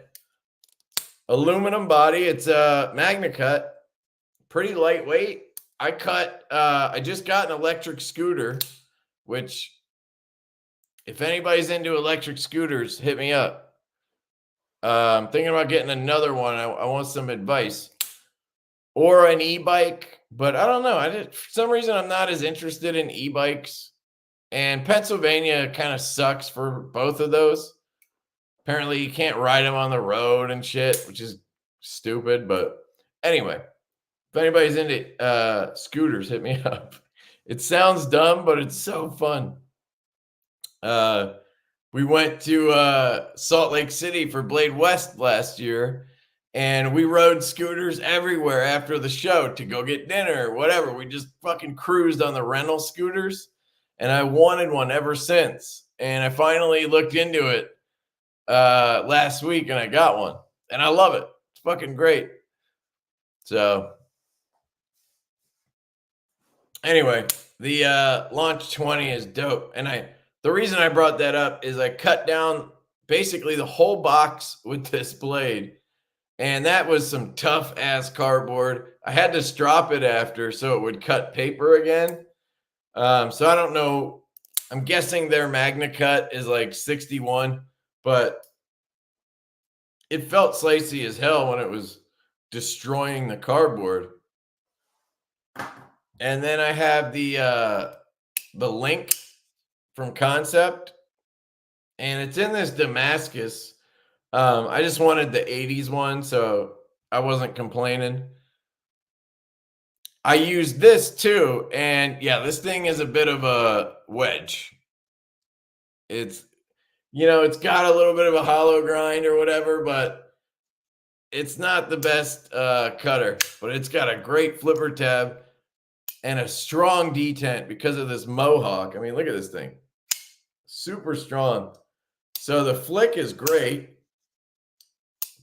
Aluminum body. It's a Magna Cut. Pretty lightweight. I just got an electric scooter, which if anybody's into electric scooters, hit me up. I'm thinking about getting another one. I want some advice. Or an e-bike, but I don't know. For some reason, I'm not as interested in e-bikes. And Pennsylvania kind of sucks for both of those. Apparently, you can't ride them on the road and shit, which is stupid. But anyway, if anybody's into scooters, hit me up. It sounds dumb, but it's so fun. We went to Salt Lake City for Blade West last year, and we rode scooters everywhere after the show to go get dinner or whatever. We just fucking cruised on the rental scooters, and I wanted one ever since. And I finally looked into it last week, and I got one, and I love it. It's fucking great. So anyway, the Launch 20 is dope, and the reason I brought that up is I cut down basically the whole box with this blade, and that was some tough ass cardboard. I had to strop it after so it would cut paper again. So I don't know. I'm guessing their Magna Cut is like 61, but it felt slicey as hell when it was destroying the cardboard. And then I have the link from Concept, and it's in this Damascus. I just wanted the 80s one, so I wasn't complaining. I used this too, and yeah, this thing is a bit of a wedge. It's got a little bit of a hollow grind or whatever, but it's not the best cutter. But it's got a great flipper tab and a strong detent because of this mohawk. I mean, look at this thing. Super strong. So the flick is great,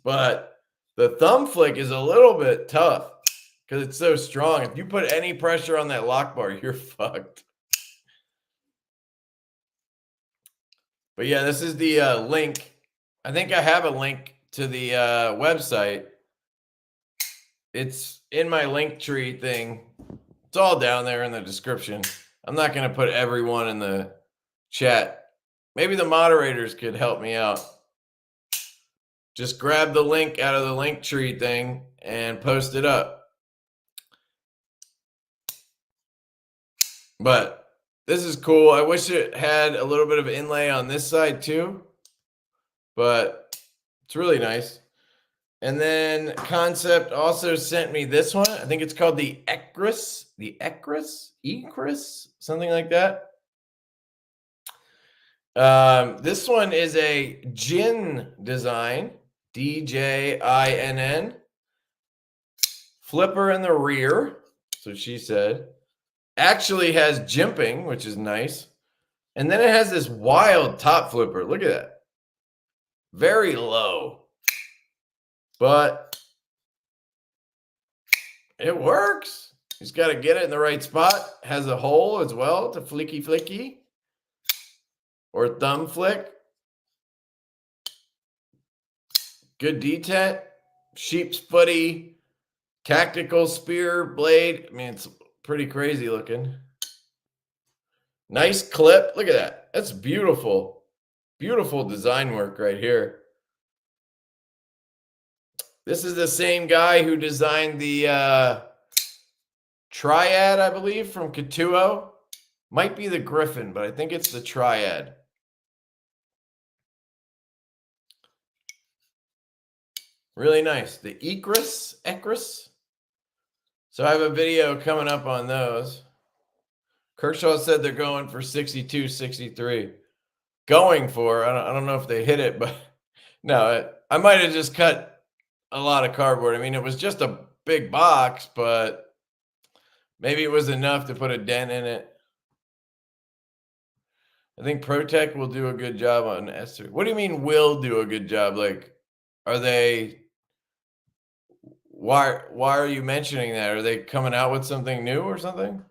but the thumb flick is a little bit tough because it's so strong. If you put any pressure on that lock bar, you're fucked. But yeah, this is the link. I think I have a link to the website. It's in my link tree thing. It's all down there in the description. I'm not going to put everyone in the chat. Maybe the moderators could help me out. Just grab the link out of the link tree thing and post it up. But this is cool. I wish it had a little bit of inlay on this side too, but it's really nice. And then Concept also sent me this one. I think it's called the Ecris, something like that. This one is a Jinn design, DJINN. Flipper in the rear, so she said. Actually has jimping, which is nice. And then it has this wild top flipper. Look at that. Very low. But it works. Just got to get it in the right spot. Has a hole as well to flicky or thumb flick. Good detent. Sheep's footy. Tactical spear blade. I mean, it's pretty crazy looking. Nice clip. Look at that. That's beautiful. Beautiful design work right here. This is the same guy who designed the Triad, I believe, from Katuo. Might be the Griffin, but I think it's the Triad. Really nice. The Ecris. So I have a video coming up on those. Kershaw said they're going for 62, 63. Going for, I don't know if they hit it, but no, I might have just cut a lot of cardboard. I mean, it was just a big box, but maybe it was enough to put a dent in it. I think ProTech will do a good job on S3. What do you mean will do a good job? Like, are they, why are you mentioning that? Are they coming out with something new or something?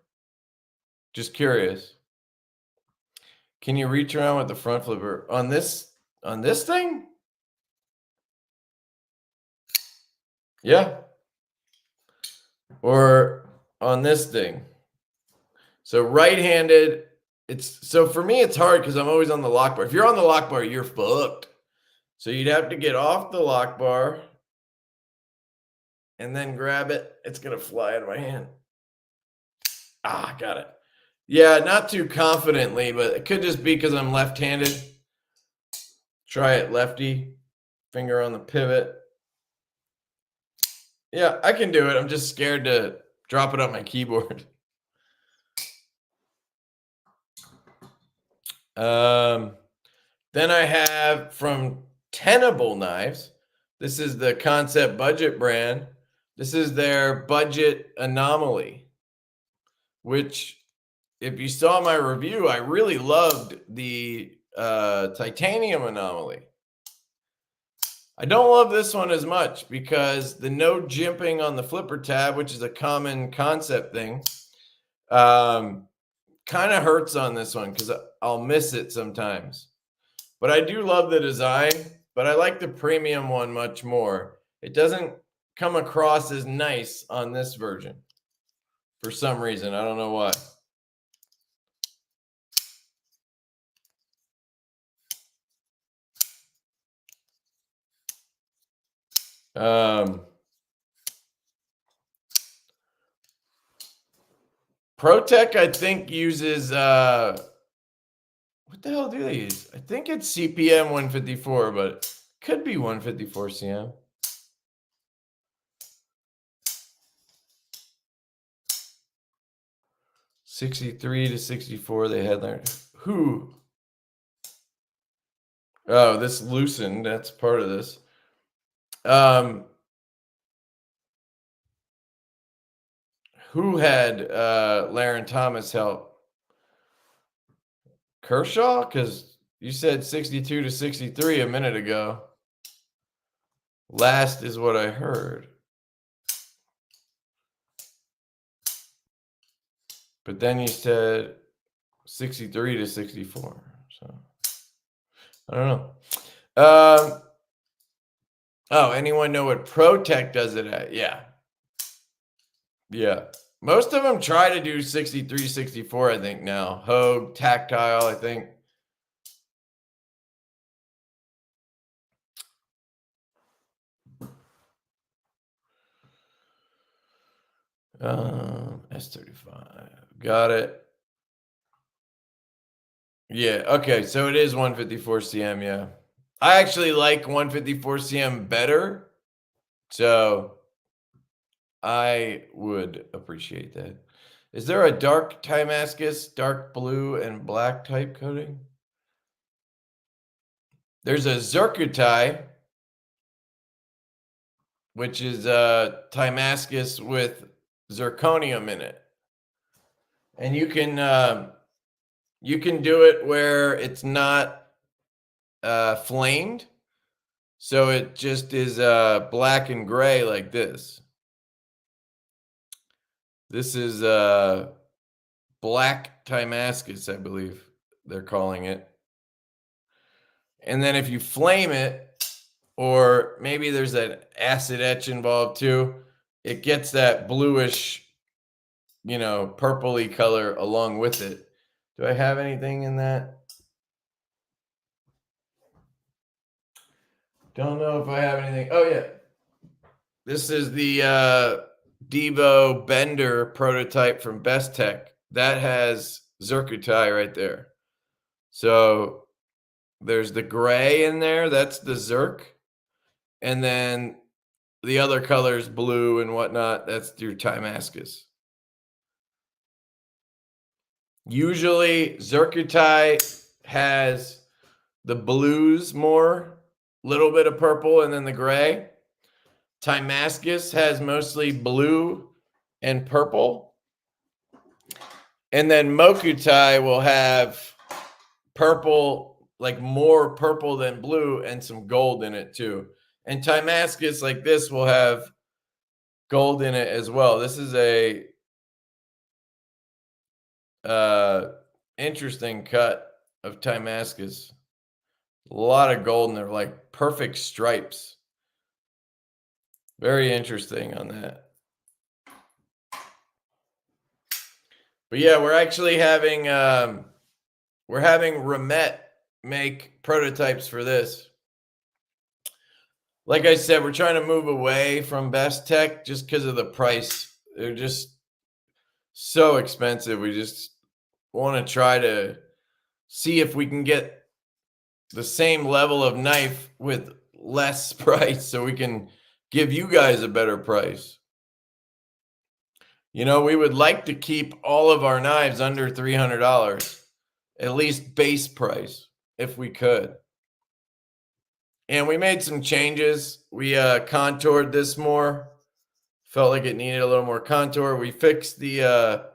Just curious. Can you reach around with the front flipper on this thing? Yeah. Or on this thing. So right-handed, so for me it's hard because I'm always on the lock bar. If you're on the lock bar, you're fucked. So you'd have to get off the lock bar and then grab it. It's gonna fly out of my hand. Ah, got it. Yeah, not too confidently, but it could just be because I'm left-handed. Try it lefty. Finger on the pivot. Yeah, I can do it. I'm just scared to drop it on my keyboard. Then I have from Tenable Knives. This is the Concept Budget brand. This is their budget anomaly, which if you saw my review, I really loved the titanium anomaly. I don't love this one as much because the no jimping on the flipper tab, which is a common concept thing, kind of hurts on this one because I'll miss it sometimes. But I do love the design, but I like the premium one much more. It doesn't come across as nice on this version for some reason. I don't know why. ProTech, I think, uses what the hell do they use? I think it's CPM 154, but it could be 154 CM. $63 to $64 they had there. Who? Oh, this loosened. That's part of this. Who had Laren Thomas help? Kershaw? Because you said 62 to 63 a minute ago. Last is what I heard. But then you said 63 to 64. So I don't know. Oh, anyone know what ProTech does it at? Yeah. Yeah. Most of them try to do 63, 64, I think now. Hogue, Tactile, I think. S35. Got it. Yeah. Okay. So it is 154 CM. Yeah. I actually like 154 CM better. So I would appreciate that. Is there a dark Timascus, dark blue and black type coating? There's a ZircuTi, which is Timascus with zirconium in it. And you can do it where it's not flamed. So it just is black and gray like this. This is black Timascus, I believe they're calling it. And then if you flame it, or maybe there's an acid etch involved too, it gets that bluish, purpley color along with it. Do I have anything in that? Don't know if I have anything. Oh, yeah. This is the Divo Bender prototype from Best Tech. That has ZircuTi right there. So there's the gray in there. That's the Zirc. And then the other colors, blue and whatnot, that's your Timascus. Usually ZircuTi has the blues more, little bit of purple, and then the gray. Timascus has mostly blue and purple. And then Mokutai will have purple, like more purple than blue, and some gold in it too. And Timascus, like this, will have gold in it as well. This is a interesting cut of Timascus. A lot of gold, and they're like perfect stripes. Very interesting on that. But yeah, we're actually having Remet make prototypes for this. Like I said, we're trying to move away from Best Tech just because of the price. They're just so expensive. We just want to try to see if we can get the same level of knife with less price so we can give you guys a better price. You know, we would like to keep all of our knives under $300, at least base price, if we could. And we made some changes. We contoured this more. Felt like it needed a little more contour. We fixed the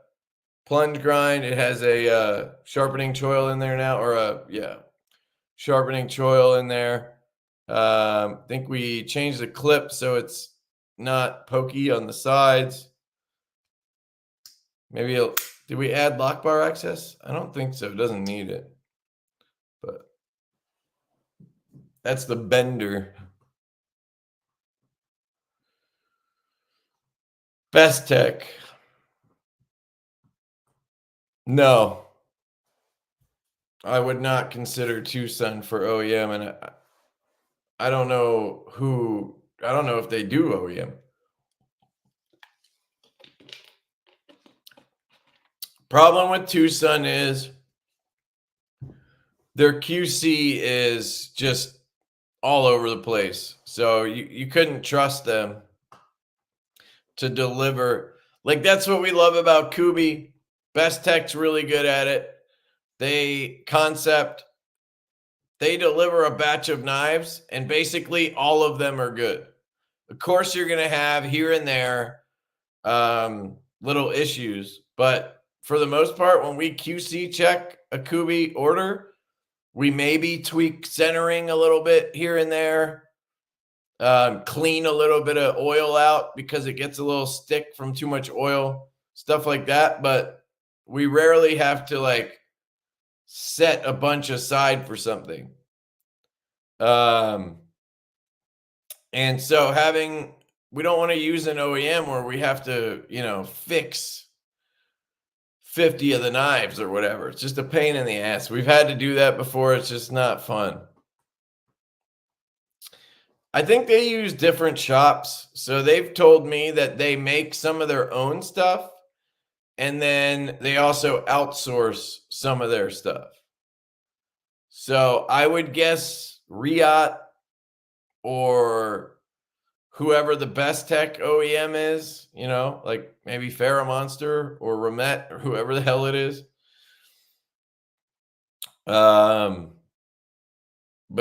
plunge grind. It has a sharpening choil in there now, or sharpening choil in there. I think we changed the clip so it's not pokey on the sides. Maybe did we add lock bar access? I don't think so. It doesn't need it. But that's the bender. Best Tech. No. I would not consider Tucson for OEM, and I don't know if they do OEM. Problem with Tucson is their QC is just all over the place. So you couldn't trust them to deliver. Like, that's what we love about Kubi. Best Tech's really good at it. They deliver a batch of knives, and basically all of them are good. Of course, you're going to have here and there little issues, but for the most part, when we QC check a Kubi order, we maybe tweak centering a little bit here and there, clean a little bit of oil out because it gets a little stick from too much oil, stuff like that. But we rarely have to like set a bunch aside for something. And so we don't want to use an OEM where we have to, fix 50 of the knives or whatever. It's just a pain in the ass. We've had to do that before. It's just not fun. I think they use different shops. So they've told me that they make some of their own stuff, and then they also outsource some of their stuff. So I would guess Riat or whoever the Best Tech OEM is, like maybe Monster or Remet or whoever the hell it is. But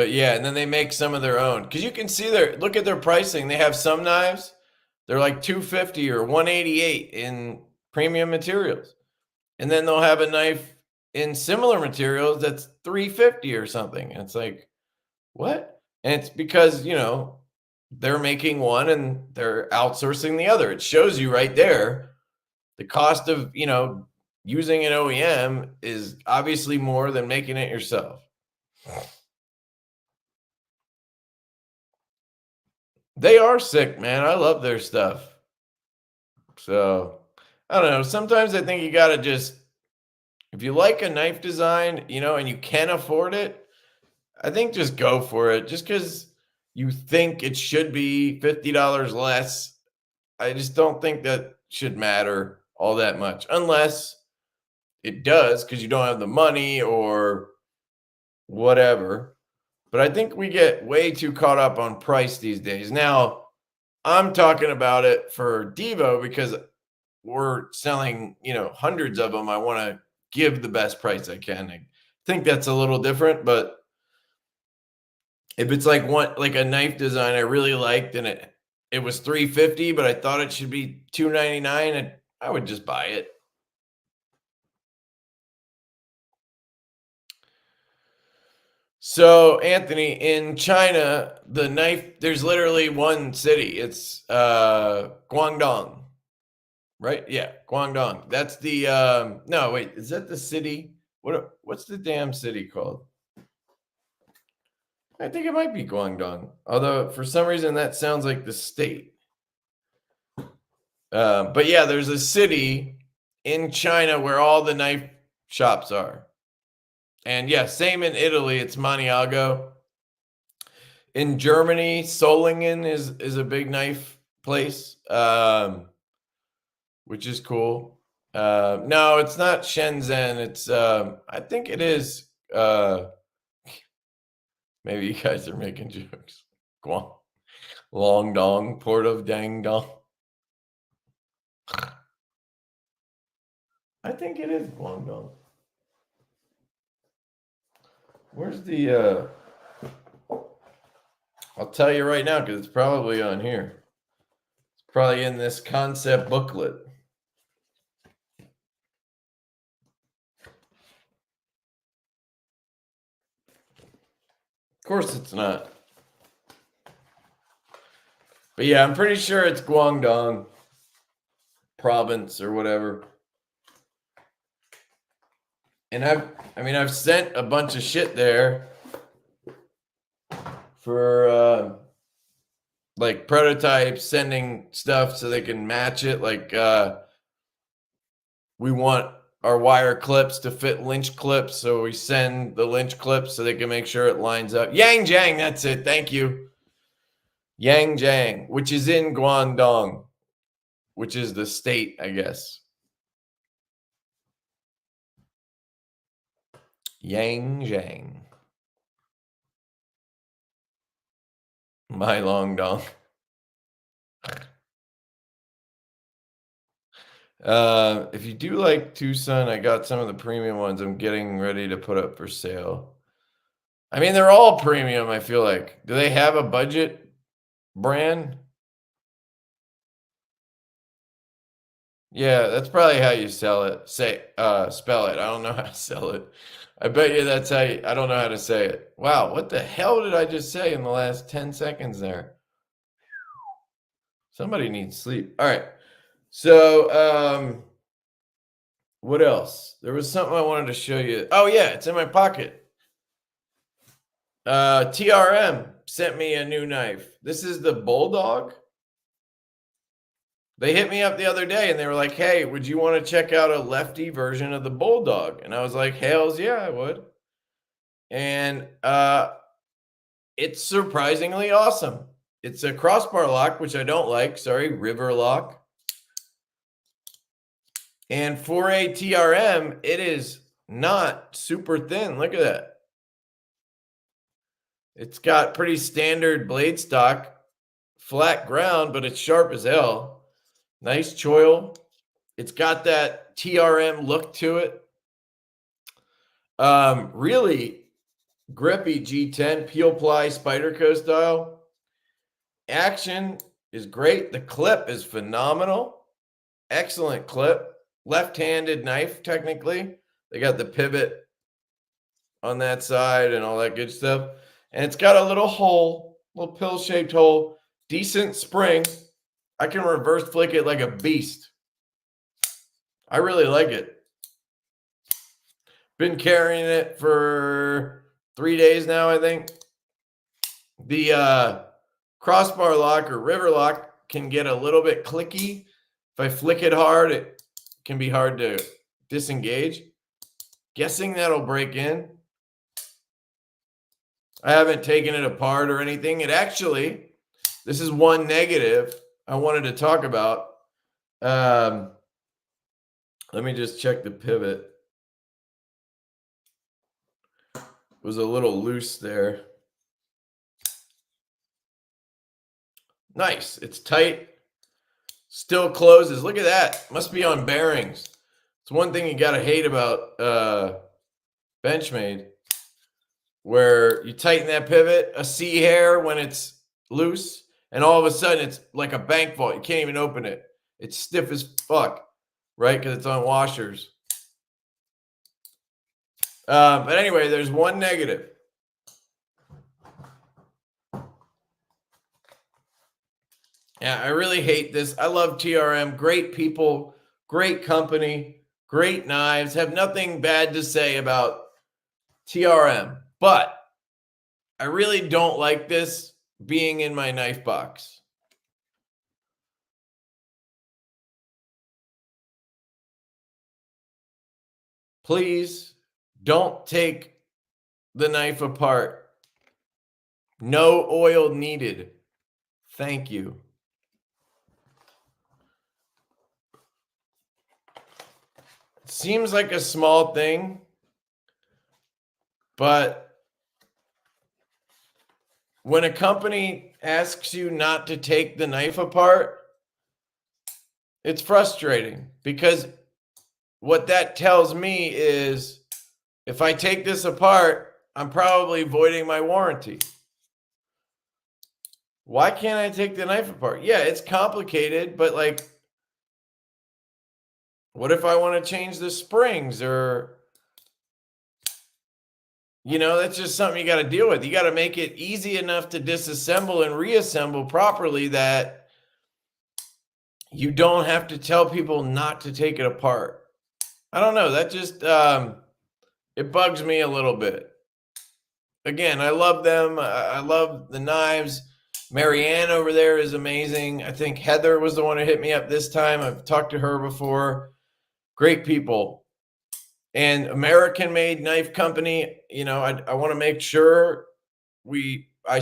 yeah, and then they make some of their own. Because you can see look at their pricing. They have some knives, they're like $250 or $188 in premium materials. And then they'll have a knife in similar materials that's $350 or something. And it's like, what? And it's because, they're making one and they're outsourcing the other. It shows you right there the cost of, using an OEM is obviously more than making it yourself. They are sick, man. I love their stuff. So, I don't know. Sometimes I think you got to just, if you like a knife design, and you can afford it, I think just go for it. Just because you think it should be $50 less, I just don't think that should matter all that much, unless it does because you don't have the money or whatever. But I think we get way too caught up on price these days. Now, I'm talking about it for Divo because we're selling, hundreds of them. I want to give the best price I can. I think that's a little different, but if it's like a knife design I really liked and it was $350, but I thought it should be $299, and I would just buy it. So, Anthony, in China, the knife, there's literally one city. It's Guangdong, right? Yeah, Guangdong. That's the no, wait, is that the city? What's the damn city called? I think it might be Guangdong. Although for some reason that sounds like the state. But yeah, there's a city in China where all the knife shops are. And yeah, same in Italy, it's Maniago. In Germany, Solingen is a big knife place, which is cool. No, it's not Shenzhen. It's I think it is. Maybe you guys are making jokes. Long Dong, Port of Dang Dong. I think it is Guangdong. Where's the I'll tell you right now because it's probably on here. It's probably in this concept booklet. Of course it's not. But yeah, I'm pretty sure it's Guangdong province or whatever. And I've sent a bunch of shit there for like prototypes, sending stuff so they can match it. Like we want our wire clips to fit lynch clips, so we send the lynch clips so they can make sure it lines up. Yangjiang, that's it. Thank you. Yangjiang, which is in Guangdong, which is the state, I guess. Yangjiang. My long dong. If you do like Tucson, I got some of the premium ones I'm getting ready to put up for sale. I mean, they're all premium, I feel like. Do they have a budget brand? Yeah, that's probably how you sell it. Spell it. I don't know how to sell it. I bet you that's how I don't know how to say it. Wow, what the hell did I just say in the last 10 seconds there? Somebody needs sleep. All right. So, what else? There was something I wanted to show you. Oh, yeah, it's in my pocket. TRM sent me a new knife. This is the Bulldog. They hit me up the other day and they were like, hey, would you want to check out a Lefty version of the Bulldog? And I was like, hells yeah, I would. And it's surprisingly awesome. It's a crossbar lock, which I don't like. Sorry, river lock. And for a TRM, it is not super thin. Look at that. It's got pretty standard blade stock, flat ground, but it's sharp as hell. Nice choil. It's got that TRM look to it. Really grippy G10 peel ply Spyderco style. Action is great. The clip is phenomenal. Excellent clip. Left-handed knife, technically. They got the pivot on that side and all that good stuff. And it's got a little hole, little pill-shaped hole. Decent spring. I can reverse flick it like a beast. I really like it. Been carrying it for 3 days now, I think. The crossbar lock or river lock can get a little bit clicky. If I flick it hard, it can be hard to disengage. Guessing that'll break in. I haven't taken it apart or anything. It actually, this is one negative I wanted to talk about. Let me just check the pivot. It was a little loose there. Nice. It's tight. Still closes. Look at that. Must be on bearings. It's one thing you gotta hate about Benchmade, where you tighten that pivot, a C hair when it's loose, and all of a sudden it's like a bank vault. You can't even open it. It's stiff as fuck, right? Because it's on washers. But anyway, there's one negative. Yeah, I really hate this. I love TRM. Great people, great company, great knives. Have nothing bad to say about TRM. But I really don't like this being in my knife box. Please don't take the knife apart. No oil needed. Thank you. It seems like a small thing, but when a company asks you not to take the knife apart, it's frustrating, because what that tells me is if I take this apart, I'm probably voiding my warranty. Why can't I take the knife apart? Yeah, it's complicated, but like, what if I want to change the springs, or, you know, that's just something you got to deal with. You got to make it easy enough to disassemble and reassemble properly that you don't have to tell people not to take it apart. I don't know. That just, it bugs me a little bit. Again, I love them. I love the knives. Marianne over there is amazing. I think Heather was the one who hit me up this time. I've talked to her before. Great people. And American-made knife company, you know, I want to make sure I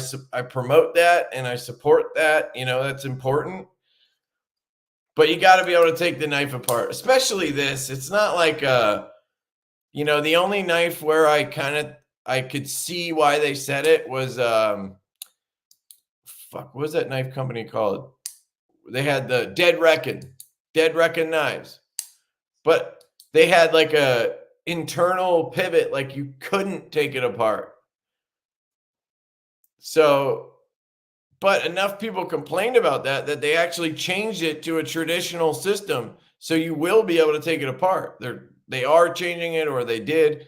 promote that and I support that. You know, that's important. But you got to be able to take the knife apart, especially this. It's not like, you know, the only knife where I could see why they said it was, what was that knife company called? They had the Dead Reckon knives. But they had like a internal pivot, like you couldn't take it apart. So, but enough people complained about that they actually changed it to a traditional system. So you will be able to take it apart. They are changing it, or they did.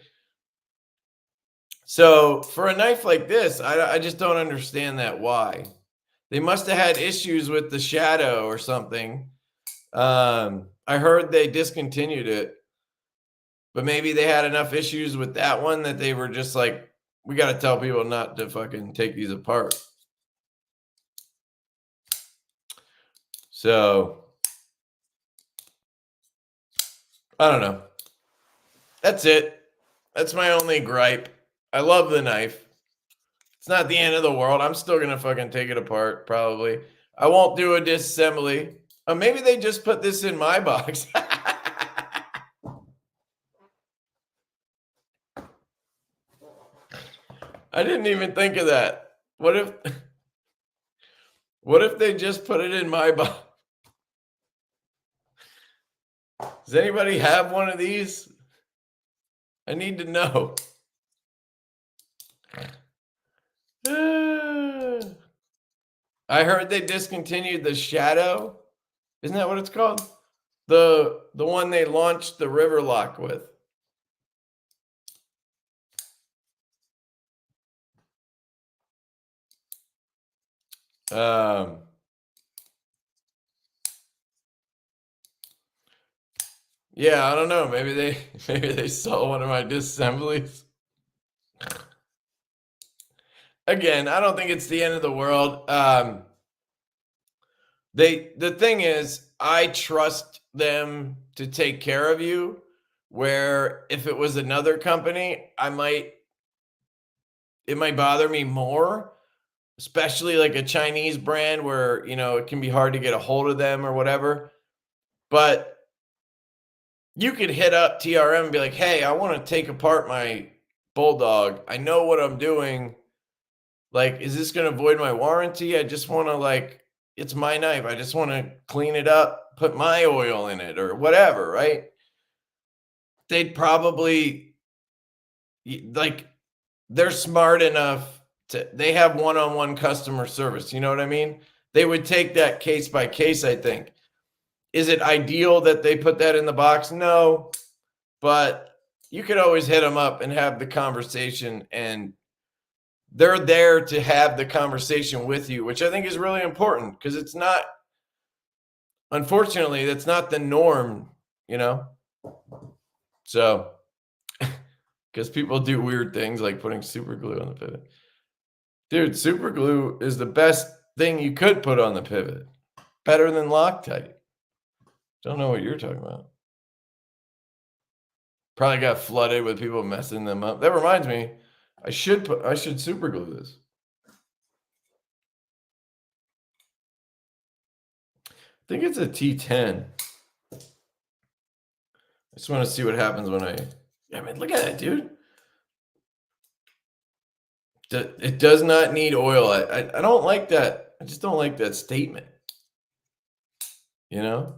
So for a knife like this, I just don't understand that. Why? They must have had issues with the shadow or something. I heard they discontinued it, but maybe they had enough issues with that one that they were just like, we got to tell people not to fucking take these apart. So, I don't know. That's it. That's my only gripe. I love the knife. It's not the end of the world. I'm still going to fucking take it apart, probably. I won't do a disassembly. Maybe they just put this in my box. I didn't even think of that. What if they just put it in my box? Does anybody have one of these? I need to know. I heard they discontinued the Shadow. Isn't that what it's called? The one they launched the Riverlock with. Yeah, I don't know. Maybe they saw one of my disassemblies. Again, I don't think it's the end of the world. The thing is, I trust them to take care of you, where if it was another company, it might bother me more, especially like a Chinese brand where, you know, it can be hard to get a hold of them or whatever. But you could hit up TRM and be like, hey, I want to take apart my Bulldog. I know what I'm doing. Like, is this going to void my warranty? I just want to, like, it's my knife. I just want to clean it up, put my oil in it or whatever, right? They'd probably, like, they're smart enough to, they have one-on-one customer service. You know what I mean? They would take that case by case, I think. Is it ideal that they put that in the box? No, but you could always hit them up and have the conversation, and they're there to have the conversation with you, which I think is really important because it's not, unfortunately, that's not the norm, you know? So, because people do weird things like putting super glue on the pivot. Dude, super glue is the best thing you could put on the pivot. Better than Locktite. Don't know what you're talking about. Probably got flooded with people messing them up. That reminds me, I should super glue this. I think it's a T10. I just want to see what happens when I mean, look at it, dude. It does not need oil. I don't like that. I just don't like that statement. You know?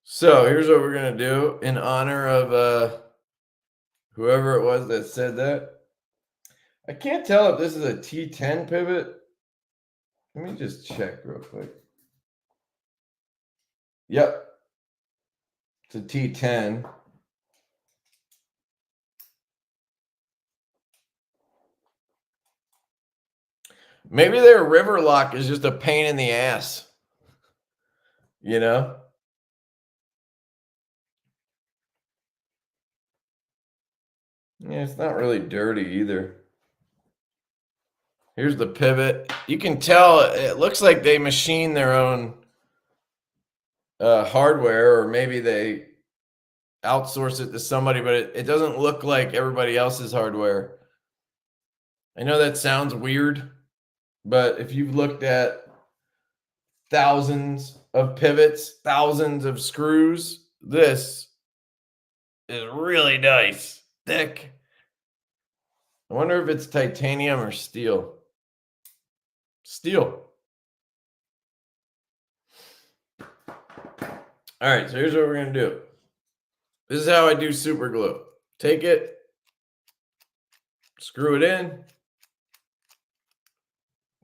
So here's what we're going to do in honor of whoever it was that said that. I can't tell if this is a T10 pivot. Let me just check real quick. Yep. It's a T10. Maybe their river lock is just a pain in the ass. You know? Yeah, it's not really dirty either. Here's the pivot. You can tell it looks like they machine their own hardware, or maybe they outsource it to somebody, but it doesn't look like everybody else's hardware. I know that sounds weird, but if you've looked at thousands of pivots, thousands of screws, this is really nice. Thick. I wonder if it's titanium or steel. Steel. All right, so here's what we're going to do. This is how I do super glue. Take it, screw it in,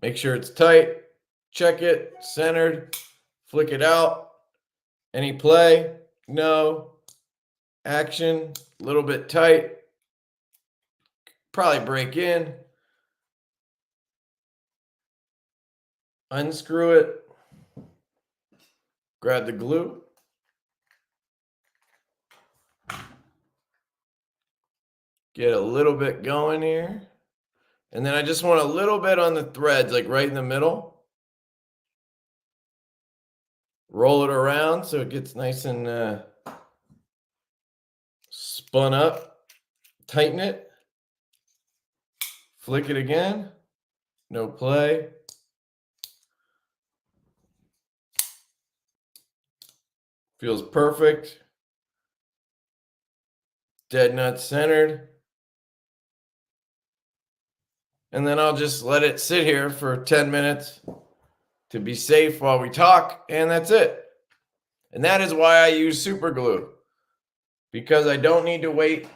make sure it's tight, check it, centered, flick it out. Any play? No. Action, a little bit tight. Probably break in. Unscrew it. Grab the glue. Get a little bit going here. And then I just want a little bit on the threads, like right in the middle. Roll it around so it gets nice and spun up. Tighten it. Flick it again. No play. Feels perfect. Dead nut centered. And then I'll just let it sit here for 10 minutes to be safe while we talk, and that's it. And that is why I use super glue, because I don't need to wait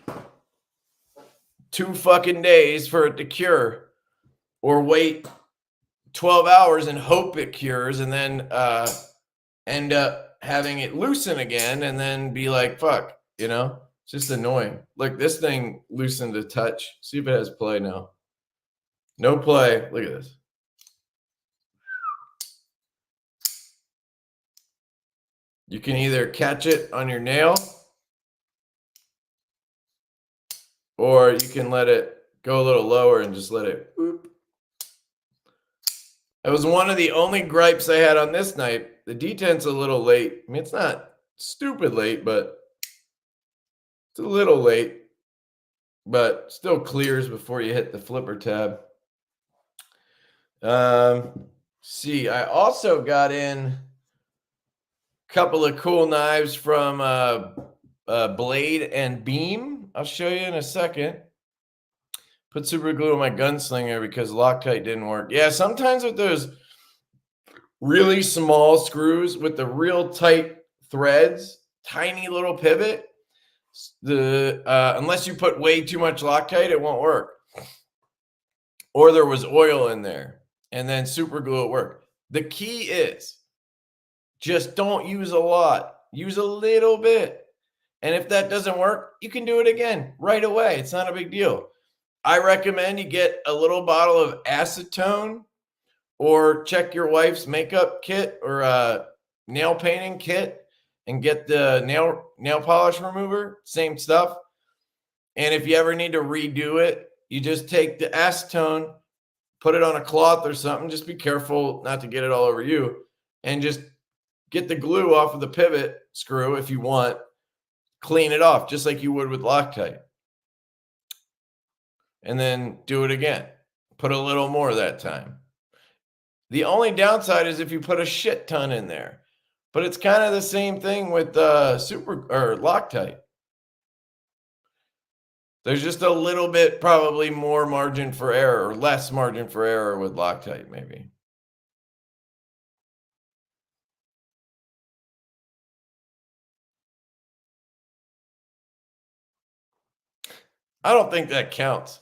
2 fucking days for it to cure, or wait 12 hours and hope it cures and then end up having it loosen again and then be like, fuck, you know? It's just annoying. Look, this thing loosened a touch. See if it has play now. No play. Look at this. You can either catch it on your nail, or you can let it go a little lower and just let it whoop. That was one of the only gripes I had on this knife. The detent's a little late. I mean, it's not stupid late, but it's a little late. But still clears before you hit the flipper tab. See, I also got in a couple of cool knives from Blade and Beam. I'll show you in a second. Put super glue on my gunslinger because Locktite didn't work. Yeah, sometimes with those really small screws with the real tight threads, tiny little pivot, unless you put way too much Loctite, it won't work. Or there was oil in there, and then super glue at work. The key is just don't use a lot. Use a little bit. And if that doesn't work, you can do it again right away. It's not a big deal. I recommend you get a little bottle of acetone, or check your wife's makeup kit or nail painting kit and get the nail polish remover, same stuff. And if you ever need to redo it, you just take the acetone, put it on a cloth or something. Just be careful not to get it all over you, and just get the glue off of the pivot screw if you want. Clean it off just like you would with Loctite. And then do it again. Put a little more that time. The only downside is if you put a shit ton in there. But it's kind of the same thing with Loctite. There's just a little bit probably more margin for error, or less margin for error with Loctite maybe. I don't think that counts.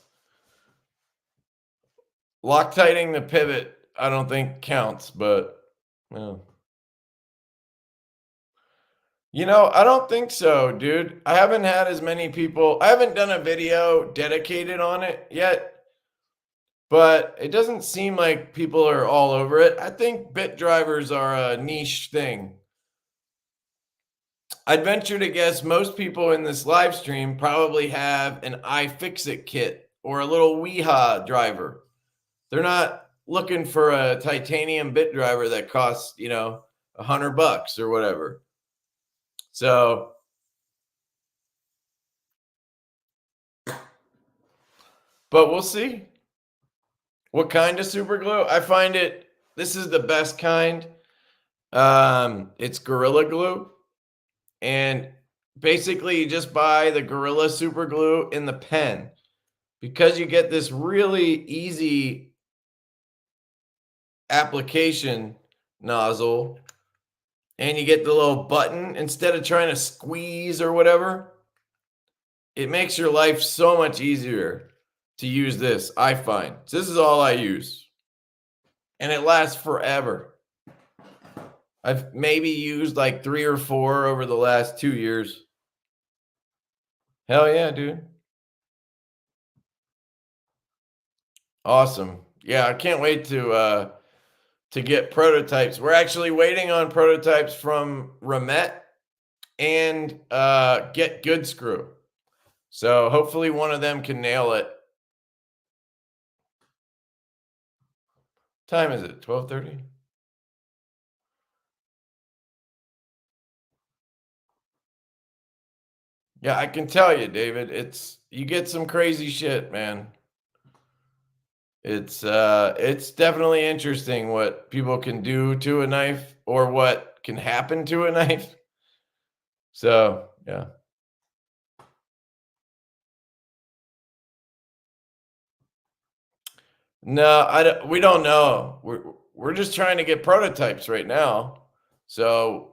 Loctiting the pivot, I don't think counts, but well. You know, I don't think so, dude. I haven't had as many people. I haven't done a video dedicated on it yet, but it doesn't seem like people are all over it. I think bit drivers are a niche thing. I'd venture to guess most people in this live stream probably have an iFixit kit or a little Weeha driver. They're not looking for a titanium bit driver that costs, you know, $100 or whatever. So, but we'll see. What kind of super glue? I find this is the best kind. It's Gorilla Glue. And basically you just buy the Gorilla super glue in the pen, because you get this really easy application nozzle, and you get the little button instead of trying to squeeze or whatever. It makes your life so much easier to use this, I find. So this is all I use, and it lasts forever. I've maybe used like 3 or 4 over the last 2 years. Hell yeah, dude. Awesome. Yeah, I can't wait to get prototypes. We're actually waiting on prototypes from Remet and Get Good Screw. So hopefully one of them can nail it. Time is it? 12:30? Yeah, I can tell you, David, you get some crazy shit, man. It's definitely interesting what people can do to a knife, or what can happen to a knife. So, yeah. No, we don't know. We're just trying to get prototypes right now. So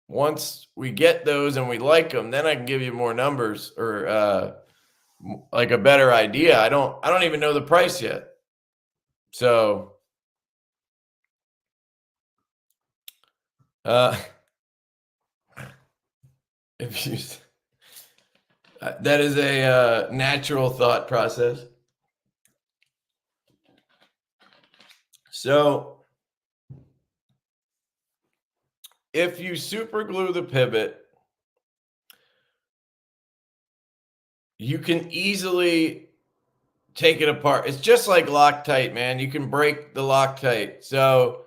once we get those and we like them, then I can give you more numbers, or like a better idea. I don't even know the price yet. So if you that is a natural thought process. So if you super glue the pivot, you can easily take it apart. It's just like Loctite, man. You can break the Loctite. So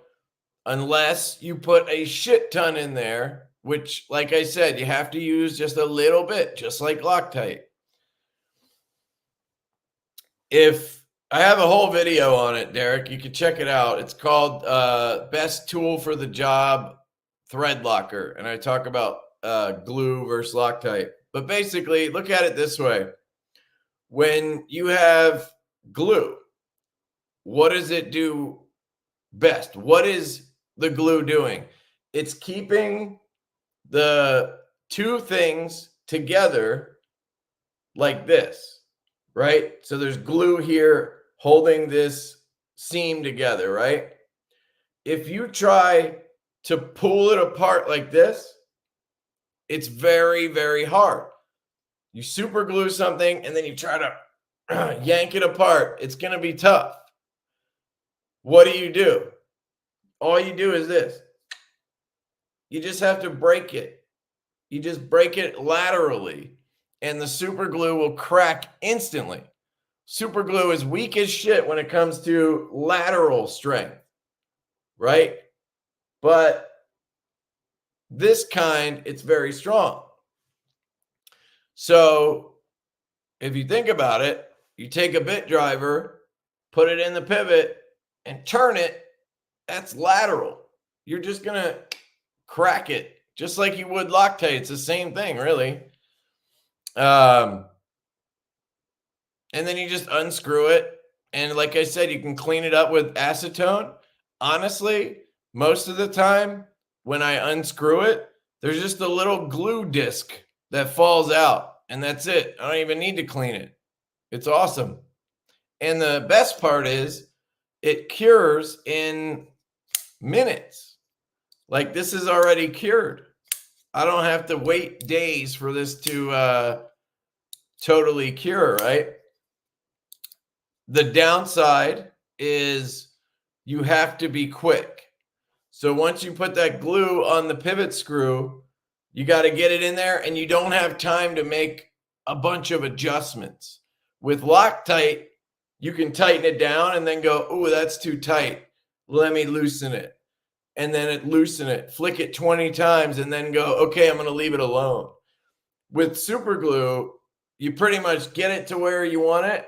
unless you put a shit ton in there, which, like I said, you have to use just a little bit, just like Loctite. If I have a whole video on it, Derek, you can check it out. It's called Best Tool for the Job Thread Locker. And I talk about glue versus Loctite. But basically, look at it this way. When you have glue, what does it do best? What is the glue doing? It's keeping the two things together like this, right? So there's glue here holding this seam together, right? If you try to pull it apart like this, it's very, very hard. You super glue something and then you try to yank it apart. It's going to be tough. What do? All you do is this. You just have to break it. You just break it laterally and the super glue will crack instantly. Super glue is weak as shit when it comes to lateral strength, right? But this kind, it's very strong. So if you think about it, you take a bit driver, put it in the pivot and turn it, that's lateral. You're just going to crack it just like you would Locktite. It's the same thing, really. And then you just unscrew it. And like I said, you can clean it up with acetone. Honestly, most of the time when I unscrew it, there's just a little glue disc that falls out. And that's it. I don't even need to clean it. It's awesome. And the best part is it cures in minutes. Like this is already cured. I don't have to wait days for this to totally cure, right? The downside is you have to be quick. So once you put that glue on the pivot screw, you got to get it in there and you don't have time to make a bunch of adjustments. With Locktite, you can tighten it down and then go, oh, that's too tight. Let me loosen it. And then loosen it, flick it 20 times and then go, okay, I'm going to leave it alone. With super glue, you pretty much get it to where you want it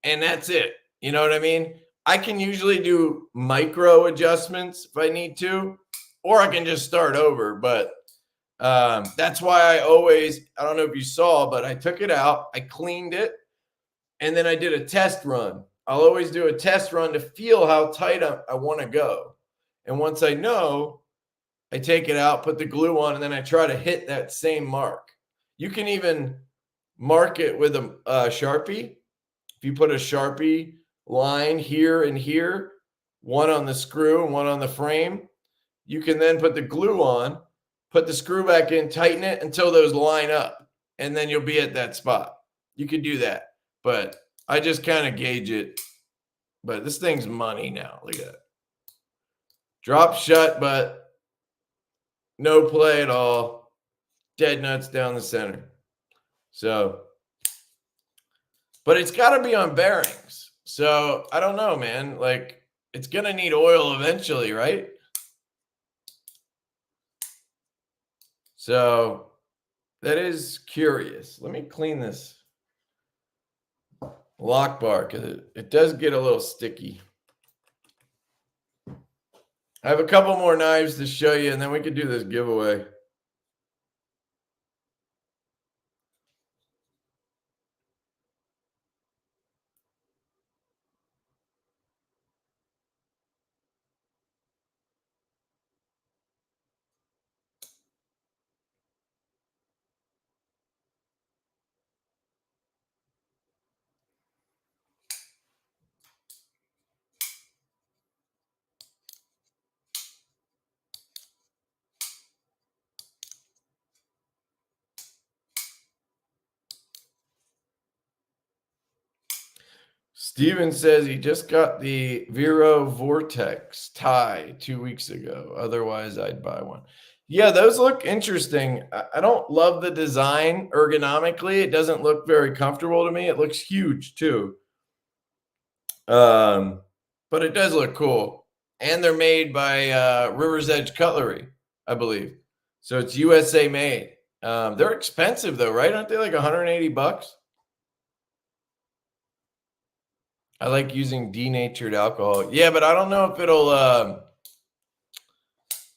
and that's it. You know what I mean? I can usually do micro adjustments if I need to, or I can just start over. But that's why I don't know if you saw, but I took it out, I cleaned it, and then I did a test run. I'll always do a test run to feel how tight I want to go. And once I know, I take it out, put the glue on, and then I try to hit that same mark. You can even mark it with a Sharpie. If you put a Sharpie line here and here, one on the screw and one on the frame, you can then put the glue on, put the screw back in, tighten it until those line up, and then you'll be at that spot. You could do that, but I just kind of gauge it. But this thing's money now. Look at that. Drop shut, but no play at all. Dead nuts down the center. So, but it's got to be on bearings. So I don't know, man. Like it's going to need oil eventually, right? So that is curious. Let me clean this lock bar because it does get a little sticky. I have a couple more knives to show you, and then we could do this giveaway. Steven says he just got the Vero Vortex tie 2 weeks ago. Otherwise, I'd buy one. Yeah, those look interesting. I don't love the design ergonomically. It doesn't look very comfortable to me. It looks huge too. But it does look cool. And they're made by River's Edge Cutlery, I believe. So it's USA made. They're expensive though, right? Aren't they like 180 bucks? I like using denatured alcohol. Yeah, but I don't know if it'll,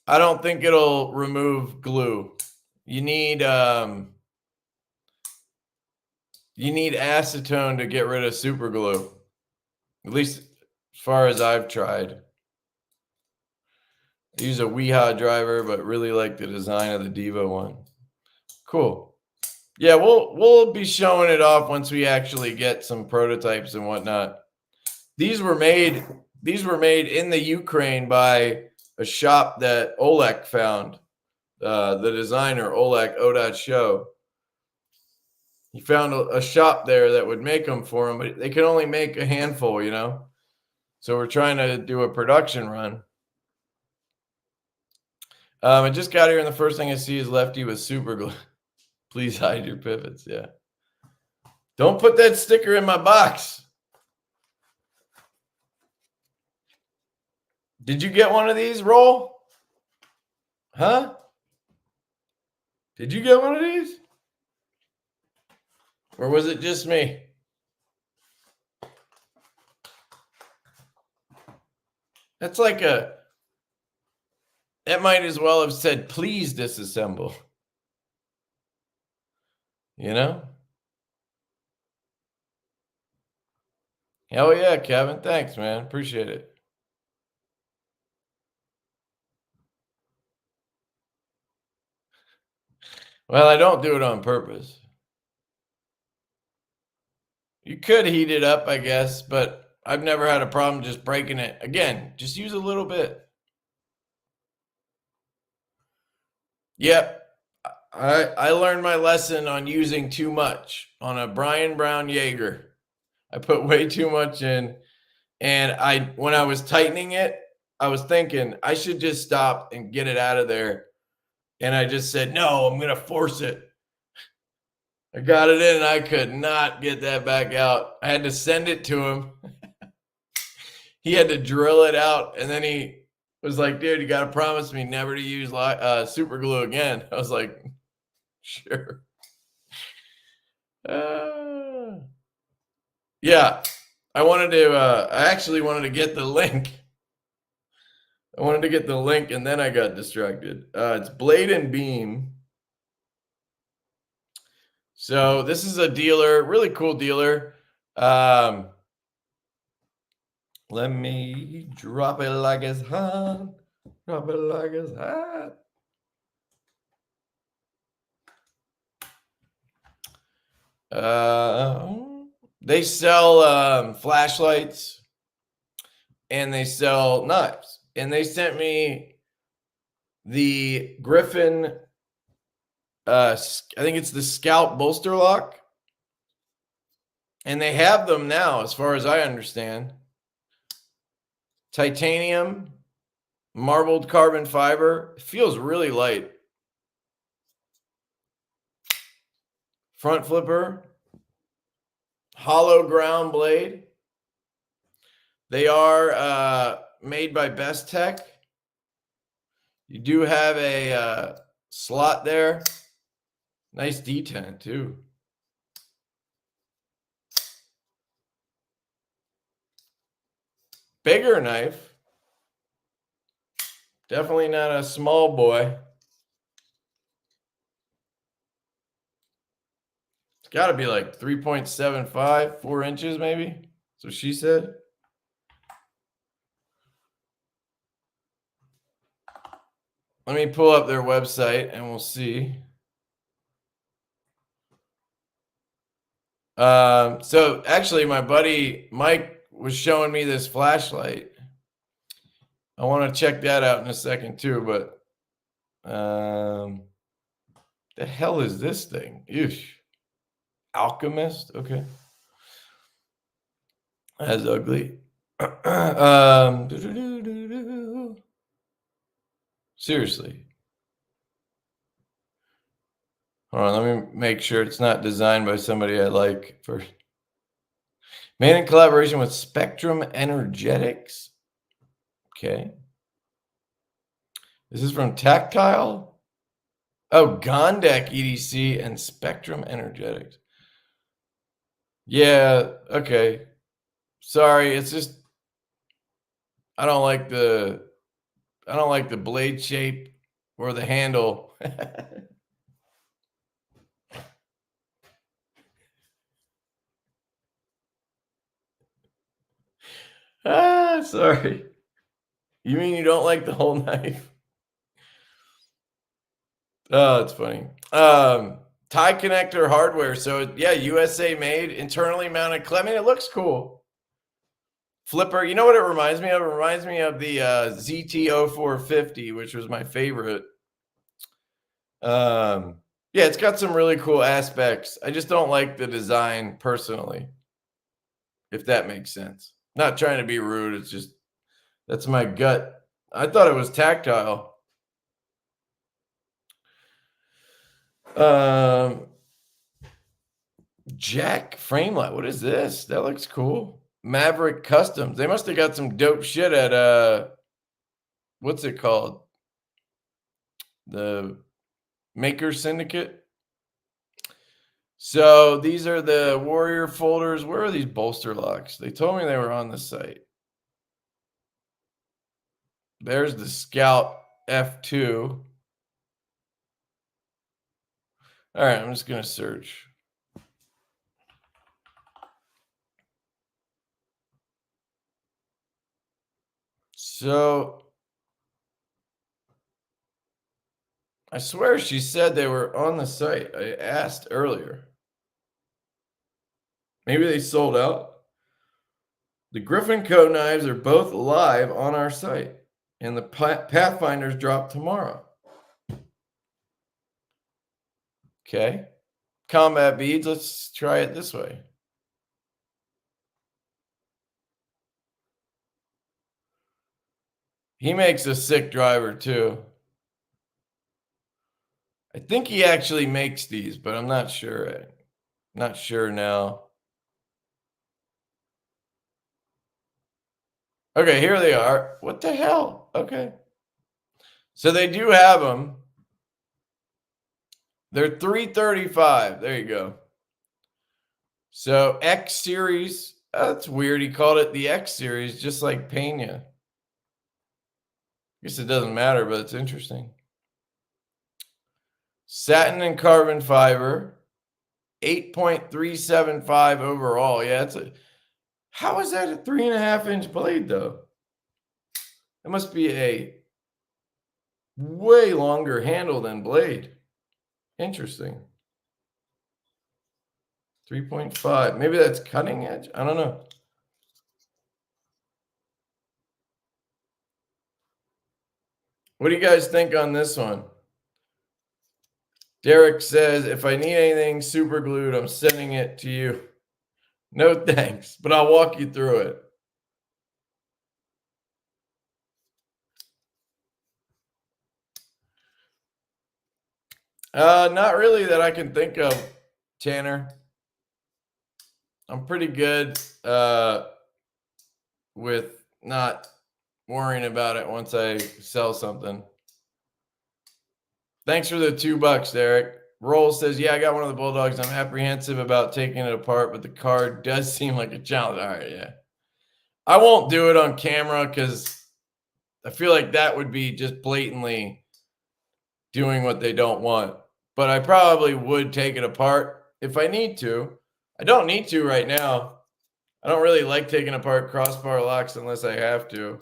I don't think it'll remove glue. You need acetone to get rid of super glue. At least as far as I've tried. I use a Weeha driver, but really like the design of the Divo one. Cool. Yeah, we'll be showing it off once we actually get some prototypes and whatnot. These were made in the Ukraine by a shop that Oleg found. The designer Oleg Show. He found a shop there that would make them for him, but they could only make a handful, you know. So we're trying to do a production run. I just got here, and the first thing I see is Lefty with Superglue. Please hide your pivots. Yeah. Don't put that sticker in my box. Did you get one of these, Roll? Huh? Did you get one of these? Or was it just me? That's like that might as well have said, please disassemble. You know? Hell yeah, Kevin. Thanks, man. Appreciate it. Well, I don't do it on purpose. You could heat it up, I guess, but I've never had a problem just breaking it. Again, just use a little bit. Yep. I learned my lesson on using too much on a Brian Brown Jaeger. I put way too much in, and when I was tightening it, I was thinking I should just stop and get it out of there. And I just said, no, I'm going to force it. I got it in and I could not get that back out. I had to send it to him. He had to drill it out. And then he was like, dude, you got to promise me never to use super glue again. I was like, sure. Yeah, I actually wanted to get the link. I wanted to get the link and then I got distracted. It's Blade and Beam. So this is a dealer, really cool dealer. Let me drop it like it's hot. Drop it like it's hot. They sell flashlights and they sell knives. And they sent me the Griffin, I think it's the Scout bolster lock. And they have them now, as far as I understand. Titanium, marbled carbon fiber. It feels really light. Front flipper. Hollow ground blade. They are made by Best Tech. You do have a slot there. Nice detent too. Bigger knife. Definitely not a small boy. It's got to be like 3.75, 4 inches maybe. So she said. Let me pull up their website and we'll see. So actually my buddy Mike was showing me this flashlight. I want to check that out in a second too, but the hell is this thing? Eesh. Alchemist? Okay. That's ugly. Seriously. Hold on, let me make sure it's not designed by somebody I like first. Made in collaboration with Spectrum Energetics. Okay. This is from Tactile. Oh, Gondek EDC and Spectrum Energetics. Yeah, okay. Sorry, it's just I don't like the blade shape or the handle. Sorry. You mean you don't like the whole knife? Oh, it's funny. Tie connector hardware. So yeah, USA made, internally mounted. I mean, it looks cool. Flipper. You know what it reminds me of? It reminds me of the ZT0450, which was my favorite. Yeah, it's got some really cool aspects. I just don't like the design personally, if that makes sense. Not trying to be rude. It's just that's my gut. I thought it was tactile. Jack frame light. What is this? That looks cool. Maverick Customs. They must have got some dope shit at what's it called? The Maker Syndicate. So these are the Warrior folders. Where are these bolster locks? They told me they were on the site. There's the Scout F2. All right, I'm just going to search. So I swear she said they were on the site. I asked earlier. Maybe they sold out. The Griffin Co knives are both live on our site, and the Pathfinders drop tomorrow. Okay. Combat beads. Let's try it this way. He makes a sick driver too. I think he actually makes these, but I'm not sure. Not sure now. Okay, here they are. What the hell? Okay. So they do have them. They're $335. There you go. So X series. That's weird. He called it the X series, just like Pena. Guess it doesn't matter, but it's interesting. Satin and carbon fiber, 8.375 overall. Yeah, how is that a 3.5-inch blade though? It must be a way longer handle than blade. Interesting. 3.5. Maybe that's cutting edge. I don't know. What do you guys think on this one? Derek says, if I need anything super glued, I'm sending it to you. No thanks, but I'll walk you through it. Not really that I can think of, Tanner. I'm pretty good with not worrying about it once I sell something. Thanks for the $2, Derek. Roll says, yeah, I got one of the Bulldogs. I'm apprehensive about taking it apart, but the card does seem like a challenge. All right, yeah. I won't do it on camera because I feel like that would be just blatantly doing what they don't want. But I probably would take it apart if I need to. I don't need to right now. I don't really like taking apart crossbar locks unless I have to.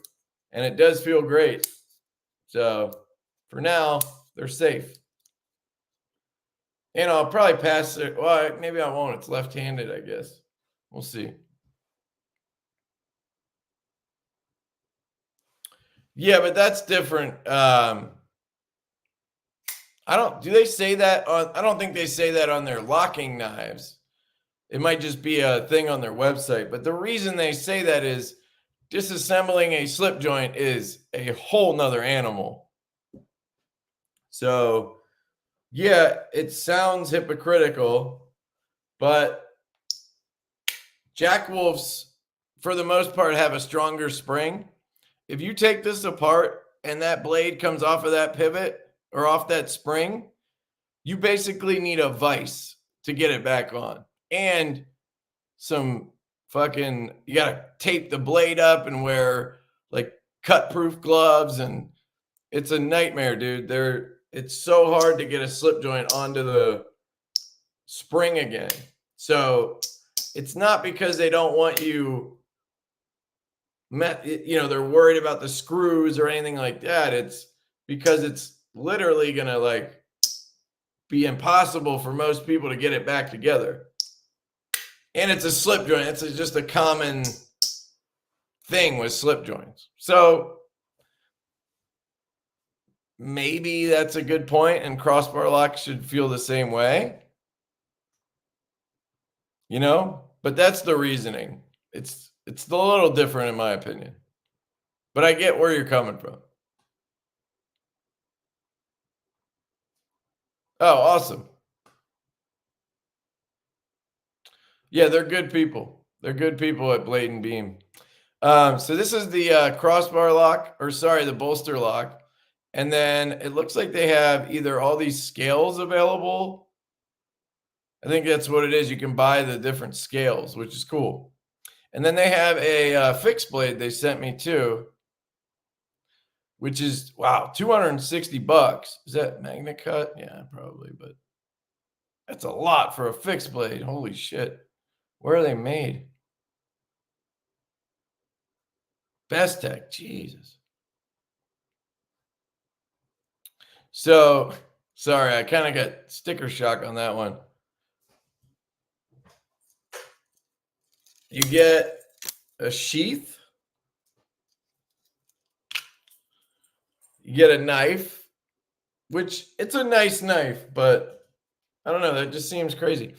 And it does feel great. So for now, they're safe. And I'll probably pass it. Well, maybe I won't. It's left-handed, I guess. We'll see. Yeah, but that's different. Do they say that on, I don't think they say that on their locking knives. It might just be a thing on their website. But the reason they say that is disassembling a slip joint is a whole nother animal. So, yeah, it sounds hypocritical, but Jack Wolfs, for the most part, have a stronger spring. If you take this apart and that blade comes off of that pivot or off that spring, you basically need a vise to get it back on. And some fucking, you got to tape the blade up and wear like cut-proof gloves. And it's a nightmare, dude. It's so hard to get a slip joint onto the spring again. So it's not because they don't want you they're worried about the screws or anything like that. It's because it's literally going to like be impossible for most people to get it back together. And it's a slip joint. It's just a common thing with slip joints. So maybe that's a good point, and crossbar lock should feel the same way. But that's the reasoning. It's a little different in my opinion. But I get where you're coming from. Oh, awesome. Yeah, they're good people. They're good people at Blade and Beam. So this is the crossbar lock, the bolster lock. And then it looks like they have either all these scales available. I think that's what it is. You can buy the different scales, which is cool. And then they have a fixed blade they sent me too, which is, wow, $260. Is that Magna Cut? Yeah, probably, but that's a lot for a fixed blade. Holy shit. Where are they made? Bestech, Jesus. So, sorry, I kind of got sticker shock on that one. You get a sheath. You get a knife, which it's a nice knife, but I don't know. That just seems crazy.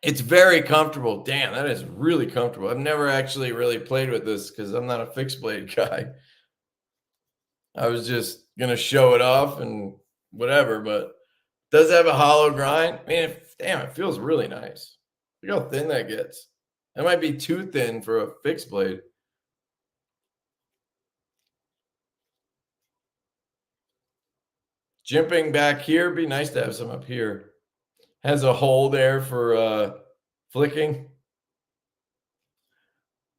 It's very comfortable. Damn, that is really comfortable. I've never actually really played with this because I'm not a fixed blade guy. I was just going to show it off and whatever, but it does have a hollow grind. Man, damn, it feels really nice. Look how thin that gets. That might be too thin for a fixed blade. Jimping back here, be nice to have some up here. Has a hole there for flicking.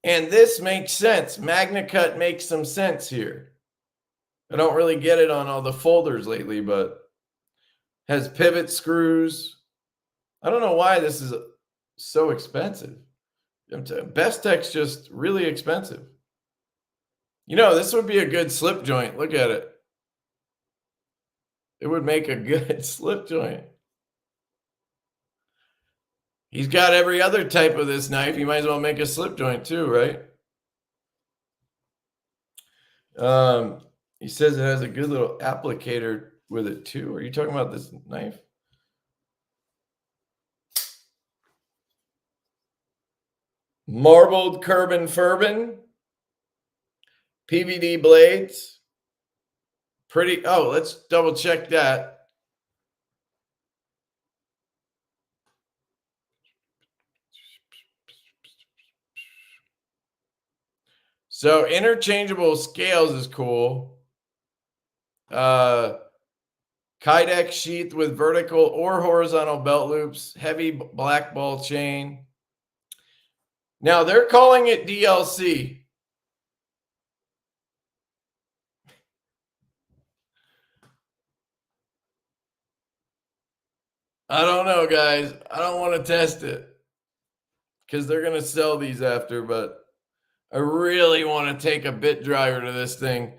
And this makes sense. Magna Cut makes some sense here. I don't really get it on all the folders lately, but has pivot screws. I don't know why this is so expensive. Bestech's just really expensive. This would be a good slip joint. Look at it. It would make a good slip joint. He's got every other type of this knife. You might as well make a slip joint too, right? He says it has a good little applicator with it too. Are you talking about this knife? Marbled Kerbin Furbin. PVD blades. Pretty. Oh, let's double check that. So interchangeable scales is cool. Kydex sheath with vertical or horizontal belt loops, heavy black ball chain. Now they're calling it DLC. I don't know, guys. I don't want to test it because they're going to sell these after, but I really want to take a bit driver to this thing.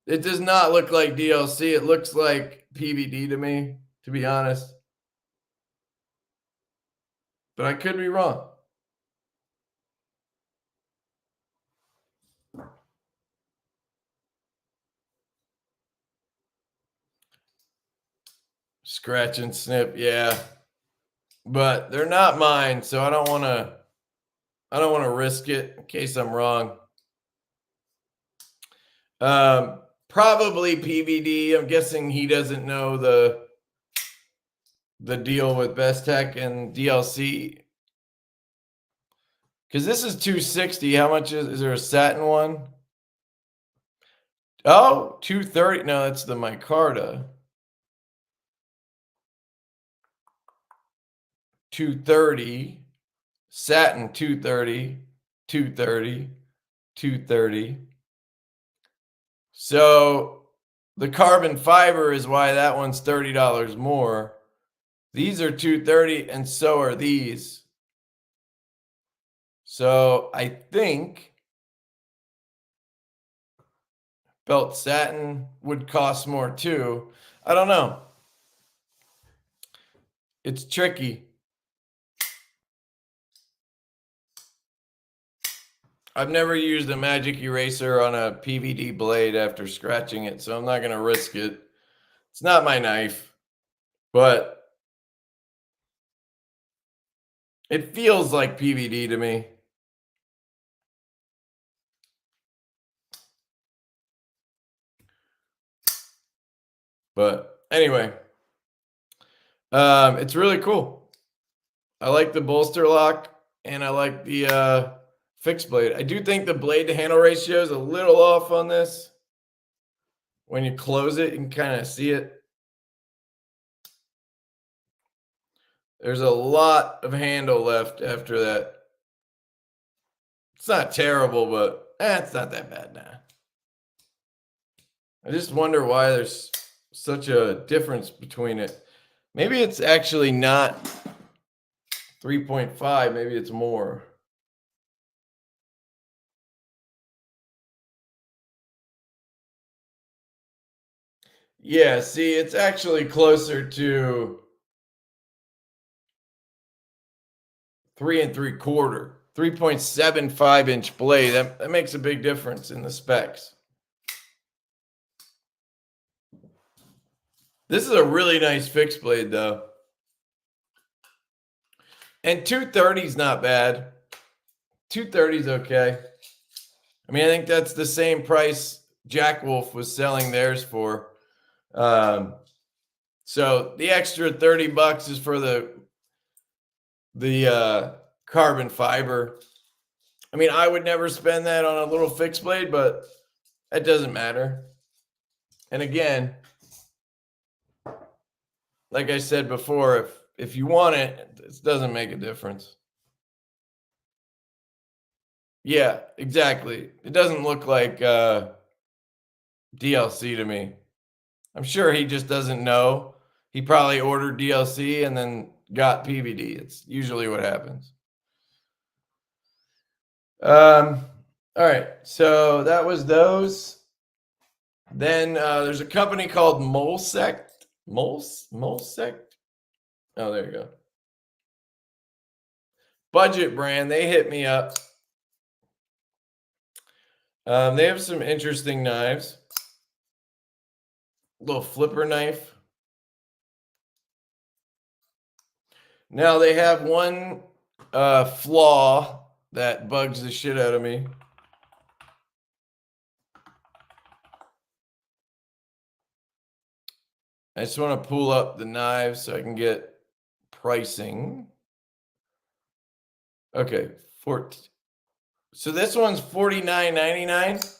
It does not look like DLC. It looks like PVD to me, to be honest. But I could be wrong. Scratch and snip, yeah. But they're not mine, so I don't want to risk it in case I'm wrong. Probably PVD. I'm guessing he doesn't know the deal with Bestech and DLC. Because this is $260. How much is there a satin one? Oh, $230. No, that's the micarta. $230. Satin $230. $230. $230. So the carbon fiber is why that one's $30 more. These are $230, and so are these. So I think felt satin would cost more too. I don't know. It's tricky. I've never used a magic eraser on a PVD blade after scratching it, so I'm not going to risk it. It's not my knife, but it feels like PVD to me. But anyway, it's really cool. I like the bolster lock and I like the fixed blade. I do think the blade to handle ratio is a little off on this. When you close it, you can kind of see it. There's a lot of handle left after that. It's not terrible, but it's not that bad now. I just wonder why there's such a difference between it. Maybe it's actually not 3.5. Maybe it's more. Yeah, see, it's actually closer to 3 3/4, 3.75-inch blade. That makes a big difference in the specs. This is a really nice fixed blade, though. And 230 is not bad. 230 is okay. I mean, I think that's the same price Jack Wolf was selling theirs for. So the extra $30 is for the carbon fiber. I mean, I would never spend that on a little fixed blade, but that doesn't matter. And again, like I said before, if you want it, it doesn't make a difference. Yeah, exactly. It doesn't look like DLC to me. I'm sure he just doesn't know. He probably ordered DLC and then got PVD. It's usually what happens. All right, so that was those. Then there's a company called Molsect. Molsect? Oh, there you go. Budget brand. They hit me up. They have some interesting knives. Little flipper knife. Now they have one flaw that bugs the shit out of me. I just want to pull up the knives so I can get pricing. Okay, so this one's $49.99.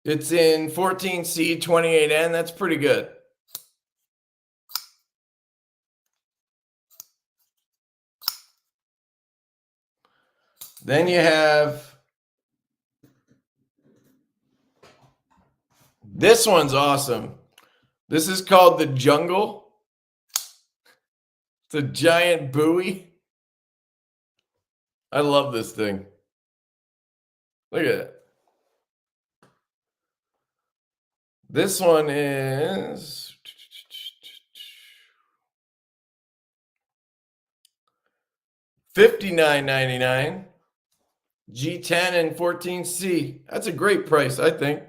It's in 14C 28N. That's pretty good. Then you have this one's awesome. This is called the Jungle. It's a giant buoy. I love this thing. Look at it. This one is $59.99. G10 and 14C. That's a great price, I think.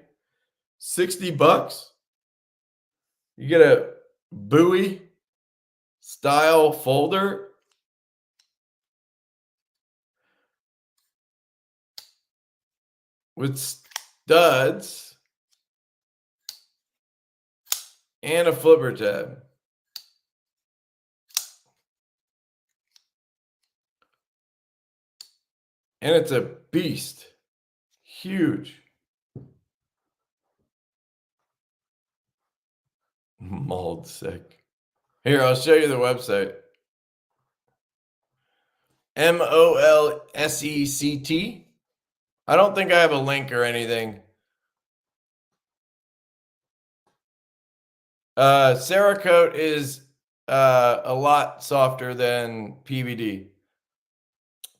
$60. You get a buoy style folder. With studs and a flipper tab. And it's a beast. Huge. Molsect. Here, I'll show you the website. Molsect. I don't think I have a link or anything. Cerakote is a lot softer than PVD.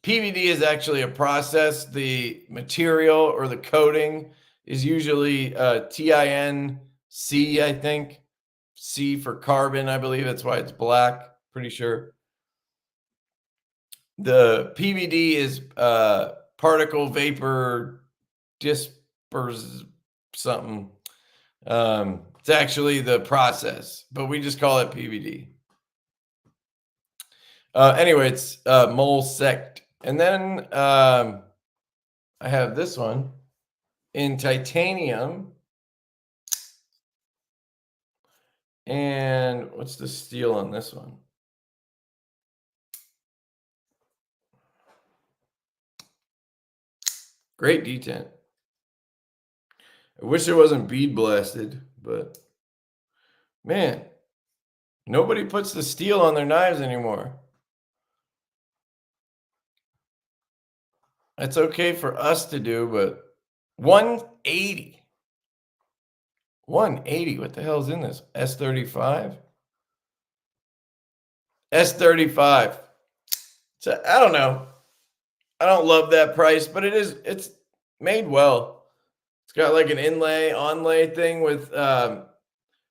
PVD is actually a process. The material or the coating is usually TINC, I think. C for carbon, I believe. That's why it's black. Pretty sure. The PVD is particle vapor disperse something. It's actually the process, but we just call it PVD. Anyway, it's Molsect. And then I have this one in titanium. And what's the steel on this one? Great detent. I wish it wasn't bead blasted, but man, nobody puts the steel on their knives anymore. That's okay for us to do, but 180. 180. What the hell's in this? S35? S35. So I don't know. I don't love that price, but it's made well. It's got like an inlay, onlay thing with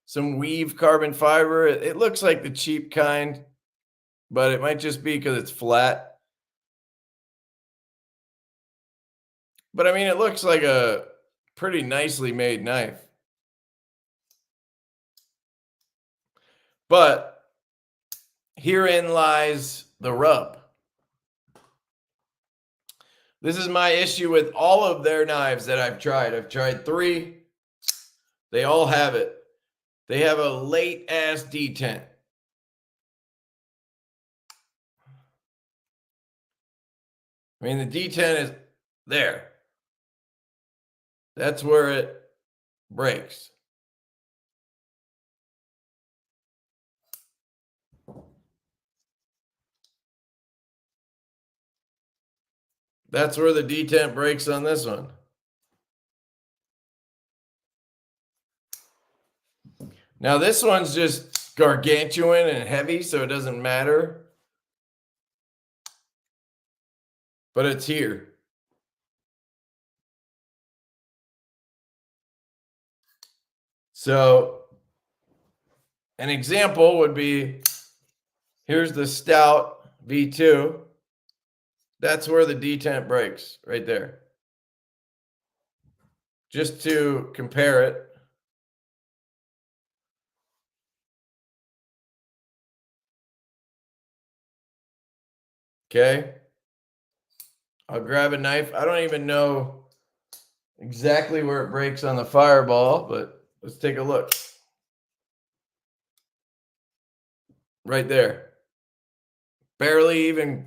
some weave carbon fiber. It looks like the cheap kind, but it might just be because it's flat. But I mean, it looks like a pretty nicely made knife. But herein lies the rub. This is my issue with all of their knives that I've tried. I've tried 3. They all have it. They have a late ass detent. I mean, the detent is there. That's where it breaks. That's where the detent breaks on this one. Now this one's just gargantuan and heavy, so it doesn't matter. But it's here. So an example would be, here's the stout V2. That's where the detent breaks, right there. Just to compare it. Okay. I'll grab a knife. I don't even know exactly where it breaks on the Fireball, but let's take a look. Right there. Barely even.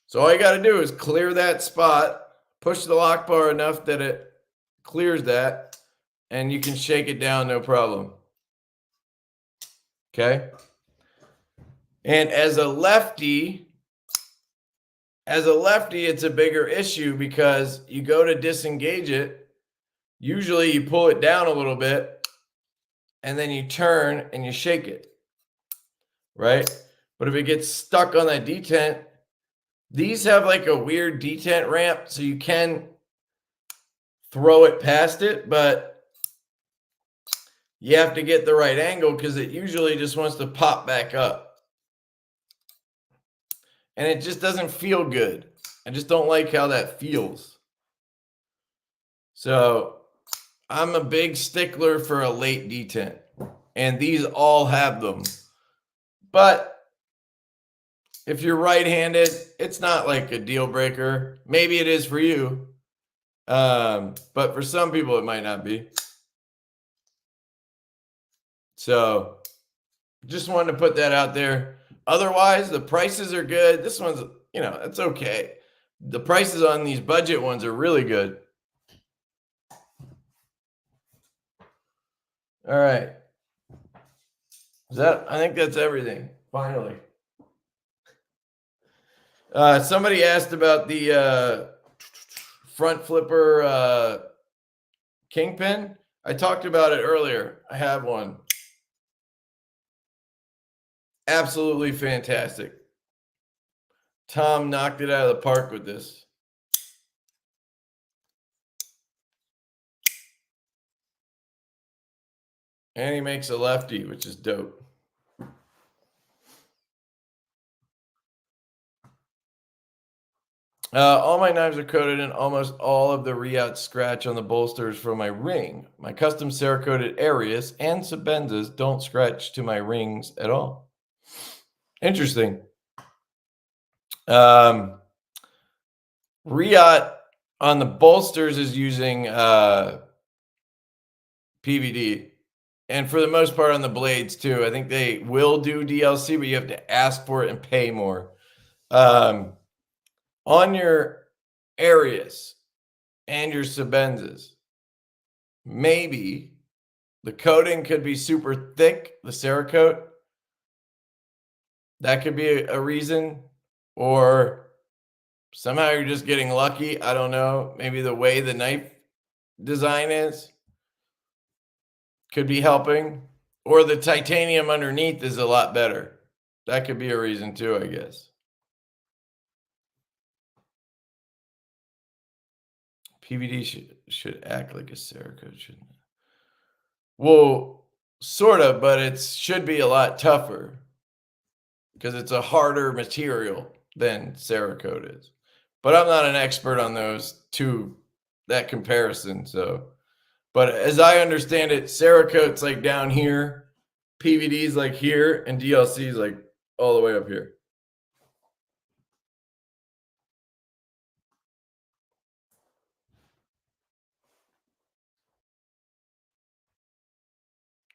So all you got to do is clear that spot, push the lock bar enough that it clears that, and you can shake it down, no problem. Okay. And as a lefty, it's a bigger issue because you go to disengage it. Usually you pull it down a little bit and then you turn and you shake it, right? But if it gets stuck on that detent, these have like a weird detent ramp, so you can throw it past it, but you have to get the right angle because it usually just wants to pop back up. And it just doesn't feel good. I just don't like how that feels. So I'm a big stickler for a late detent. And these all have them. But if you're right-handed, it's not like a deal breaker. Maybe it is for you. But for some people, it might not be. So just wanted to put that out there. Otherwise, the prices are good. This one's, you know, it's okay. The prices on these budget ones are really good. All right. I think that's everything, finally. Somebody asked about the front flipper kingpin. I talked about it earlier. I have one. Absolutely fantastic. Tom knocked it out of the park with this. And he makes a Lefty, which is dope. All my knives are coated in almost all of the Riat scratch on the bolsters for my ring. My custom Cerakoted Arius and Sabenzas don't scratch to my rings at all. Interesting. Riat on the bolsters is using PVD. And for the most part on the blades too. I think they will do DLC, but you have to ask for it and pay more. On your Arius and your Sabenzas, maybe the coating could be super thick, the Cerakote. That could be a reason. Or somehow you're just getting lucky. I don't know. Maybe the way the knife design is could be helping. Or the titanium underneath is a lot better. That could be a reason too, I guess. PVD should act like a Cerakote, shouldn't it? Well, sort of, but it should be a lot tougher because it's a harder material than Cerakote is. But I'm not an expert on that comparison. So, but as I understand it, Cerakote's like down here, PVD's like here, and DLC's like all the way up here.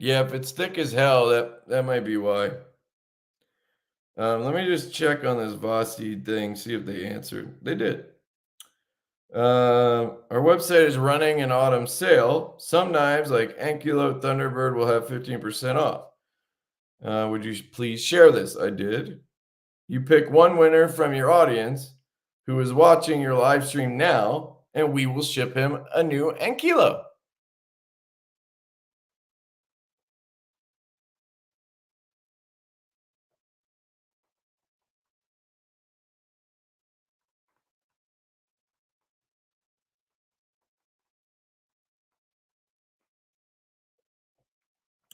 Yeah, if it's thick as hell, that might be why. Let me just check on this Bosy thing, see if they answered. They did. Our website is running an autumn sale. Some knives like Anilo Thunderbird will have 15% off. Would you please share this? I did. You pick one winner from your audience who is watching your live stream now, and we will ship him a new Anilo.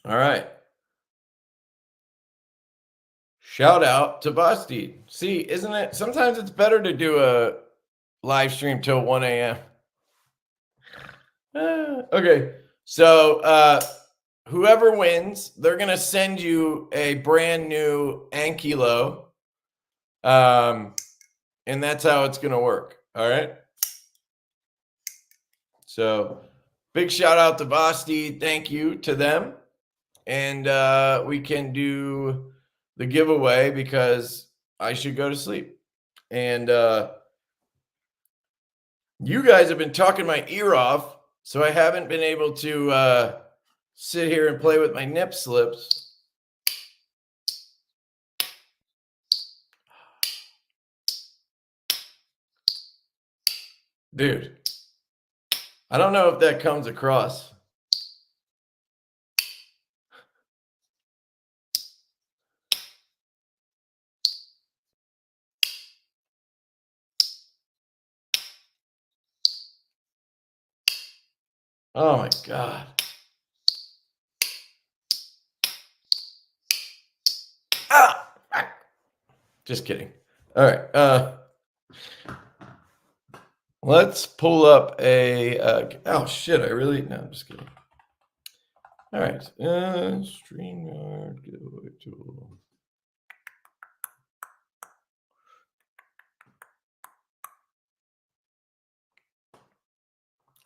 All right. Shout out to Bosty. See, isn't it? Sometimes it's better to do a live stream till 1 a.m. Okay. So whoever wins, they're going to send you a brand new Anilo. And that's how it's going to work. All right. So big shout out to Bosty. Thank you to them. And we can do the giveaway because I should go to sleep. And you guys have been talking my ear off, so I haven't been able to sit here and play with my nip slips. Dude, I don't know if that comes across. Oh my God. Ah! Just kidding. All right. Let's pull up a, oh shit, no, I'm just kidding. All right. StreamYard giveaway tool.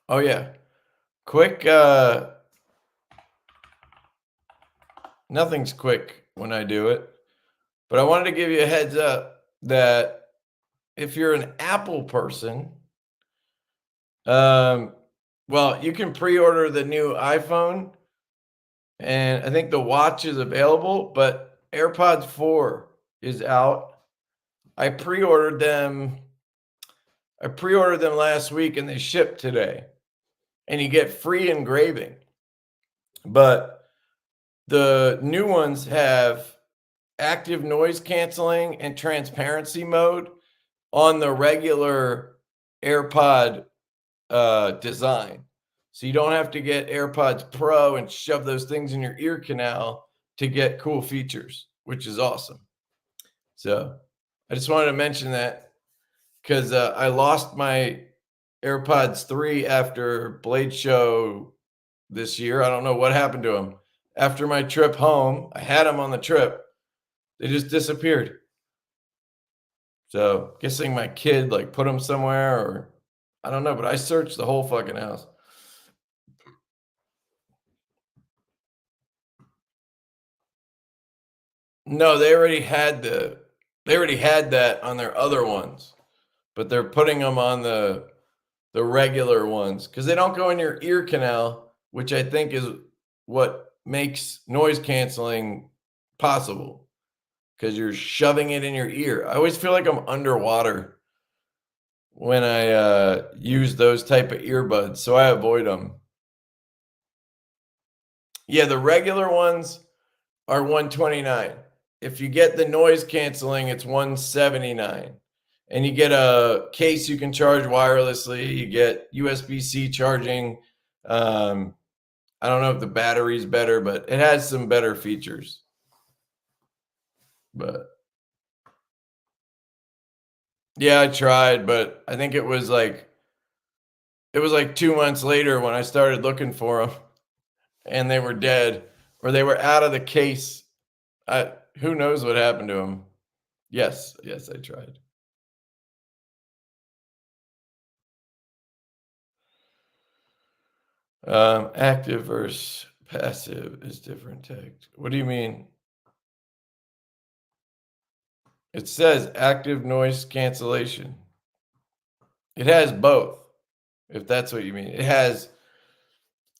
Oh yeah. Quick, nothing's quick when I do it, but I wanted to give you a heads up that if you're an Apple person, well, you can pre-order the new iPhone, and I think the watch is available, but AirPods 4 is out. I pre-ordered them last week and they shipped today. And you get free engraving. But the new ones have active noise canceling and transparency mode on the regular AirPod design. So you don't have to get AirPods Pro and shove those things in your ear canal to get cool features, which is awesome. So I just wanted to mention that because I lost my AirPods 3 after Blade Show this year. I don't know what happened to them. After my trip home, I had them on the trip. They just disappeared. So guessing my kid like put them somewhere, or I don't know, but I searched the whole fucking house. No, they already had that on their other ones, but they're putting them on the regular ones because they don't go in your ear canal, which I think is what makes noise canceling possible, because you're shoving it in your ear. I always feel like I'm underwater when I use those type of earbuds, so I avoid them. Yeah, the regular ones are $129. If you get the noise canceling, it's $179. And you get a case you can charge wirelessly. You get USB-C charging. I don't know if the battery's better, but it has some better features. But yeah, I tried, but I think it was like 2 months later when I started looking for them, and they were dead or they were out of the case. Who knows what happened to them? Yes, I tried. Active versus passive is different text. What do you mean? It says active noise cancellation. It has both, if that's what you mean. It has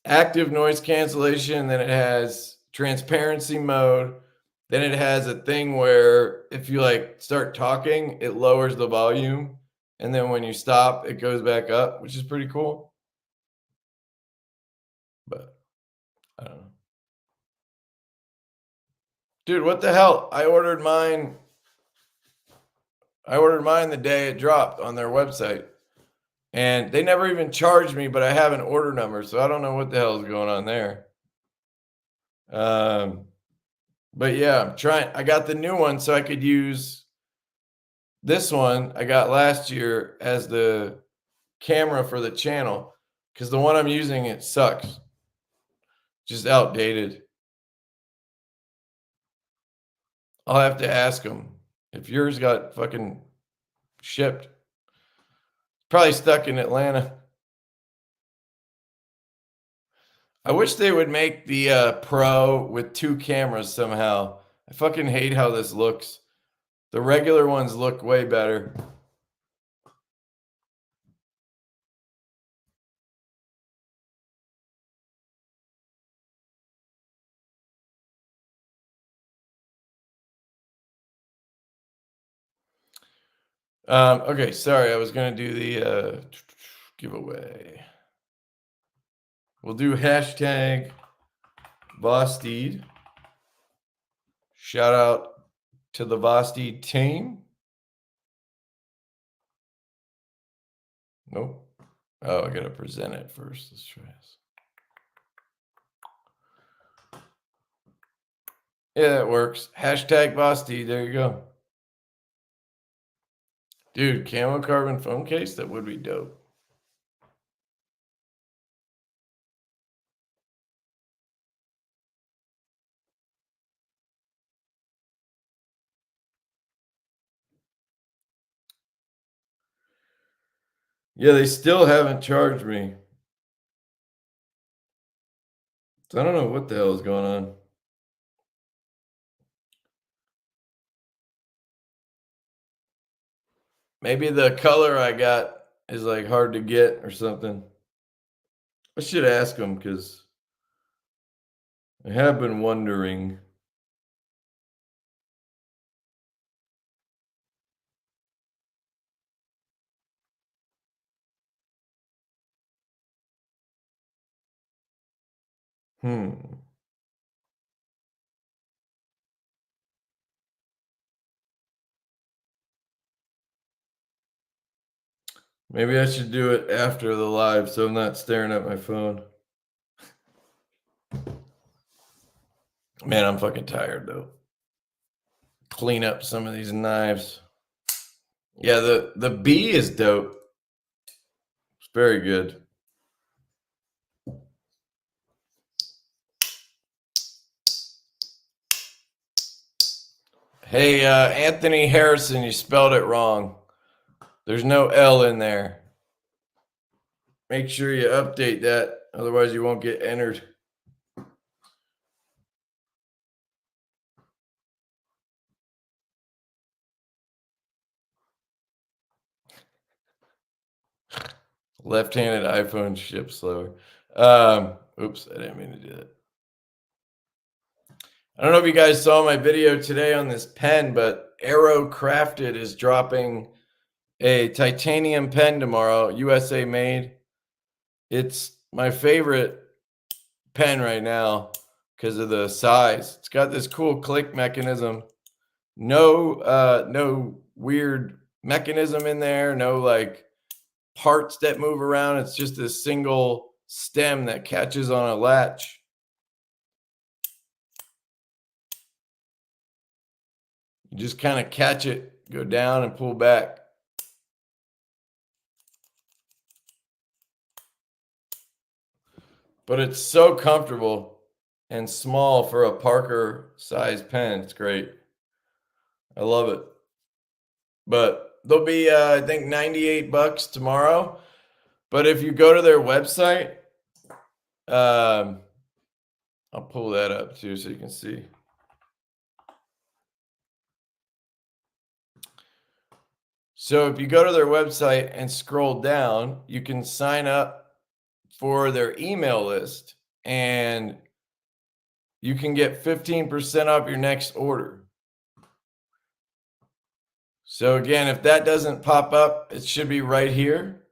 active noise cancellation, then it has transparency mode, then it has a thing where if you like start talking, it lowers the volume, and then when you stop, it goes back up, which is pretty cool. But I don't know. Dude, what the hell? I ordered mine the day it dropped on their website. And they never even charged me, but I have an order number, so I don't know what the hell is going on there. But yeah, I'm trying. I got the new one so I could use this one I got last year as the camera for the channel, because the one I'm using, it sucks. Just outdated. I'll have to ask them if yours got fucking shipped. Probably stuck in Atlanta. I wish they would make the Pro with 2 cameras somehow. I fucking hate how this looks. The regular ones look way better. Okay, sorry. I was going to do the giveaway. We'll do hashtag Vosteed. Shout out to the Vosteed team. Nope. Oh, I got to present it first. Let's try this. Yeah, that works. Hashtag Bosty. There you go. Dude, camo carbon foam case? That would be dope. Yeah, they still haven't charged me. So I don't know what the hell is going on. Maybe the color I got is like hard to get or something. I should ask them because I have been wondering. Maybe I should do it after the live so I'm not staring at my phone. Man, I'm fucking tired though. Clean up some of these knives. Yeah, the B is dope. It's very good. Hey, Anthony Harrison, you spelled it wrong. There's no L in there. Make sure you update that, otherwise you won't get entered. Left-handed iPhone ships slower. Oops, I didn't mean to do that. I don't know if you guys saw my video today on this pen, but Aero Crafted is dropping a titanium pen tomorrow, USA made. It's my favorite pen right now because of the size. It's got this cool click mechanism. No weird mechanism in there, no like parts that move around. It's just a single stem that catches on a latch. You just kind of catch it, go down and pull back. But it's so comfortable and small for a Parker size pen. It's great. I love it. But they'll be, I think, $98 tomorrow. But if you go to their website, I'll pull that up too so you can see. So if you go to their website and scroll down, you can sign up for their email list and you can get 15% off your next order. So again, if that doesn't pop up, it should be right here.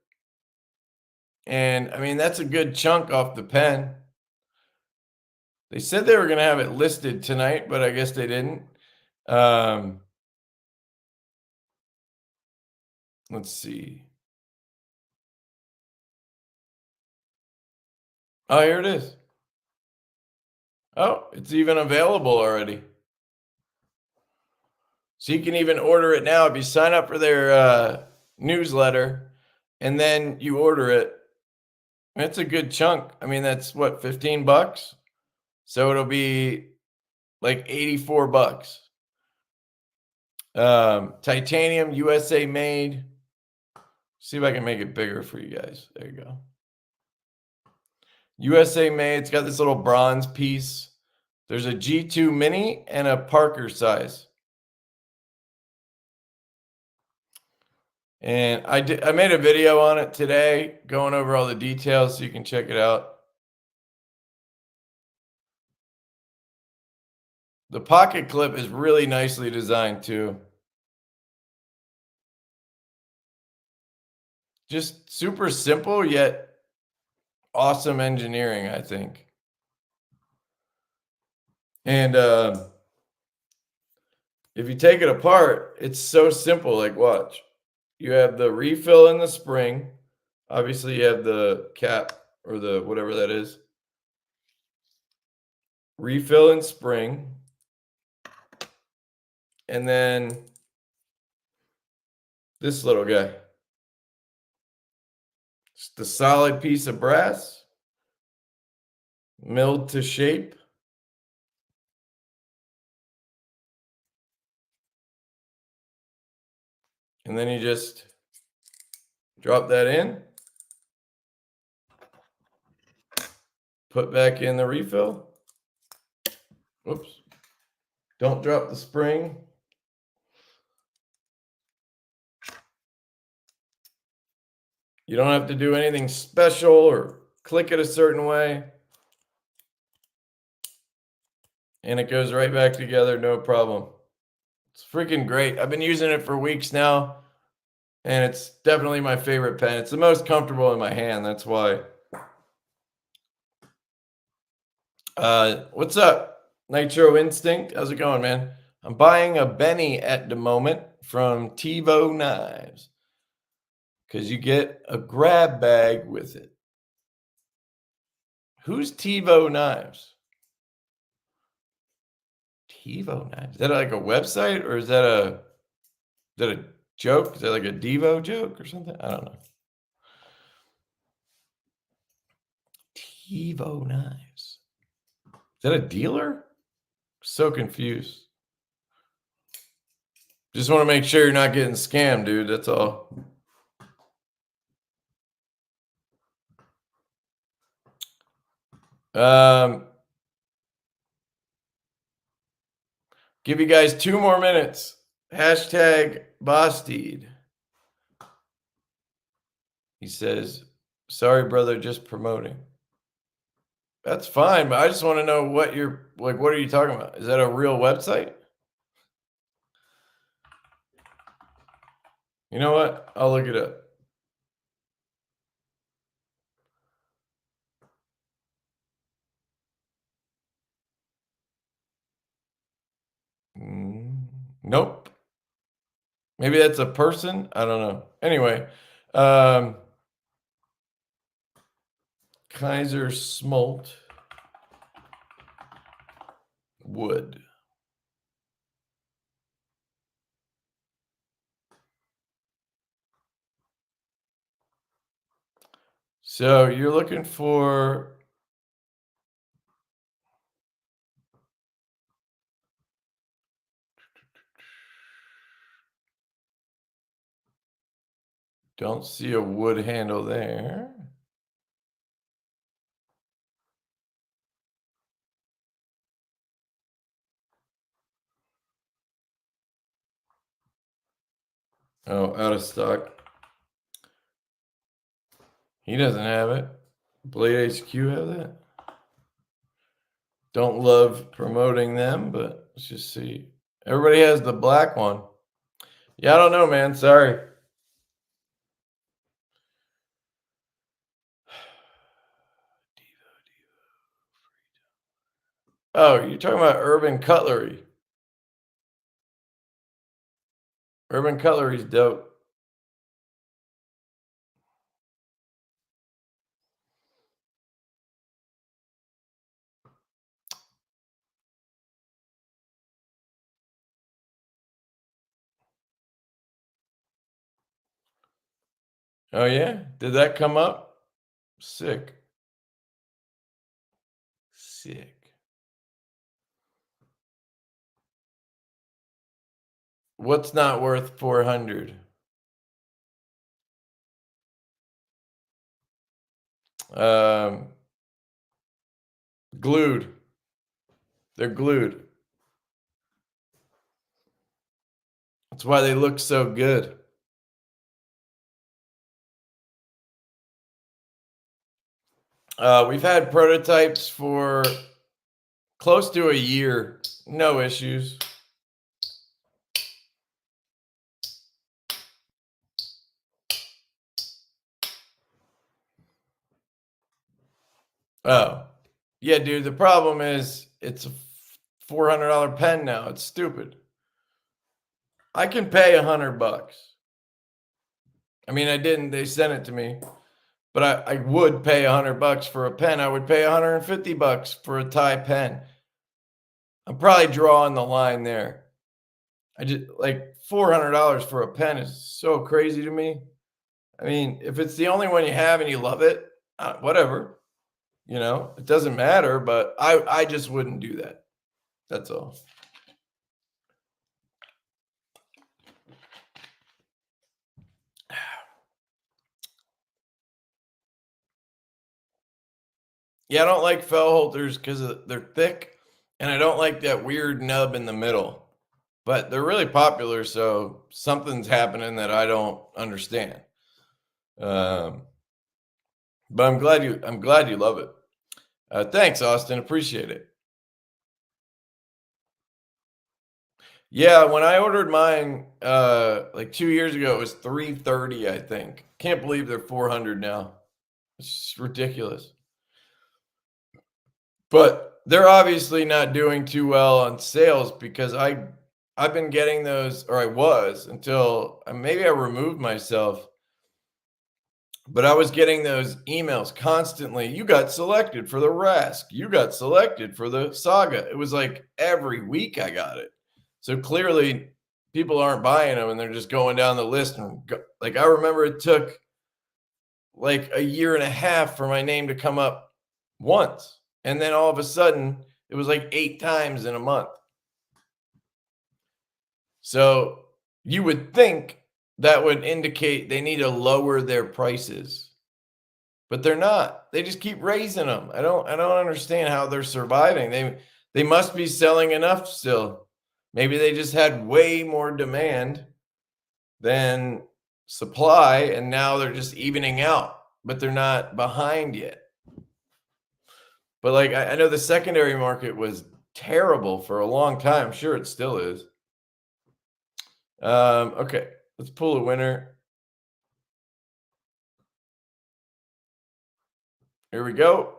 And I mean, that's a good chunk off the pen. They said they were going to have it listed tonight, but I guess they didn't. Let's see. Oh, here it is. Oh, it's even available already. So you can even order it now if you sign up for their newsletter and then you order it. It's a good chunk. I mean, that's what, $15? So it'll be like $84. Titanium, USA made. See if I can make it bigger for you guys. There you go. USA made. It's got this little bronze piece. There's a G2 mini and a Parker size. And I made a video on it today going over all the details so you can check it out. The pocket clip is really nicely designed too. Just super simple yet awesome engineering, I think. And if you take it apart, it's so simple. Like, watch. You have the refill in the spring. Obviously, you have the cap or the whatever that is. Refill in spring. And then this little guy. Just a solid piece of brass. Milled to shape. And then you just drop that in. Put back in the refill. Oops. Don't drop the spring. You don't have to do anything special or click it a certain way. And it goes right back together, no problem. It's freaking great. I've been using it for weeks now. And it's definitely my favorite pen. It's the most comfortable in my hand. That's why. What's up, Nitro Instinct? How's it going, man? I'm buying a Benny at the moment from Tivo Knives because you get a grab bag with it. Who's Tivo Knives? Divo knives. Is that like a website or is that a joke? Is that like a Divo joke or something? I don't know. Divo knives. Is that a dealer? So confused. Just want to make sure you're not getting scammed, dude. That's all. Give you guys 2 more minutes. Hashtag Bosty. He says, sorry, brother, just promoting. That's fine, but I just want to know what you're like. What are you talking about? Is that a real website? You know what? I'll look it up. Nope. Maybe that's a person. I don't know. Anyway, Kaiser Smolt wood. So you're looking for don't see a wood handle there. Oh, out of stock. He doesn't have it. Blade HQ have that? Don't love promoting them, but let's just see. Everybody has the black one. Yeah, I don't know, man. Sorry. Oh, you're talking about Urban Cutlery. Urban Cutlery's dope. Oh, yeah? Did that come up? Sick. Sick. What's not worth 400? Glued. They're glued. That's why they look so good. We've had prototypes for close to a year. No issues. Oh, yeah, dude. The problem is it's a $400 pen now. It's stupid. I can pay $100. I mean, I didn't. They sent it to me, but I would pay $100 for a pen. I would pay $150 for a tie pen. I'm probably drawing the line there. I just like $400 for a pen is so crazy to me. I mean, if it's the only one you have and you love it, whatever. You know, it doesn't matter, but I just wouldn't do that. That's all. Yeah, I don't like fell holters because they're thick, and I don't like that weird nub in the middle. But they're really popular, so something's happening that I don't understand. But I'm glad you love it. Thanks, Austin. Appreciate it. Yeah, when I ordered mine like 2 years ago, it was $330, I think. Can't believe they're $400 now. It's ridiculous. But they're obviously not doing too well on sales because I've been getting those, or I was until maybe I removed myself But I was getting those emails constantly. You got selected for the Rask. You got selected for the Saga. It was like every week I got it. So clearly people aren't buying them and they're just going down the list. And like, I remember it took like a year and a half for my name to come up once. And then all of a sudden it was like 8 times in a month. So you would think that would indicate they need to lower their prices, but they're not. They just keep raising them. I don't understand how they're surviving. They must be selling enough still. Maybe they just had way more demand than supply, and now they're just evening out, but they're not behind yet. But like, I know the secondary market was terrible for a long time. I'm sure it still is. Okay, let's pull a winner. Here we go.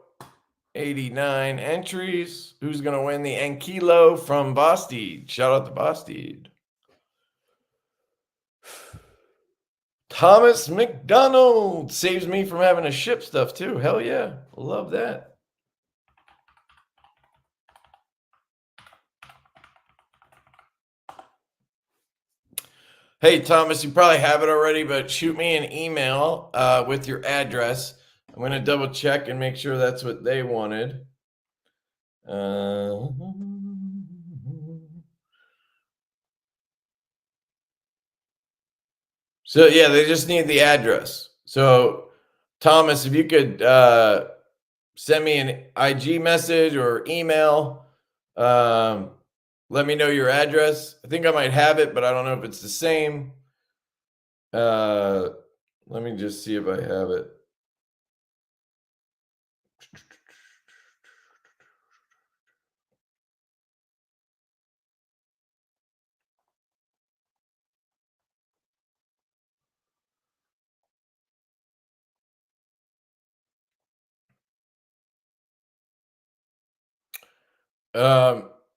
89 entries. Who's going to win the Anilo from Bosy? Shout out to Bosy. Thomas McDonald saves me from having to ship stuff too. Hell yeah. Love that. Hey, Thomas, you probably have it already, but shoot me an email with your address. I'm going to double check and make sure that's what they wanted. So, yeah, they just need the address. So, Thomas, if you could send me an IG message or email, let me know your address. I think I might have it, but I don't know if it's the same. Let me just see if I have it.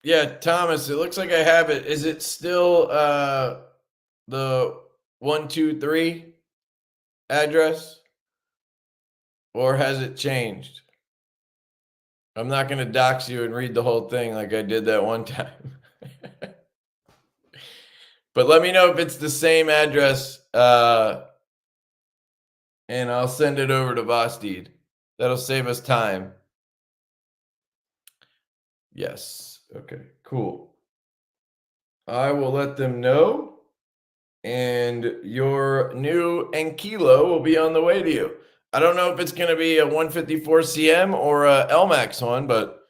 Yeah, Thomas, it looks like I have it. Is it still the 123 address, or has it changed? I'm not going to dox you and read the whole thing like I did that one time. But let me know if it's the same address, and I'll send it over to Vosted. That'll save us time. Yes. Okay, cool. I will let them know, and your new Anilo will be on the way to you. I don't know if it's going to be a 154 CM or a LMAX one, but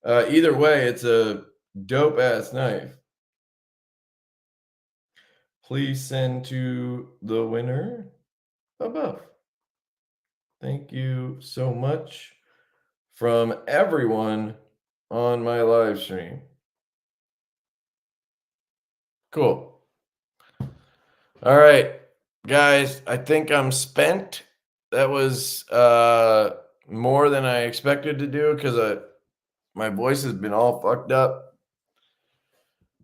either way, it's a dope ass knife. Please send to the winner above. Thank you so much from everyone on my live stream. Cool. All right, guys, I think I'm spent. That was more than I expected to do because my voice has been all fucked up.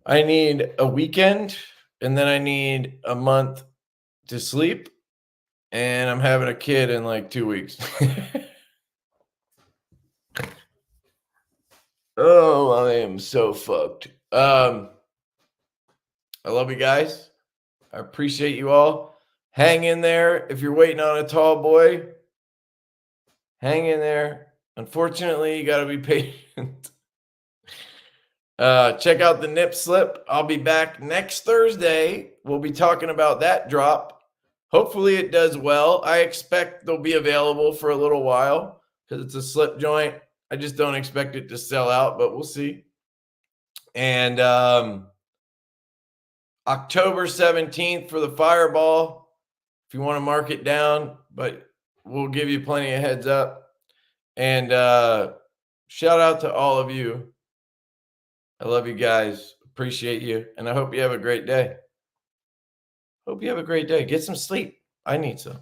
I need a weekend, and then I need a month to sleep, and I'm having a kid in like 2 weeks. Oh, I am so fucked. I love you guys. I appreciate you all. Hang in there. If you're waiting on a Tallboy, hang in there. Unfortunately, you got to be patient. Check out the nip slip. I'll be back next Thursday. We'll be talking about that drop. Hopefully it does well. I expect they'll be available for a little while because it's a slip joint. I just don't expect it to sell out, but we'll see. And October 17th for the Fireball, if you want to mark it down, but we'll give you plenty of heads up. And shout out to all of you. I love you guys. Appreciate you. And I hope you have a great day. Hope you have a great day. Get some sleep. I need some.